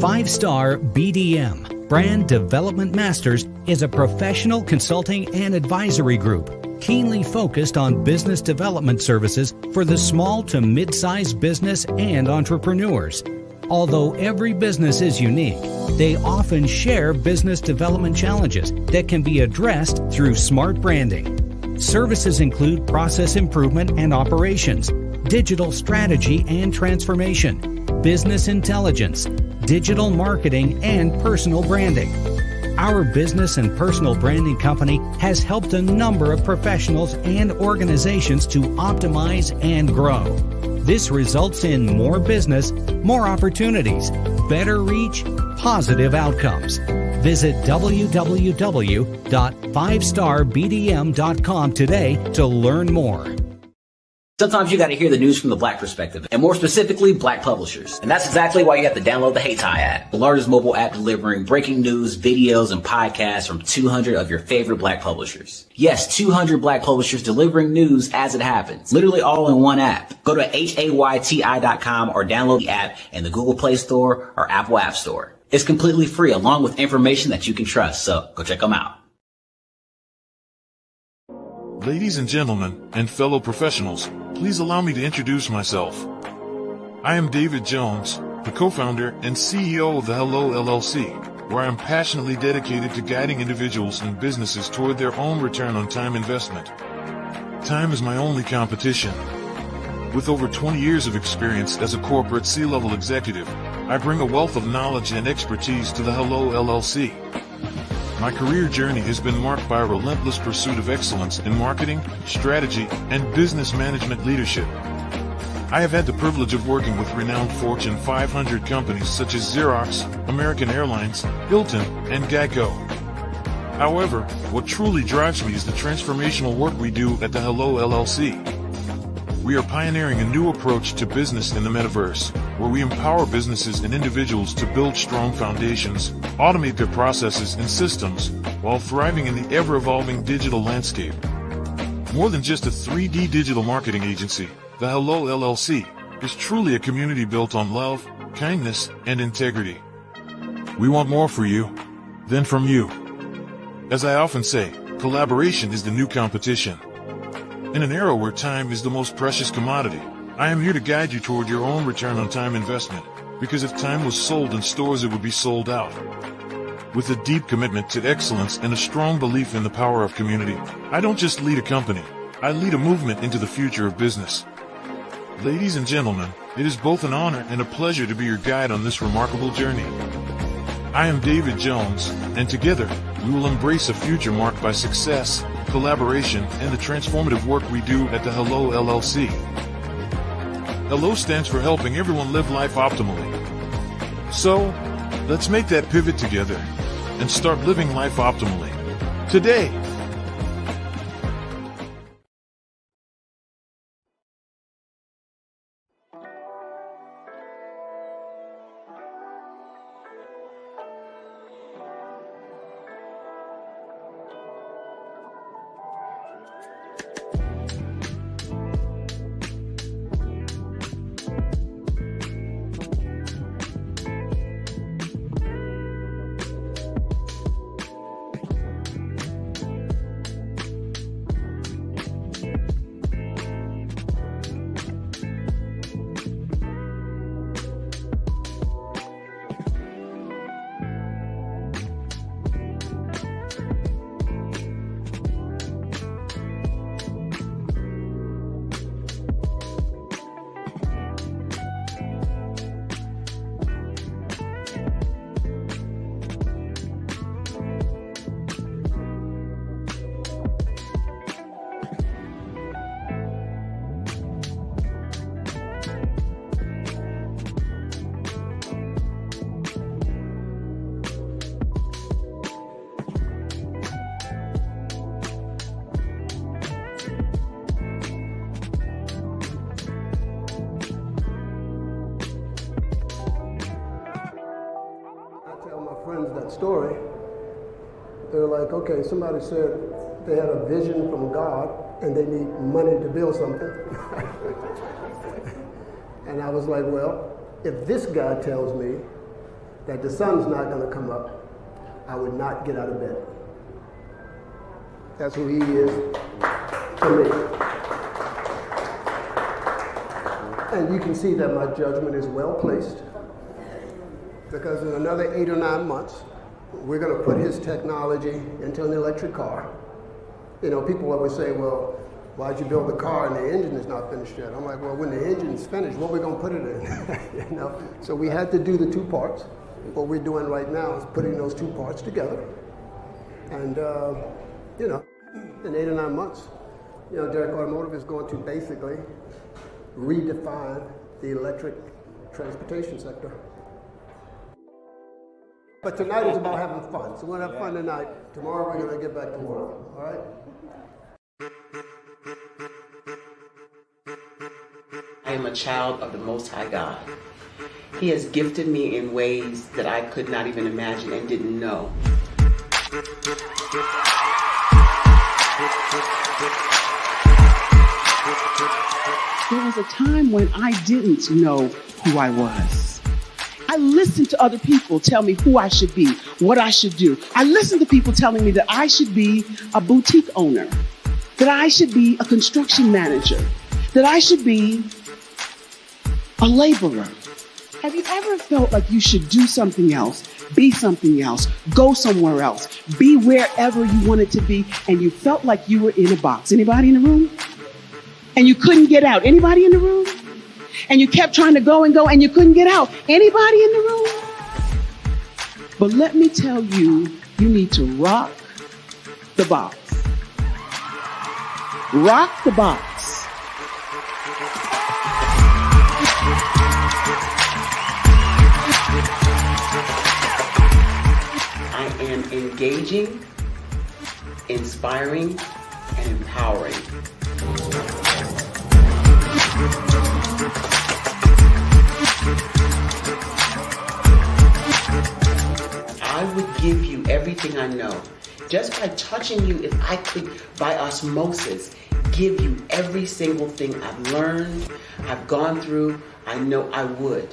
Five-Star BDM, Brand Development Masters, is a professional consulting and advisory group keenly focused on business development services for the small to mid-sized business and entrepreneurs. Although every business is unique, they often share business development challenges that can be addressed through smart branding. Services include process improvement and operations, digital strategy and transformation, business intelligence, digital marketing, and personal branding. Our business and personal branding company has helped a number of professionals and organizations to optimize and grow. This results in more business, more opportunities, better reach, positive outcomes. Visit www.fivestarbdm.com today to learn more. Sometimes you got to hear the news from the Black perspective, and more specifically, Black publishers. And that's exactly why you have to download the HeyTie app, the largest mobile app delivering breaking news, videos, and podcasts from 200 of your favorite Black publishers. Yes, 200 Black publishers delivering news as it happens, literally all in one app. Go to HAYTI.com or download the app in the Google Play Store or Apple App Store. It's completely free, along with information that you can trust, so go check them out. Ladies and gentlemen, and fellow professionals, please allow me to introduce myself. I am David Jones, the co-founder and CEO of the Hello LLC, where I am passionately dedicated to guiding individuals and businesses toward their own return on time investment. Time is my only competition. With over 20 years of experience as a corporate C-level executive, I bring a wealth of knowledge and expertise to the Hello LLC. My career journey has been marked by a relentless pursuit of excellence in marketing, strategy, and business management leadership. I have had the privilege of working with renowned Fortune 500 companies such as Xerox, American Airlines, Hilton, and Geico. However, what truly drives me is the transformational work we do at the Hello LLC. We are pioneering a new approach to business in the metaverse, where we empower businesses and individuals to build strong foundations, automate their processes and systems, while thriving in the ever-evolving digital landscape. More than just a 3D digital marketing agency, the Hello LLC is truly a community built on love, kindness, and integrity. We want more for you than from you. As I often say, collaboration is the new competition. In an era where time is the most precious commodity, I am here to guide you toward your own return on time investment, because if time was sold in stores, it would be sold out. With a deep commitment to excellence and a strong belief in the power of community, I don't just lead a company, I lead a movement into the future of business. Ladies and gentlemen, it is both an honor and a pleasure to be your guide on this remarkable journey. I am David Jones, and together, we will embrace a future marked by success, collaboration, and the transformative work we do at the Hello LLC. Hello stands for helping everyone live life optimally. So, let's make that pivot together and start living life optimally today. that story, they're like, okay, somebody said they had a vision from God and they need money to build something. And I was like, well, if this guy tells me that the sun's not going to come up, I would not get out of bed. That's who he is to me. And you can see that my judgment is well placed, because in another 8 or 9 months, we're going to put his technology into an electric car. You know, people always say, well, why'd you build the car and the engine is not finished yet? I'm like, well, when the engine's finished, what are we going to put it in? You know? So we had to do the 2 parts. What we're doing right now is putting those 2 parts together. And, you know, in 8 or 9 months, you know, Derek Automotive is going to basically redefine the electric transportation sector. But tonight is about having fun. So we're going to have fun tonight. Tomorrow we're going to get back to work. All right? I am a child of the Most High God. He has gifted me in ways that I could not even imagine and didn't know. There was a time when I didn't know who I was. I listened to other people tell me who I should be, what I should do. I listened to people telling me that I should be a boutique owner, that I should be a construction manager, that I should be a laborer. Have you ever felt like you should do something else, be something else, go somewhere else, be wherever you wanted to be, and you felt like you were in a box? Anybody in the room? And you couldn't get out? Anybody in the room? And you kept trying to go and go and you couldn't get out? Anybody in the room? But let me tell you, you need to rock the box. Rock the box. I am engaging, inspiring, and empowering. I would give you everything I know. Just by touching you, if I could, by osmosis, give you every single thing I've learned, I've gone through, I know I would.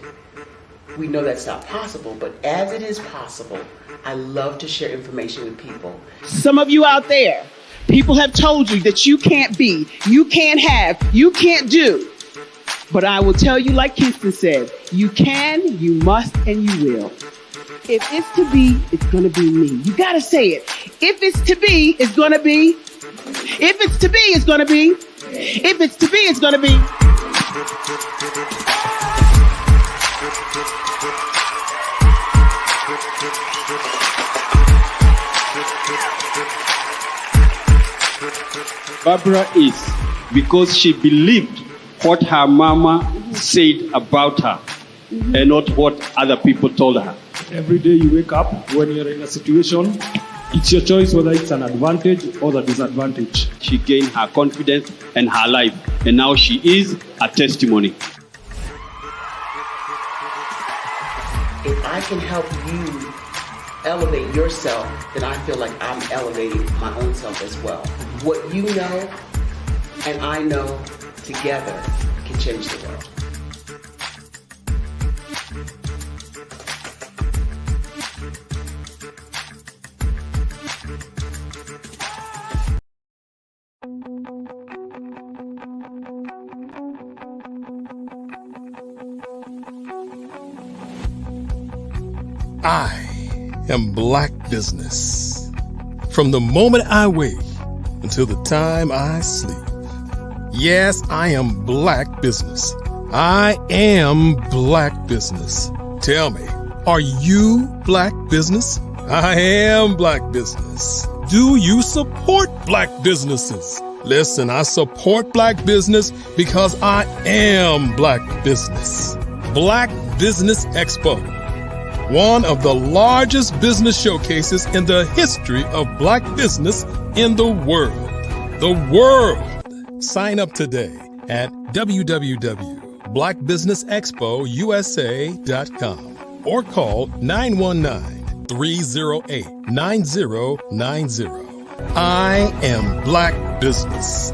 We know that's not possible, but as it is possible, I love to share information with people. Some of you out there, people have told you that you can't be, you can't have, you can't do. But I will tell you, like Kingston said, you can, you must, and you will. If it's to be, it's going to be me. You got to say it. If it's to be, it's going to be. If it's to be, it's going to be. If it's to be, it's going to be. Barbara is because she believed what her mama said about her and not what other people told her. Every day you wake up, when you're in a situation, it's your choice whether it's an advantage or the disadvantage. She gained her confidence and her life, and now she is a testimony. If I can help you elevate yourself, then I feel like I'm elevating my own self as well. What you know and I know together can change the world. I am Black business. From the moment I wake until the time I sleep. Yes, I am Black business. I am Black business. Tell me, are you Black business? I am Black business. Do you support Black businesses? Listen, I support Black business because I am Black business. Black Business Expo. One of the largest business showcases in the history of Black business in the world. The world! Sign up today at www.blackbusinessexpousa.com or call 919 308-9090. I am Black Business.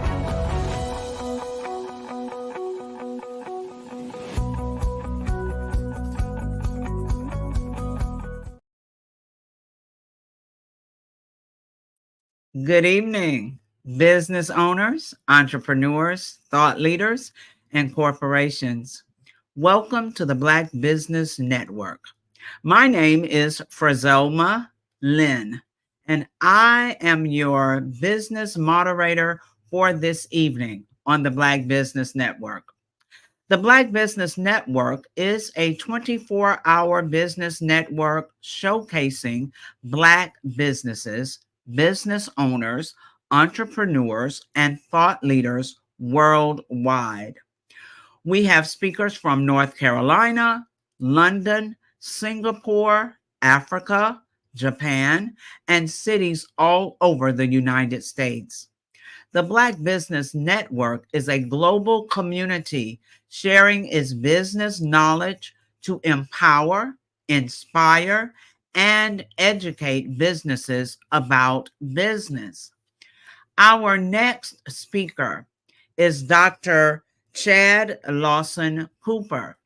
Good evening, business owners, entrepreneurs, thought leaders, and corporations. Welcome to the Black Business Network. My name is Frazelma Lynn, and I am your business moderator for this evening on the Black Business Network. The Black Business Network is a 24-hour business network showcasing Black businesses, business owners, entrepreneurs, and thought leaders worldwide. We have speakers from North Carolina, London, Singapore, Africa, Japan, and cities all over the United States. The Black Business Network is a global community sharing its business knowledge to empower, inspire, and educate businesses about business. Our next speaker is Dr. Chad Lawson Cooper.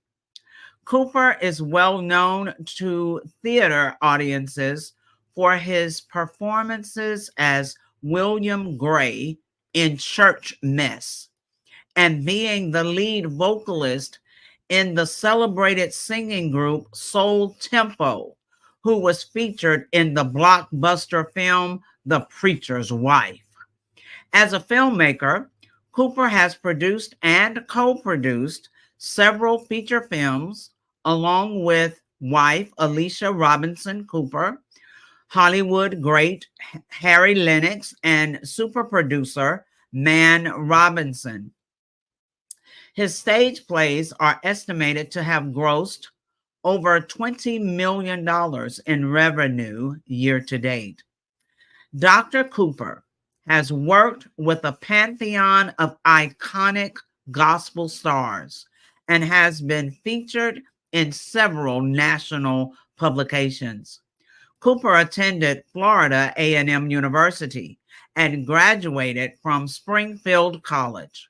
Cooper is well known to theater audiences for his performances as William Gray in Church Mess and being the lead vocalist in the celebrated singing group Soul Tempo, who was featured in the blockbuster film The Preacher's Wife. As a filmmaker, Cooper has produced and co-produced several feature films along with wife Alicia Robinson Cooper, Hollywood great Harry Lennox, and super producer Man Robinson. His stage plays are estimated to have grossed over $20 million in revenue year to date. Dr. Cooper has worked with a pantheon of iconic gospel stars and has been featured in several national publications. Cooper attended Florida A&M University and graduated from Springfield College.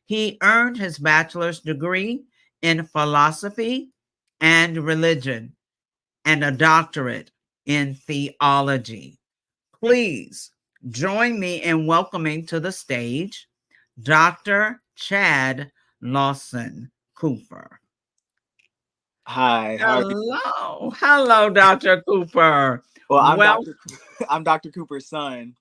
He earned his bachelor's degree in philosophy and religion and a doctorate in theology. Please join me in welcoming to the stage Dr. Chad Lawson Cooper. Hi. Hello, Dr. Cooper. Well, I'm Dr. Cooper's son.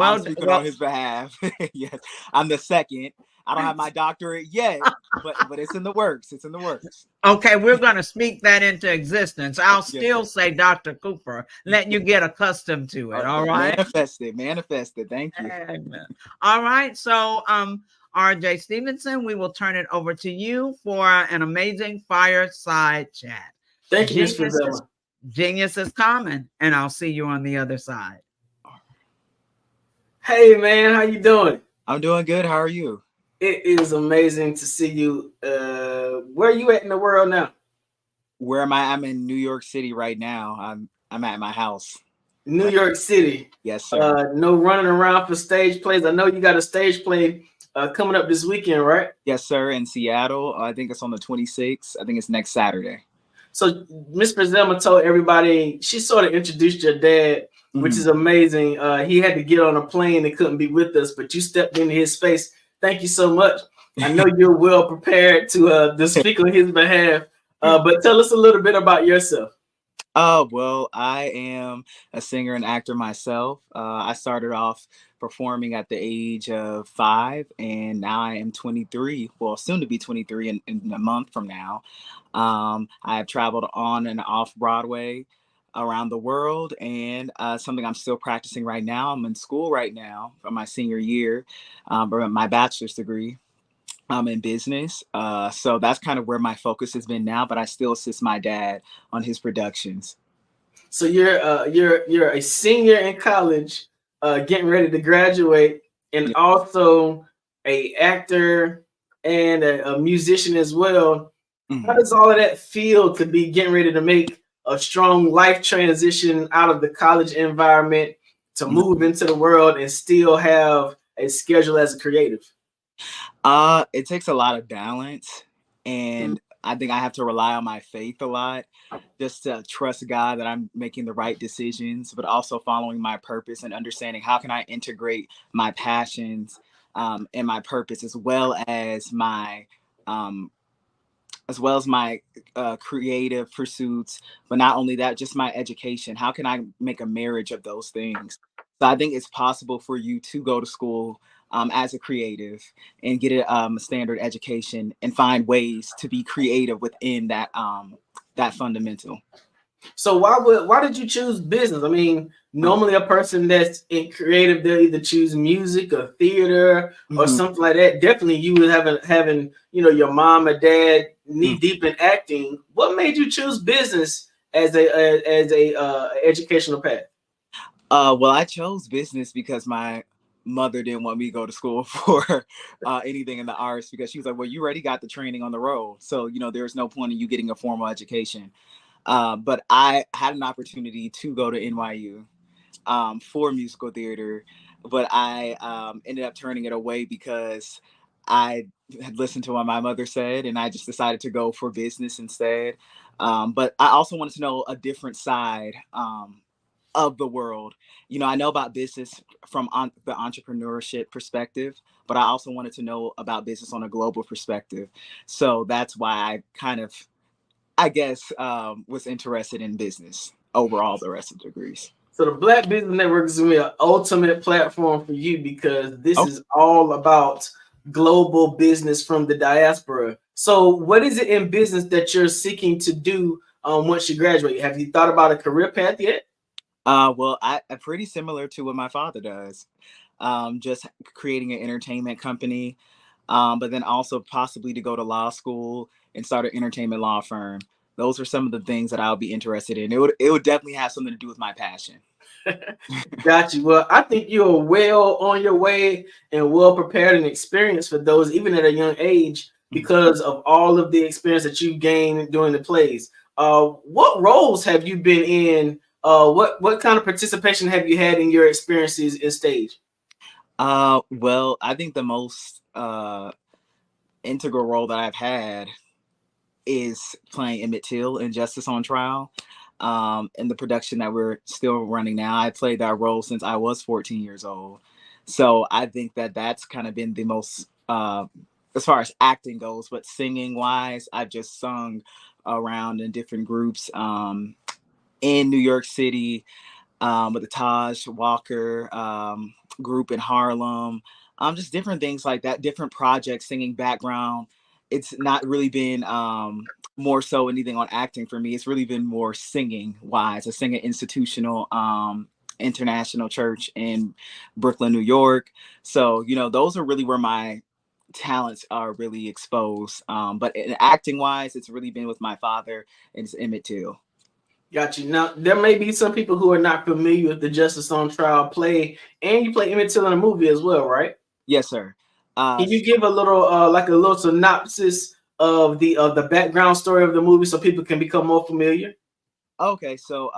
I'm speaking on his behalf. Yes, I'm the second. I don't have my doctorate yet, but it's in the works. It's in the works. Okay, we're going to speak that into existence. I'll still say Dr. Cooper, letting you get accustomed to it. All right. Manifest it. Thank you. Amen. All right. So, RJ Stevenson, we will turn it over to you for an amazing fireside chat. Thank you, Mr. Bella. Genius is common, and I'll see you on the other side. Hey, man, how you doing? I'm doing good. How are you? It is amazing to see you. Where are you at in the world now? Where am I? I'm in New York City right now. I'm at my house. New York City. Yes, sir. No running around for stage plays. I know you got a stage play coming up this weekend, right? Yes, sir. In Seattle. I think it's on the 26th. I think it's next Saturday. So Miss Zelma told everybody, she sort of introduced your dad, which is amazing. He had to get on a plane and couldn't be with us, but you stepped into his space. Thank you so much. I know you're well prepared to speak on his behalf, but tell us a little bit about yourself. Well, I am a singer and actor myself. I started off performing at the age of 5, and now I am 23. Well, soon to be 23 in a month from now. I have traveled on and off Broadway around the world, and something I'm still practicing right now. I'm in school right now for my senior year, for my bachelor's degree. I'm in business, so that's kind of where my focus has been now. But I still assist my dad on his productions. So you're a senior in college, getting ready to graduate, and also a actor and a musician as well. How does all of that feel to be getting ready to make a strong life transition out of the college environment to move into the world and still have a schedule as a creative? It takes a lot of balance, and I think I have to rely on my faith a lot, just to trust God that I'm making the right decisions, but also following my purpose and understanding how can I integrate my passions and my purpose um, as well as my creative pursuits, but not only that, just my education. How can I make a marriage of those things? So I think it's possible for you to go to school as a creative and get a standard education and find ways to be creative within that fundamental. So why did you choose business? I mean, normally a person that's in creative, they'll either choose music or theater or something like that. Definitely you would having your mom or dad knee deep in acting. What made you choose business as a educational path? Well, I chose business because my mother didn't want me to go to school for anything in the arts, because she was like, well, you already got the training on the road. So, there's no point in you getting a formal education. But I had an opportunity to go to NYU for musical theater, but I ended up turning it away because I had listened to what my mother said, and I just decided to go for business instead. But I also wanted to know a different side of the world. I know about business from the entrepreneurship perspective, but I also wanted to know about business on a global perspective. So that's why I guess, was interested in business over all the rest of the degrees. So the Black Business Network is going to be an ultimate platform for you, because this is all about global business from the diaspora. So what is it in business that you're seeking to do once you graduate? Have you thought about a career path yet? Well, I'm pretty similar to what my father does. Just creating an entertainment company, but then also possibly to go to law school and start an entertainment law firm. Those are some of the things that I'll be interested in. It would definitely have something to do with my passion. Got you. Well, I think you're well on your way and well prepared and experienced for those, even at a young age, because of all of the experience that you've gained during the plays. What roles have you been in? What kind of participation have you had in your experiences in stage? Well, I think the most integral role that I've had is playing Emmett Till in Justice on Trial. In the production that we're still running now, I played that role since I was 14 years old. So I think that that's kind of been the most, as far as acting goes, but singing wise, I've just sung around in different groups in New York City with the Taj Walker group in Harlem, just different things like that, different projects, singing background. It's not really been more so anything on acting for me. It's really been more singing wise. I sing at Institutional International Church in Brooklyn, New York. So, those are really where my talents are really exposed. But in acting wise, it's really been with my father, and it's Emmett Till. Got you. Now, there may be some people who are not familiar with the Justice on Trial play, and you play Emmett Till in a movie as well, right? Yes, sir. Can you give a little synopsis of the background story of the movie so people can become more familiar? Okay, so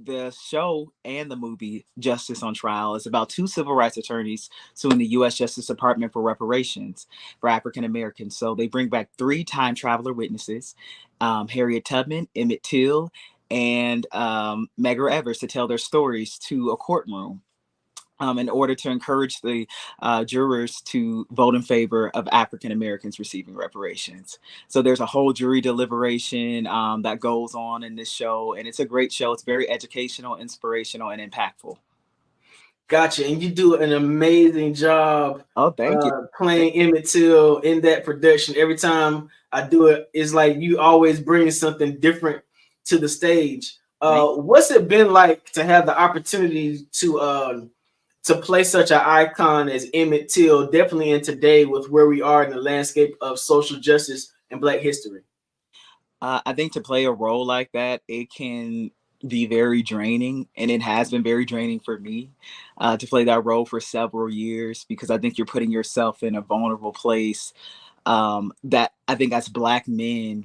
the show and the movie Justice on Trial is about two civil rights attorneys suing the U.S. Justice Department for reparations for African Americans. So they bring back 3 time traveler witnesses, Harriet Tubman, Emmett Till, and Medgar Evers, to tell their stories to a courtroom in order to encourage the jurors to vote in favor of African Americans receiving reparations. So there's a whole jury deliberation that goes on in this show, and it's a great show. It's very educational, inspirational, and impactful. Gotcha. And you do an amazing job. Oh, thank you. Playing Emmett Till in that production. Every time I do it, it's like you always bring something different to the stage. What's it been like to have the opportunity to play such an icon as Emmett Till, definitely in today with where we are in the landscape of social justice and Black history? I think to play a role like that, it can be very draining, and it has been very draining for me to play that role for several years, because I think you're putting yourself in a vulnerable place that I think as Black men,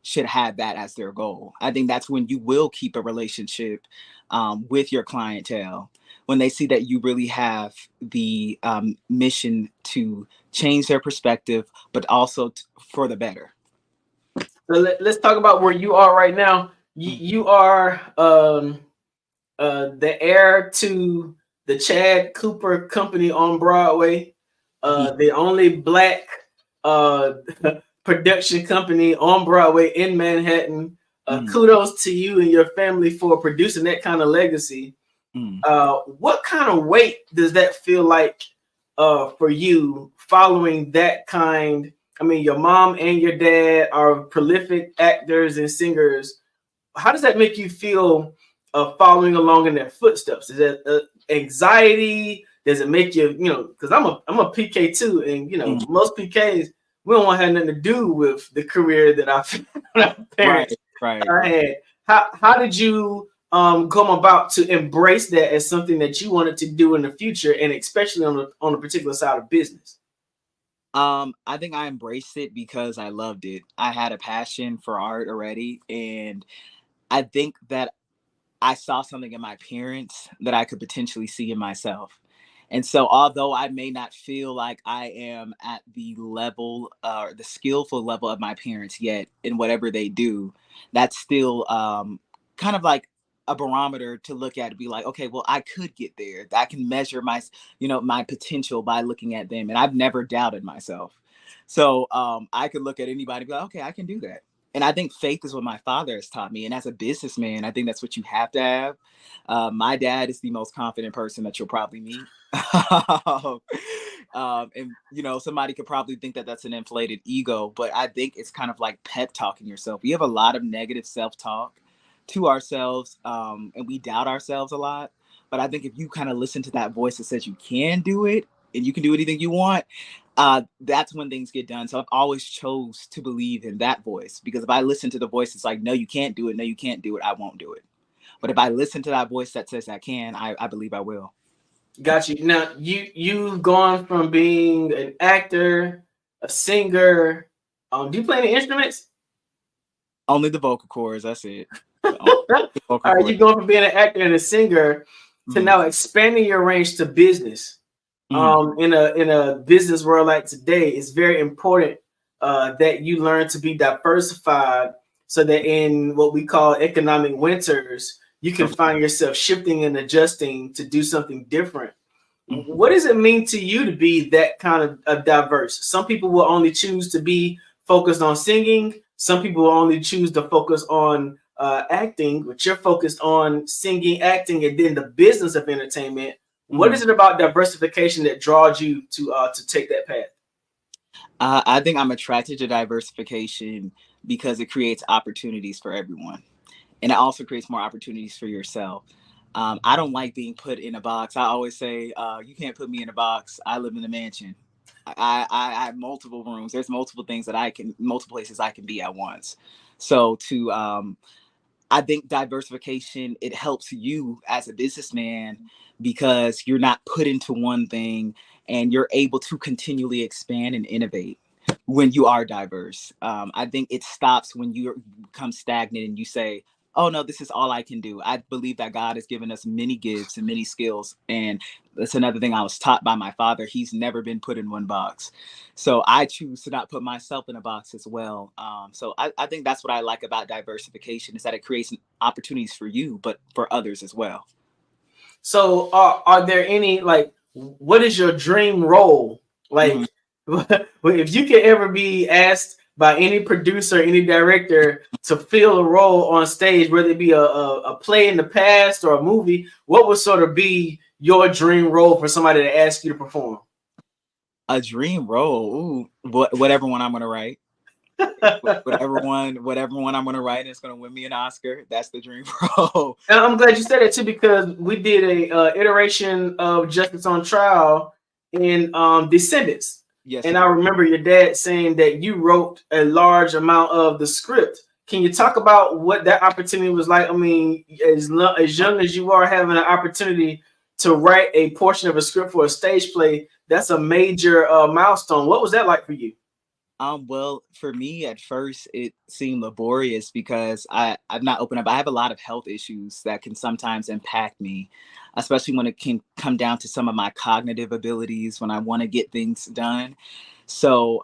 should have that as their goal. I think that's when you will keep a relationship with your clientele, when they see that you really have the mission to change their perspective, but also for the better. So let's talk about where you are right now. You are the heir to the Chad Cooper Company on Broadway, the only Black production company on Broadway in Manhattan. Kudos to you and your family for producing that kind of legacy. What kind of weight does that feel like for you following that kind? I mean, your mom and your dad are prolific actors and singers. How does that make you feel following along in their footsteps? Is that anxiety? Does it make you, because I'm a PK too, and most PKs, we don't want to have nothing to do with the career that our parents had. How did you come about to embrace that as something that you wanted to do in the future, and especially on a particular side of business? I think I embraced it because I loved it. I had a passion for art already, and I think that I saw something in my parents that I could potentially see in myself. And so although I may not feel like I am at the level or the skillful level of my parents yet in whatever they do, that's still kind of like a barometer to look at and be like, okay, well, I could get there. I can measure my, my potential by looking at them. And I've never doubted myself. So I could look at anybody and be like, okay, I can do that. And I think faith is what my father has taught me. And as a businessman, I think that's what you have to have. My dad is the most confident person that you'll probably meet. And, somebody could probably think that that's an inflated ego, but I think it's kind of like pep talking yourself. We have a lot of negative self-talk to ourselves, and we doubt ourselves a lot. But I think if you kind of listen to that voice that says you can do it and you can do anything you want, that's when things get done. So I've always chose to believe in that voice, because if I listen to the voice that's like, no, you can't do it. No, you can't do it. I won't do it. But if I listen to that voice that says I can, I believe I will. Got you. Now you've gone from being an actor, a singer. Do you play any instruments? Only the vocal cords. That's it. All right, you're going from being an actor and a singer to now expanding your range to business. In a business world like today, it's very important that you learn to be diversified, so that in what we call economic winters, you can find yourself shifting and adjusting to do something different. What does it mean to you to be that kind of diverse? Some people will only choose to be focused on singing. Some people will only choose to focus on acting, but you're focused on singing, acting, and then the business of entertainment. What is it about diversification that draws you to take that path? I think I'm attracted to diversification because it creates opportunities for everyone. And it also creates more opportunities for yourself. I don't like being put in a box. I always say, you can't put me in a box. I live in a mansion. I have multiple rooms. There's multiple things multiple places I can be at once. So I think diversification, it helps you as a businessman because you're not put into one thing, and you're able to continually expand and innovate when you are diverse. I think it stops when you become stagnant and you say, oh no, this is all I can do. I believe that God has given us many gifts and many skills. And that's another thing I was taught by my father. He's never been put in one box. So I choose to not put myself in a box as well. So I think that's what I like about diversification, is that it creates opportunities for you, but for others as well. So are there any, what is your dream role? If you could ever be asked by any producer, any director to fill a role on stage, whether it be a play in the past or a movie, what would sort of be your dream role for somebody to ask you to perform? A dream role? Ooh, whatever one I'm going to write. whatever one I'm going to write, it's going to win me an Oscar. That's the dream role. And I'm glad you said that too, because we did a iteration of Justice on Trial in Descendants. Yes, and I remember your dad saying that you wrote a large amount of the script. Can you talk about what that opportunity was like? I mean, as young as you are, having an opportunity to write a portion of a script for a stage play, that's a major milestone. What was that like for you? Well, for me at first it seemed laborious because I've not opened up. I have a lot of health issues that can sometimes impact me, especially when it can come down to some of my cognitive abilities when I want to get things done. So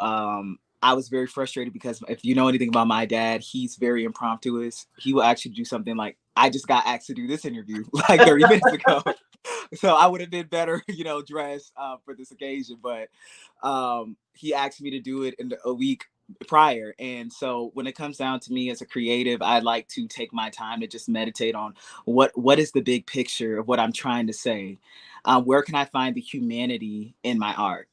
I was very frustrated because if you know anything about my dad, he's very impromptu. He will actually do something like, I just got asked to do this interview like 30 minutes ago. So I would have been better, dressed for this occasion. But he asked me to do it in a week prior. And so when it comes down to me as a creative, I like to take my time to just meditate on what is the big picture of what I'm trying to say. Where can I find the humanity in my art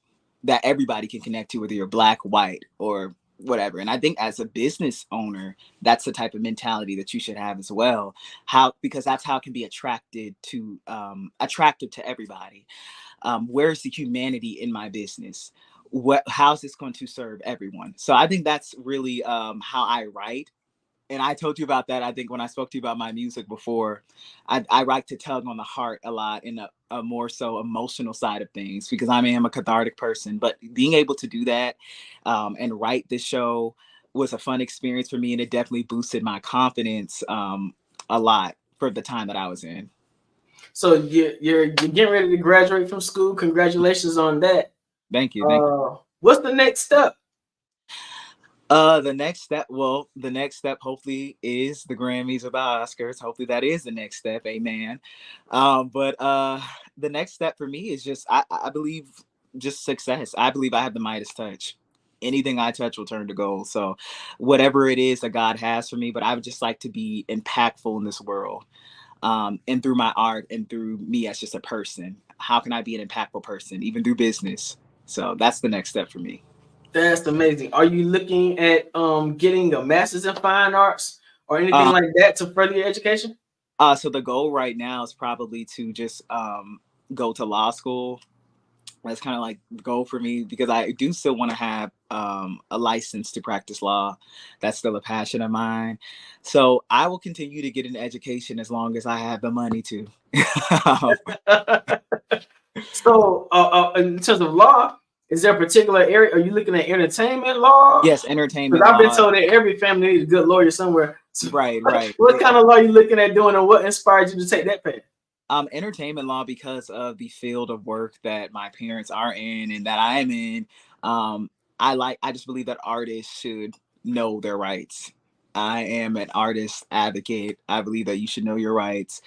that everybody can connect to, whether you're black, white, or whatever. And I think as a business owner, that's the type of mentality that you should have as well. Because that's how it can be attractive to everybody. Where's the humanity in my business? How's this going to serve everyone? So I think that's really how I write. And I told you about that, I think, when I spoke to you about my music before. I like to tug on the heart a lot in a more so emotional side of things, because I am a cathartic person. But being able to do that and write this show was a fun experience for me. And it definitely boosted my confidence a lot for the time that I was in. So you're getting ready to graduate from school. Congratulations on that. Thank you. Thank you. What's the next step? The next step hopefully is the Grammys or the Oscars. Hopefully that is the next step. Amen. But the next step for me is just, I believe, just success. I believe I have the Midas touch. Anything I touch will turn to gold. So whatever it is that God has for me, but I would just like to be impactful in this world. And through my art and through me as just a person, how can I be an impactful person, even through business? So that's the next step for me. That's amazing. Are you looking at getting a master's in fine arts or anything like that to further your education? So the goal right now is probably to just go to law school. That's kind of like the goal for me, because I do still want to have a license to practice law. That's still a passion of mine. So I will continue to get an education as long as I have the money to. So in terms of law, is there a particular area? Are you looking at entertainment law? Yes, entertainment law. I've been law. told that every family needs a good lawyer somewhere. So Right. What kind of law are you looking at doing, and what inspired you to take that path? Entertainment law, because of the field of work that my parents are in and that I am in. I just believe that artists should know their rights. I am an artist advocate. I believe that you should know your rights.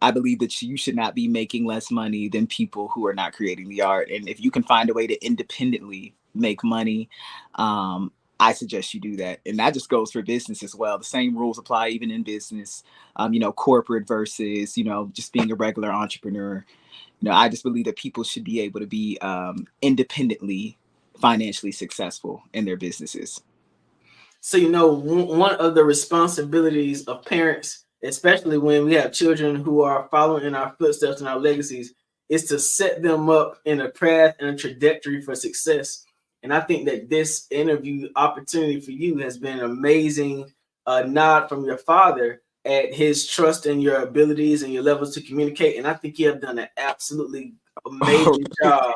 I believe that you should not be making less money than people who are not creating the art. And if you can find a way to independently make money, I suggest you do that. And that just goes for business as well. The same rules apply even in business, corporate versus, just being a regular entrepreneur. I just believe that people should be able to be independently financially successful in their businesses. So, one of the responsibilities of parents, especially when we have children who are following in our footsteps and our legacies, is to set them up in a path and a trajectory for success. And I think that this interview opportunity for you has been an amazing nod from your father at his trust in your abilities and your levels to communicate. And I think you have done an absolutely amazing job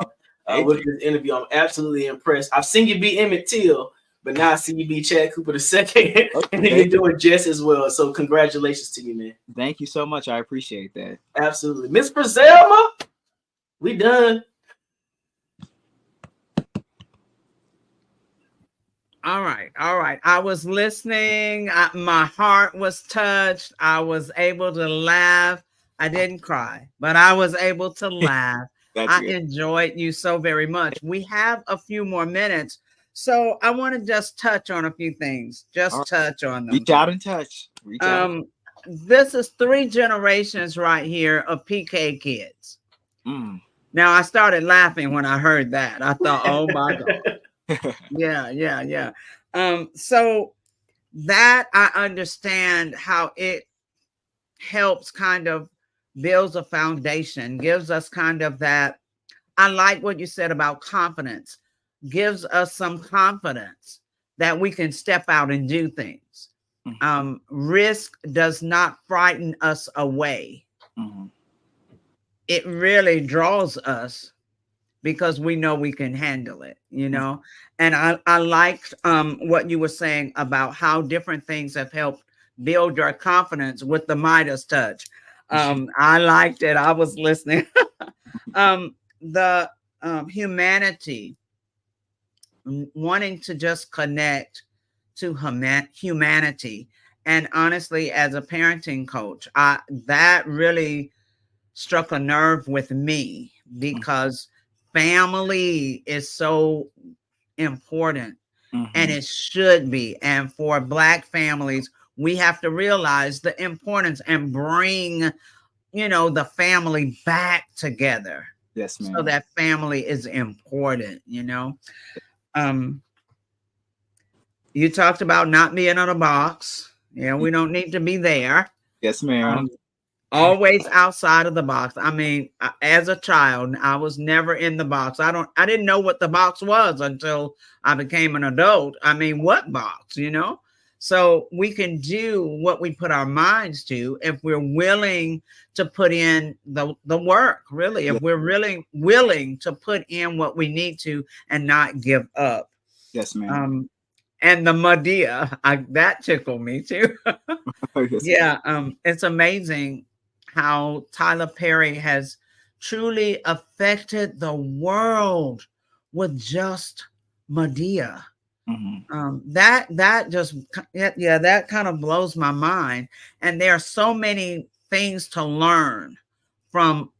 with this interview. I'm absolutely impressed. I've seen you be Emmett Till, but now I see you be Chad Cooper II, and then you're doing just as well. So congratulations to you, man. Thank you so much. I appreciate that. Absolutely. Miss Brizelma, we done. All right. I was listening. My heart was touched. I was able to laugh. I didn't cry, but I was able to laugh. I enjoyed you so very much. We have a few more minutes, so I want to just touch on a few things. Touch on them. Reach out and touch. This is 3 generations right here of PK kids. Now, I started laughing when I heard that. I thought, oh my God. Yeah. So that I understand how it helps kind of builds a foundation, gives us kind of that. I like what you said about confidence, gives us some confidence that we can step out and do things. Risk does not frighten us away. It really draws us because we know we can handle it, you know. And I liked what you were saying about how different things have helped build your confidence with the Midas touch. I liked it. I was listening. The humanity, wanting to just connect to humanity. And honestly, as a parenting coach, that really struck a nerve with me, because family is so important, and it should be. And for Black families, we have to realize the importance and bring, you know, the family back together. Yes, ma'am. So that family is important, you know. You talked about not being on a box. Yeah, we don't need to be there. Yes, ma'am. Always outside of the box. I mean, as a child, I was never in the box. I didn't know what the box was until I became an adult. I mean, what box, you know? So we can do what we put our minds to if we're willing to put in the work, really. If we're really willing to put in what we need to and not give up. Yes, ma'am. And the Madea, that tickled me too. Yes, yeah, it's amazing how Tyler Perry has truly affected the world with just Madea. That just, yeah, that kind of blows my mind. And there are so many things to learn from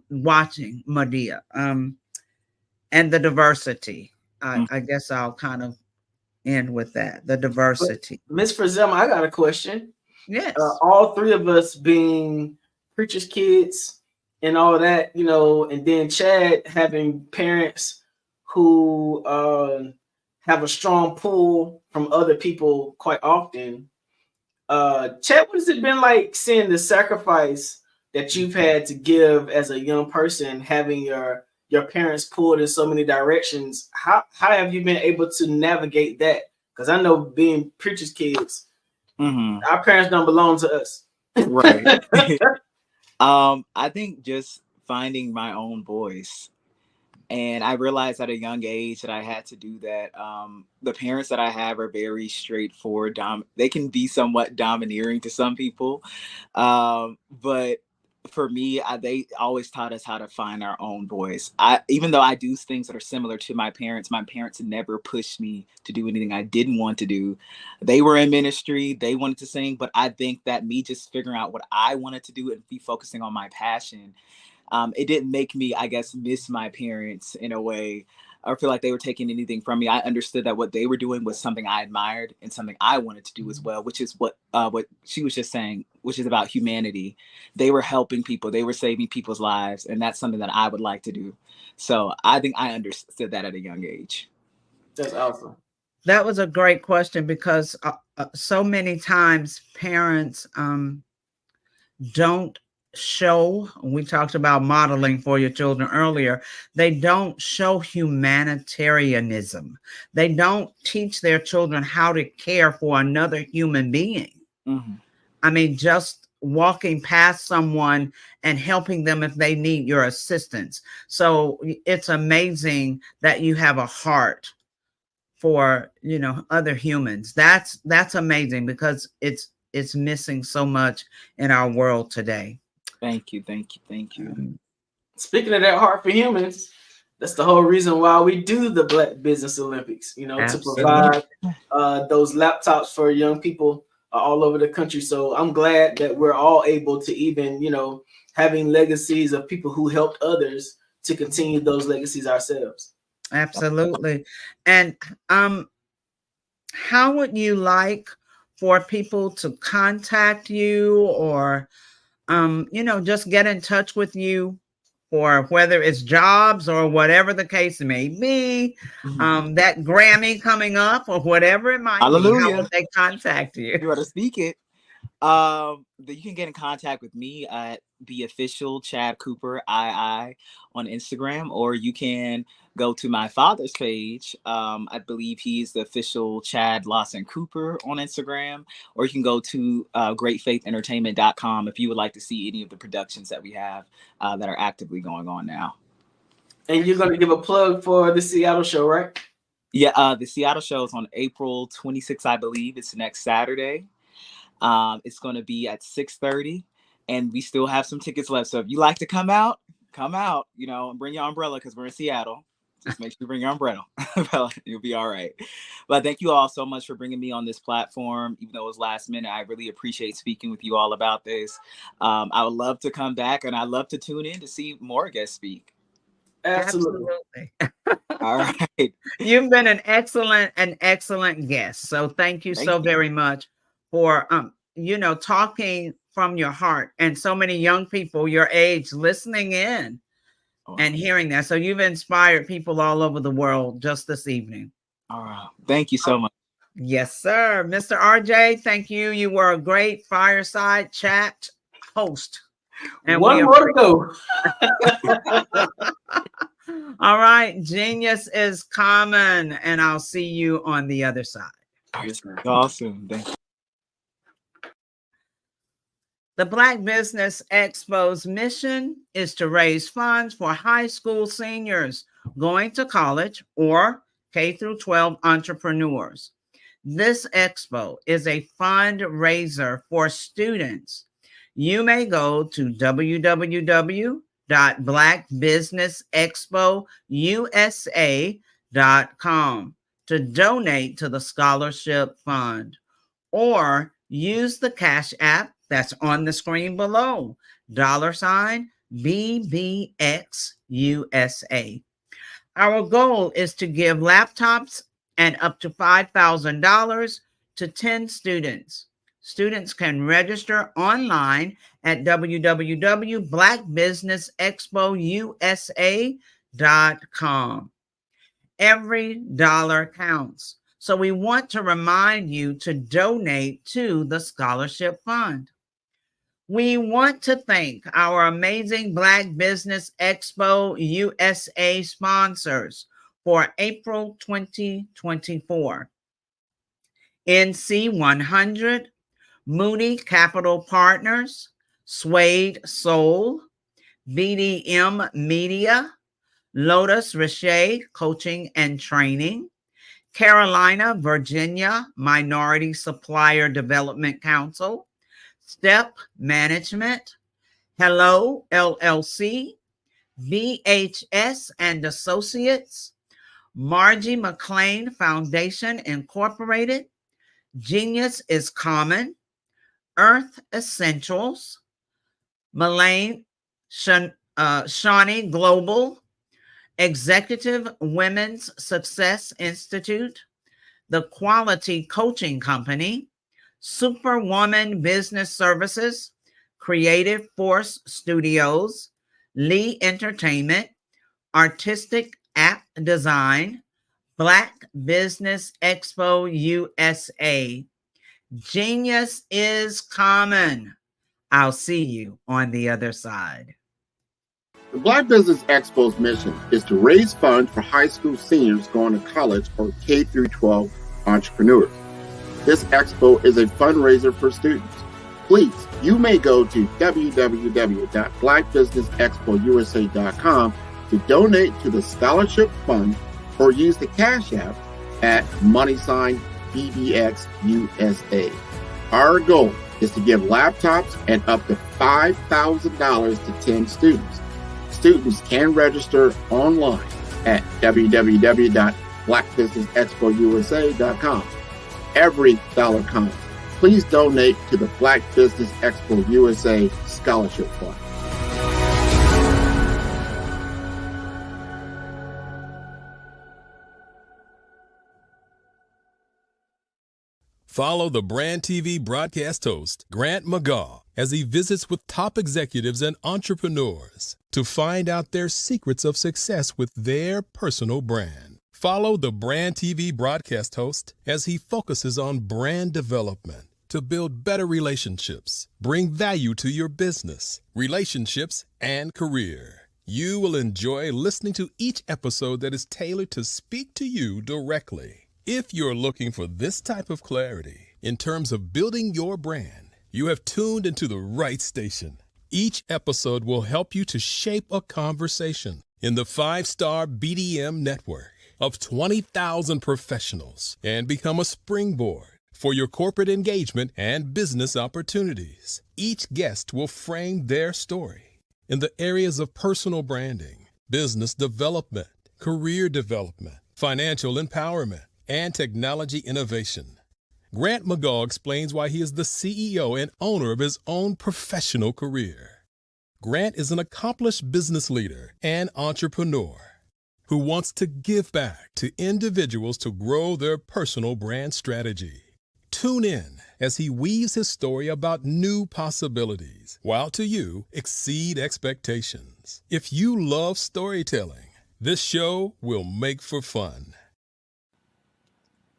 watching Madea, and the diversity. I guess I'll kind of end with that, the diversity. Miss Frazema, I got a question. Yes. All three of us being preacher's kids and all that, you know, and then Chad having parents who have a strong pull from other people quite often. Chad, what has it been like seeing the sacrifice that you've had to give as a young person, having your parents pulled in so many directions? How have you been able to navigate that? Because I know being preacher's kids, our parents don't belong to us. Right. I think just finding my own voice. And I realized at a young age that I had to do that. The parents that I have are very straightforward. They can be somewhat domineering to some people. But for me, they always taught us how to find our own voice. Even though I do things that are similar to my parents never pushed me to do anything I didn't want to do. They were in ministry, they wanted to sing, but I think that me just figuring out what I wanted to do and be focusing on my passion, it didn't make me, I guess, miss my parents in a way, or feel like they were taking anything from me. I understood that what they were doing was something I admired and something I wanted to do as well, which is what she was just saying, which is about humanity. They were helping people, they were saving people's lives, and that's something that I would like to do. So I think I understood that at a young age. That's awesome. That was a great question, because so many times parents don't show, we talked about modeling for your children earlier, they don't show humanitarianism. They don't teach their children how to care for another human being. I mean, just walking past someone and helping them if they need your assistance. So it's amazing that you have a heart for, you know, other humans. That's amazing, because it's missing so much in our world today. Thank you. Speaking of that heart for humans, that's the whole reason why we do the Black Business Olympics, you know, Absolutely. to provide those laptops for young people all over the country. So I'm glad that we're all able to even, you know, having legacies of people who helped others to continue those legacies ourselves. Absolutely. And how would you like for people to contact you, or you know, just get in touch with you for whether it's jobs or whatever the case may be, that Grammy coming up or whatever it might be? How would they contact you? You want to speak it? You can get in contact with me at the official Chad Cooper II on Instagram, or you can go to my father's page. I believe he's the official Chad Lawson Cooper on Instagram, or you can go to greatfaithentertainment.com if you would like to see any of the productions that we have that are actively going on now. And you're going to give a plug for the Seattle show, right? Yeah, the Seattle show is on April 26th, I believe. It's next Saturday. It's going to be at 6:30, and we still have some tickets left. So if you like to come out, and bring your umbrella because we're in Seattle. Just make sure you bring your umbrella. You'll be all right. But thank you all so much for bringing me on this platform. Even though it was last minute, I really appreciate speaking with you all about this. I would love to come back, and I'd love to tune in to see more guests speak. Absolutely. All right. You've been an excellent guest. So thank you so very much for, talking from your heart, and so many young people your age listening in and hearing that. So you've inspired people all over the world just this evening. All right. Thank you so much. Yes, sir. Mr. RJ, thank you. You were a great fireside chat host. And one more to go. All right. Genius is common, and I'll see you on the other side. Awesome. Thank you. The Black Business Expo's mission is to raise funds for high school seniors going to college or K-12 entrepreneurs. This expo is a fundraiser for students. You may go to www.blackbusinessexpousa.com to donate to the scholarship fund, or use the Cash App that's on the screen below, $BBXUSA. Our goal is to give laptops and up to $5,000 to 10 students. Students can register online at www.blackbusinessexpousa.com. Every dollar counts. So we want to remind you to donate to the scholarship fund. We want to thank our amazing Black Business Expo USA sponsors for April 2024. NC100, Moody Capital Partners, Suede Soul, BDM Media, Lotus Richey Coaching and Training, Carolina, Virginia Minority Supplier Development Council, Step Management, Hello LLC, VHS and Associates, Margie McLean Foundation Incorporated, Genius is Common, Earth Essentials, Shawnee Global, Executive Women's Success Institute, The Quality Coaching Company, Superwoman Business Services, Creative Force Studios, Lee Entertainment, Artistic App Design, Black Business Expo USA. Genius is common. I'll see you on the other side. The Black Business Expo's mission is to raise funds for high school seniors going to college or K-12 entrepreneurs. This expo is a fundraiser for students. Please, you may go to www.blackbusinessexpousa.com to donate to the scholarship fund, or use the Cash App at $BBXUSA. Our goal is to give laptops and up to $5,000 to 10 students. Students can register online at www.blackbusinessexpousa.com. Every dollar counts. Please donate to the Black Business Expo USA Scholarship Fund. Follow the Brand TV broadcast host, Grant McGaw, as he visits with top executives and entrepreneurs to find out their secrets of success with their personal brand. Follow the Brand TV broadcast host as he focuses on brand development to build better relationships, bring value to your business, relationships, and career. You will enjoy listening to each episode that is tailored to speak to you directly. If you're looking for this type of clarity in terms of building your brand, you have tuned into the right station. Each episode will help you to shape a conversation in the 5-star BDM network of 20,000 professionals and become a springboard for your corporate engagement and business opportunities. Each guest will frame their story in the areas of personal branding, business development, career development, financial empowerment, and technology innovation. Grant McGaugh explains why he is the CEO and owner of his own professional career. Grant is an accomplished business leader and entrepreneur who wants to give back to individuals to grow their personal brand strategy. Tune in as he weaves his story about new possibilities, while to you exceed expectations. If you love storytelling, this show will make for fun.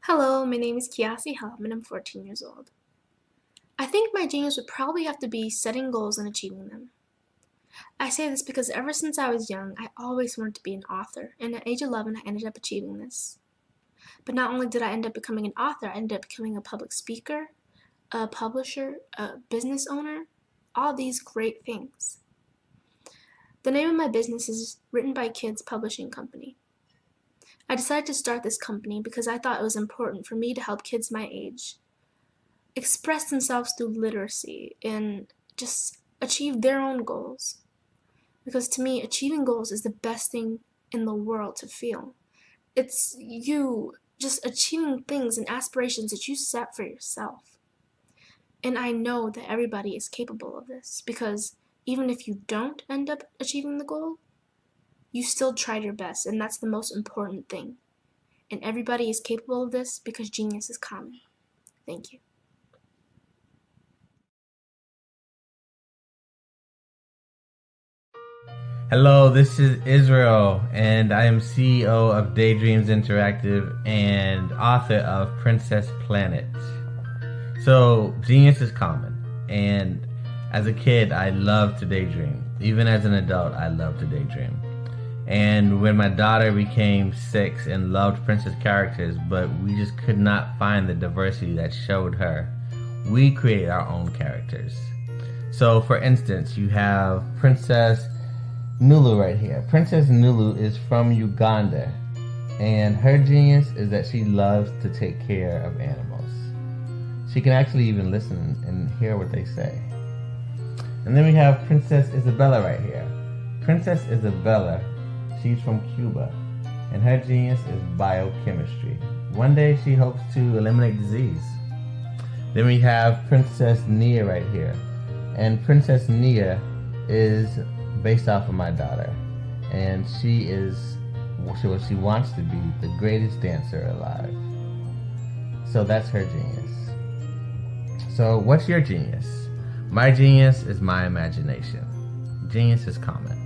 Hello, my name is Kiasi Helm and I'm 14 years old. I think my genius would probably have to be setting goals and achieving them. I say this because ever since I was young, I always wanted to be an author, and at age 11, I ended up achieving this. But not only did I end up becoming an author, I ended up becoming a public speaker, a publisher, a business owner, all these great things. The name of my business is Written by Kids Publishing Company. I decided to start this company because I thought it was important for me to help kids my age express themselves through literacy and just achieve their own goals. Because to me, achieving goals is the best thing in the world to feel. It's you just achieving things and aspirations that you set for yourself. And I know that everybody is capable of this, because even if you don't end up achieving the goal, you still tried your best, and that's the most important thing. And everybody is capable of this because genius is common. Thank you. Hello, this is Israel, and I am CEO of Daydreams Interactive and author of Princess Planet. So, genius is common, and as a kid, I loved to daydream. Even as an adult, I loved to daydream. And when my daughter became 6 and loved princess characters, but we just could not find the diversity that showed her, we created our own characters. So, for instance, you have Princess Nulu right here. Princess Nulu is from Uganda, and her genius is that she loves to take care of animals. She can actually even listen and hear what they say. And then we have Princess Isabella right here. Princess Isabella, she's from Cuba, and her genius is biochemistry. One day she hopes to eliminate disease. Then we have Princess Nia right here, and Princess Nia is based off of my daughter, and she is what she wants to be, the greatest dancer alive. So that's her genius. So what's your genius? My genius is my imagination. Genius is common.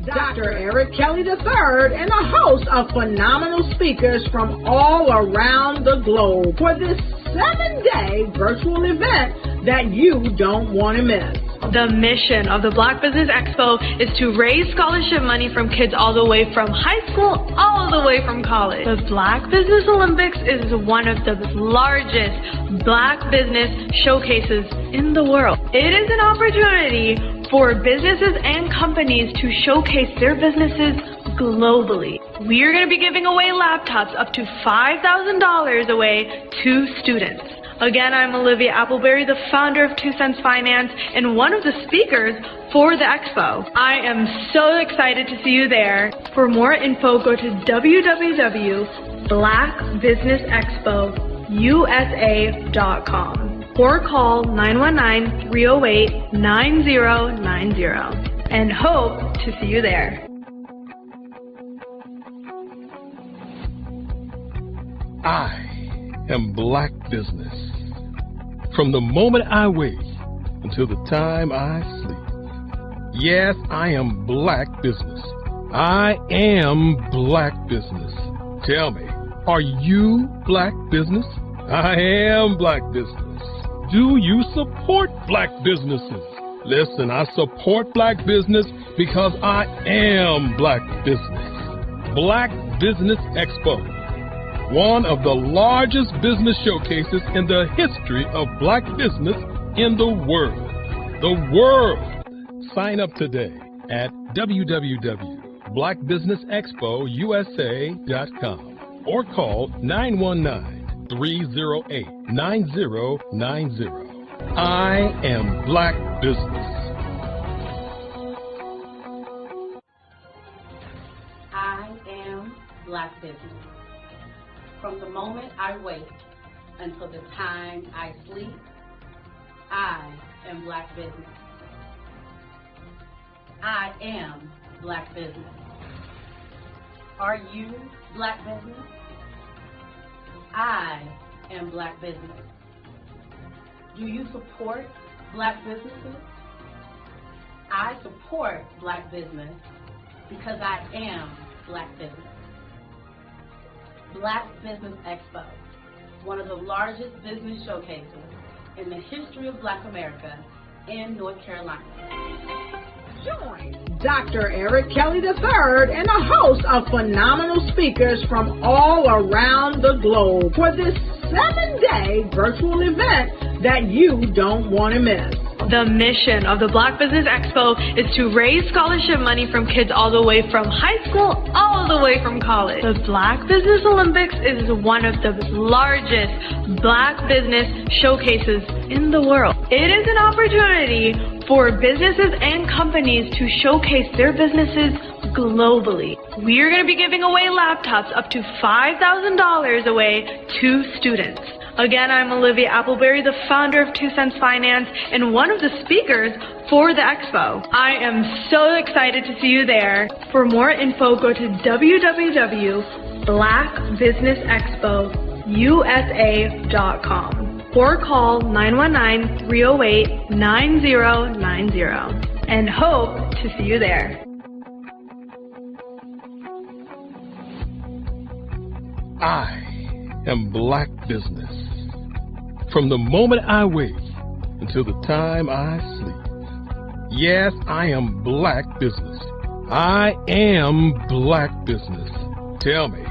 Dr. Eric Kelly III and a host of phenomenal speakers from all around the globe for this 7-day virtual event that you don't want to miss. The mission of the Black Business Expo is to raise scholarship money from kids all the way from high school all the way from college. The Black Business Olympics is one of the largest Black business showcases in the world. It is an opportunity for businesses and companies to showcase their businesses globally. We are going to be giving away laptops up to $5,000 away to students. Again, I'm Olivia Appleberry, the founder of 2 Cents Finance and one of the speakers for the expo. I am so excited to see you there. For more info, go to www.blackbusinessexpousa.com or call 919-308-9090 and hope to see you there. I am black business. From the moment I wake until the time I sleep. Yes, I am black business. I am black business. Tell me, are you black business? I am black business. Do you support black businesses? Listen, I support black business because I am black business. Black Business Expo, one of the largest business showcases in the history of black business in the world. The world! Sign up today at www.blackbusinessexpousa.com or call 919-308-9090. I am black business. I am black business. From the moment I wake until the time I sleep, I am black business. I am black business. Are you black business? I am black business. Do you support black businesses? I support black business because I am black business. Black Business Expo, one of the largest business showcases in the history of Black America in North Carolina. Join Dr. Eric Kelly III and a host of phenomenal speakers from all around the globe for this 7-day virtual event that you don't want to miss. The mission of the Black Business Expo is to raise scholarship money from kids all the way from high school all the way from college. The Black Business Olympics is one of the largest black business showcases in the world. It is an opportunity for businesses and companies to showcase their businesses globally. We are going to be giving away laptops up to $5,000 away to students. Again, I'm Olivia Appleberry, the founder of 2 Cents Finance and one of the speakers for the expo. I am so excited to see you there. For more info, go to www.blackbusinessexpousa.com or call 919-308-9090 and hope to see you there. I am black business. From the moment I wake until the time I sleep. Yes, I am black business. I am black business. Tell me,